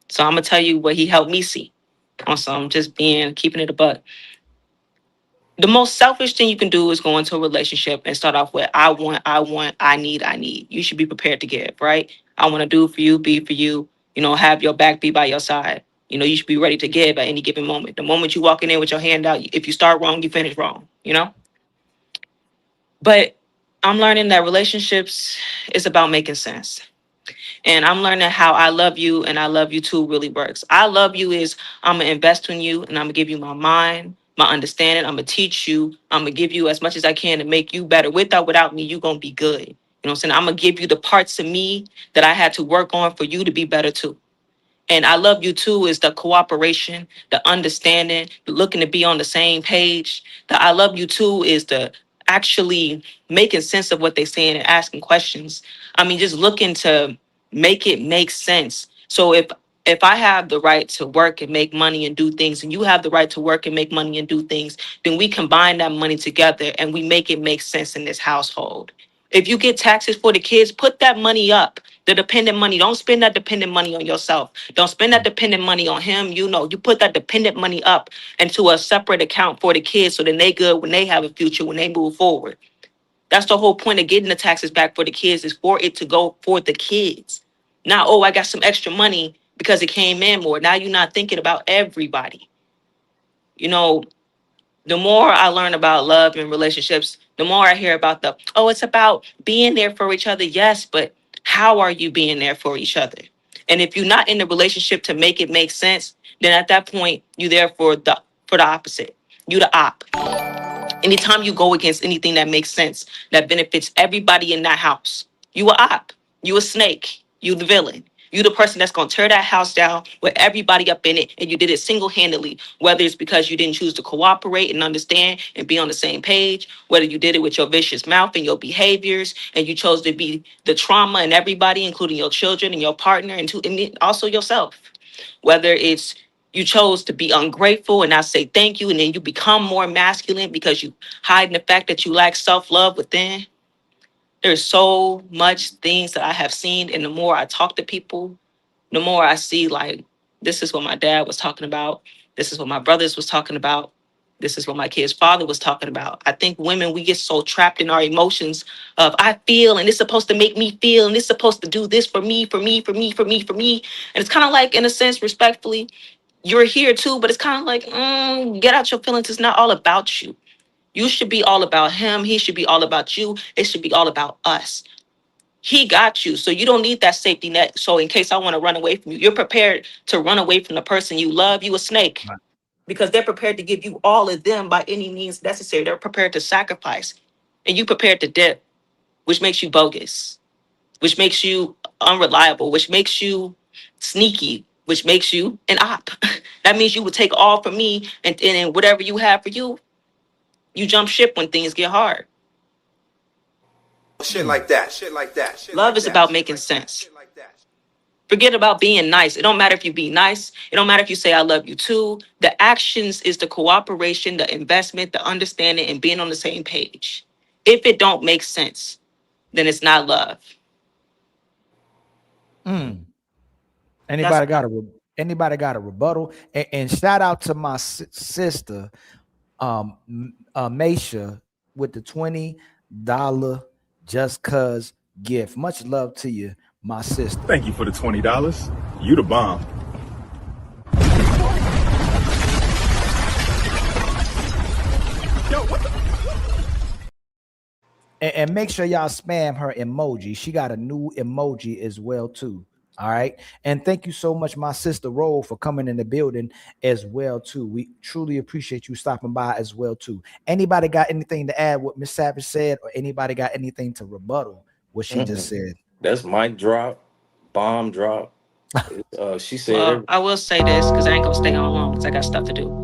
So I'm gonna tell you what he helped me see. On some just keeping it a buck. The most selfish thing you can do is go into a relationship and start off with I want, I need. You should be prepared to give, right? I want to do for you, be for you, have your back, be by your side. You should be ready to give at any given moment. The moment you walking in with your hand out, if you start wrong, you finish wrong, But I'm learning that relationships is about making sense. And I'm learning how I love you and I love you too really works. I love you is I'm going to invest in you and I'm going to give you my mind, my understanding. I'm going to teach you. I'm going to give you as much as I can to make you better. With or without me, you're going to be good. You know what I'm saying? I'm going to give you the parts of me that I had to work on for you to be better too. And I love you too is the cooperation, the understanding, the looking to be on the same page. The I love you too is the actually making sense of what they're saying and asking questions. I mean, just looking to make it make sense. So if I have the right to work and make money and do things, and you have the right to work and make money and do things, then we combine that money together and we make it make sense in this household. If you get taxes for the kids, put that money up. The dependent money, don't spend that dependent money on yourself. Don't spend that dependent money on him. You put that dependent money up into a separate account for the kids so then they good when they have a future, when they move forward. That's the whole point of getting the taxes back for the kids is for it to go for the kids. Now, I got some extra money. because it came in more. Now you're not thinking about everybody. You know, the more I learn about love and relationships, the more I hear about it's about being there for each other. Yes, but how are you being there for each other? And if you're not in the relationship to make it make sense, then at that point, you're there for the opposite. You the op. Anytime you go against anything that makes sense, that benefits everybody in that house, you a op. You a snake. You the villain. You the person that's going to tear that house down with everybody up in it, and you did it single-handedly, whether it's because you didn't choose to cooperate and understand and be on the same page, whether you did it with your vicious mouth and your behaviors, and you chose to be the trauma in everybody, including your children and your partner, and also yourself. Whether it's you chose to be ungrateful and not say thank you, and then you become more masculine because you hide the fact that you lack self-love within. There's so much things that I have seen, and the more I talk to people, the more I see, like, this is what my dad was talking about. This is what my brothers was talking about. This is what my kid's father was talking about. I think women, we get so trapped in our emotions of I feel, and it's supposed to make me feel, and it's supposed to do this for me, for me, for me, for me, for me. And it's kind of like, in a sense, respectfully, you're here too, but it's kind of like, get out your feelings. It's not all about you. You should be all about him. He should be all about you. It should be all about us. He got you, so you don't need that safety net. So in case I want to run away from you, you're prepared to run away from the person you love. You a snake, because they're prepared to give you all of them by any means necessary. They're prepared to sacrifice, and you prepared to dip, which makes you bogus, which makes you unreliable, which makes you sneaky, which makes you an op. That means you would take all from me, and whatever you have for you, you jump ship when things get hard. Shit like that. Shit like that. Shit Love like is that. about making sense. Forget about being nice. It don't matter if you be nice. It don't matter if you say I love you too. The actions is the cooperation, the investment, the understanding, and being on the same page. If it don't make sense, then it's not love. Anybody got a rebuttal? And shout out to my sister, Maisha, with the $20 Just Cuz gift. Much love to you, my sister. Thank you for the $20. You the bomb. Yo, what the? And make sure y'all spam her emoji. She got a new emoji as well too. All right. And thank you so much, my sister Roll, for coming in the building as well too. We truly appreciate you stopping by as well too. Anybody got anything to add what Miss Savage said, or anybody got anything to rebuttal what she just said? That's mic drop, bomb drop. She said. Well, I will say this because I ain't gonna stay on long because I got stuff to do.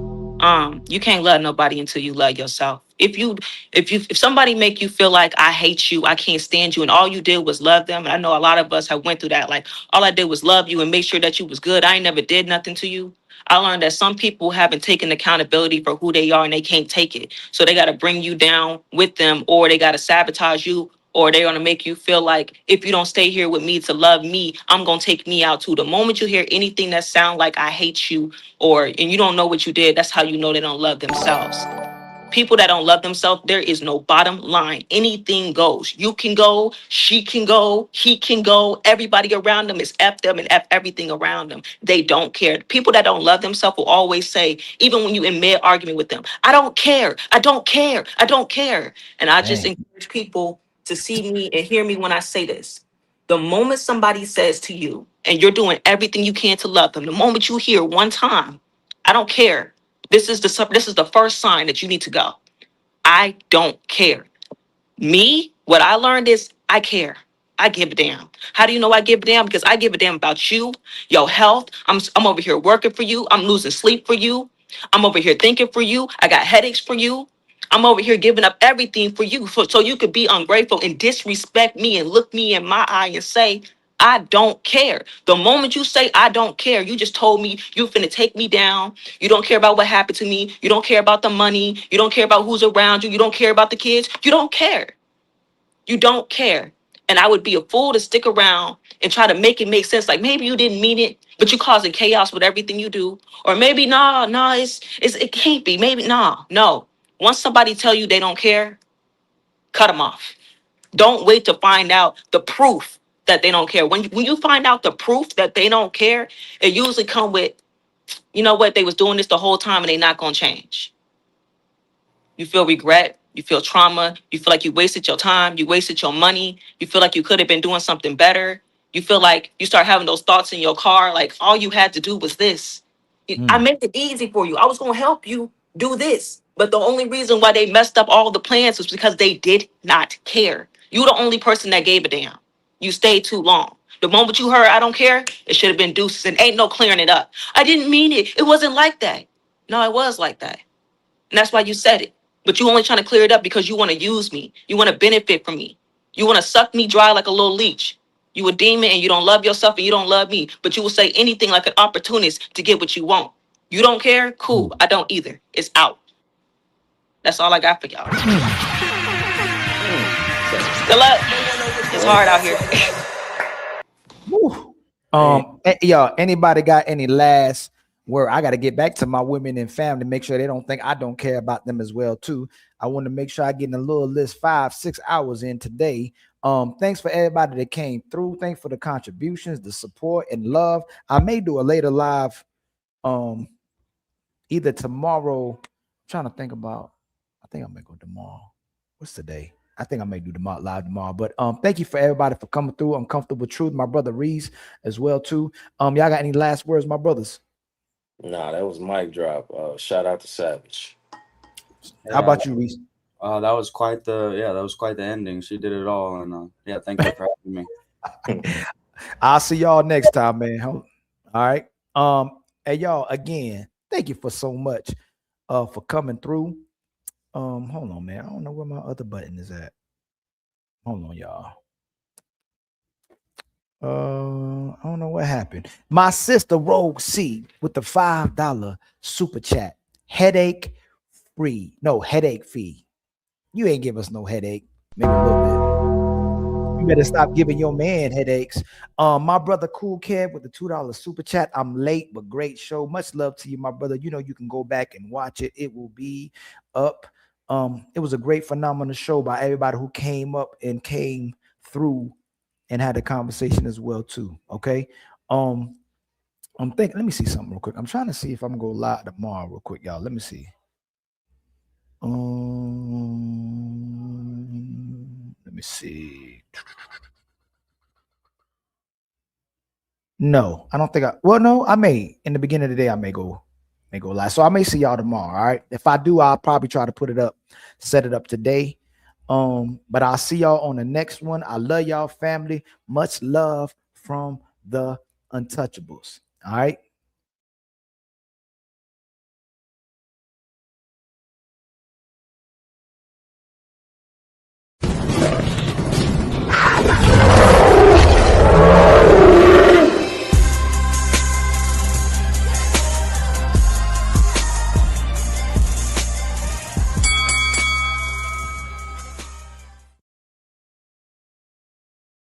You can't love nobody until you love yourself. If somebody make you feel like I hate you, I can't stand you, and all you did was love them, and I know a lot of us have went through that. Like, all I did was love you and make sure that you was good. I ain't never did nothing to you. I learned that some people haven't taken accountability for who they are, and they can't take it. So they got to bring you down with them, or they got to sabotage you, or they're going to make you feel like if you don't stay here with me to love me, I'm going to take me out too. The moment you hear anything that sound like I hate you, and you don't know what you did, that's how you know they don't love themselves. People that don't love themselves, there is no bottom line. Anything goes. You can go, she can go, he can go. Everybody around them is F them and F everything around them. They don't care. People that don't love themselves will always say, even when you in mid-argument with them, I don't care, I don't care, I don't care. And I just encourage people to see me and hear me when I say this. The moment somebody says to you, and you're doing everything you can to love them, the moment you hear one time, I don't care, this is the first sign that you need to go. I don't care. Me, what I learned is I care. I give a damn. How do you know I give a damn? Because I give a damn about you, your health. I'm over here working for you. I'm losing sleep for you. I'm over here thinking for you. I got headaches for you. I'm over here giving up everything for you so you could be ungrateful and disrespect me and look me in my eye and say, I don't care. The moment you say, I don't care, you just told me you finna take me down. You don't care about what happened to me. You don't care about the money. You don't care about who's around you. You don't care about the kids. You don't care. You don't care. And I would be a fool to stick around and try to make it make sense. Like, maybe you didn't mean it, but you causing chaos with everything you do. Or maybe, it can't be. Maybe, no. Once somebody tell you they don't care, cut them off. Don't wait to find out the proof that they don't care. When you find out the proof that they don't care, it usually come with, you know what, they was doing this the whole time and they not gonna change. You feel regret, you feel trauma, you feel like you wasted your time, you wasted your money, you feel like you could have been doing something better. You feel like you start having those thoughts in your car, like all you had to do was this. I made it easy for you. I was gonna help you do this. But the only reason why they messed up all the plans was because they did not care. You the only person that gave a damn. You stayed too long. The moment you heard I don't care, it should have been deuces and ain't no clearing it up. I didn't mean it. It wasn't like that. No, it was like that. And that's why you said it. But you only trying to clear it up because you want to use me. You want to benefit from me. You want to suck me dry like a little leech. You a demon and you don't love yourself and you don't love me. But you will say anything like an opportunist to get what you want. You don't care? Cool. I don't either. It's out. That's all I got for y'all. Good luck. It's hard out here. Y'all, anybody got any last word? I got to get back to my women and family, make sure they don't think I don't care about them as well too. I want to make sure I get in a little list 5-6 hours in today. Thanks for everybody that came through. Thanks for the contributions, the support and love. I may do a later live either tomorrow. I'm trying to think about, I think I may go tomorrow. What's today? I think I may do the live tomorrow. But thank you for everybody for coming through. Uncomfortable Truth, my brother Reese as well too. Y'all got any last words, my brothers? Nah, that was mic drop. Shout out to Savage. How about you, Reese? That was quite the ending. She did it all, and yeah, thank you for having me. I'll see y'all next time, man. All right. And y'all, again, thank you for so much for coming through. Hold on, man. I don't know where my other button is at. Hold on, y'all. I don't know what happened. My sister Rogue C with the $5 super chat. Headache free. No, headache fee. You ain't give us no headache. Maybe a little bit. You better stop giving your man headaches. My brother Cool Kev with the $2 super chat. I'm late, but great show. Much love to you, my brother. You know you can go back and watch it. It will be up. It was a great, phenomenal show by everybody who came up and came through and had a conversation as well too. Okay. I'm thinking, let me see something real quick. I'm trying to see if I'm gonna go live tomorrow real quick, y'all. Let me see. Let me see. No, I don't think I may in the beginning of the day, I may go live. So I may see y'all tomorrow. All right. If I do, I'll probably try to put it up, set it up today. But I'll see y'all on the next one. I love y'all, family. Much love from the Untouchables. All right.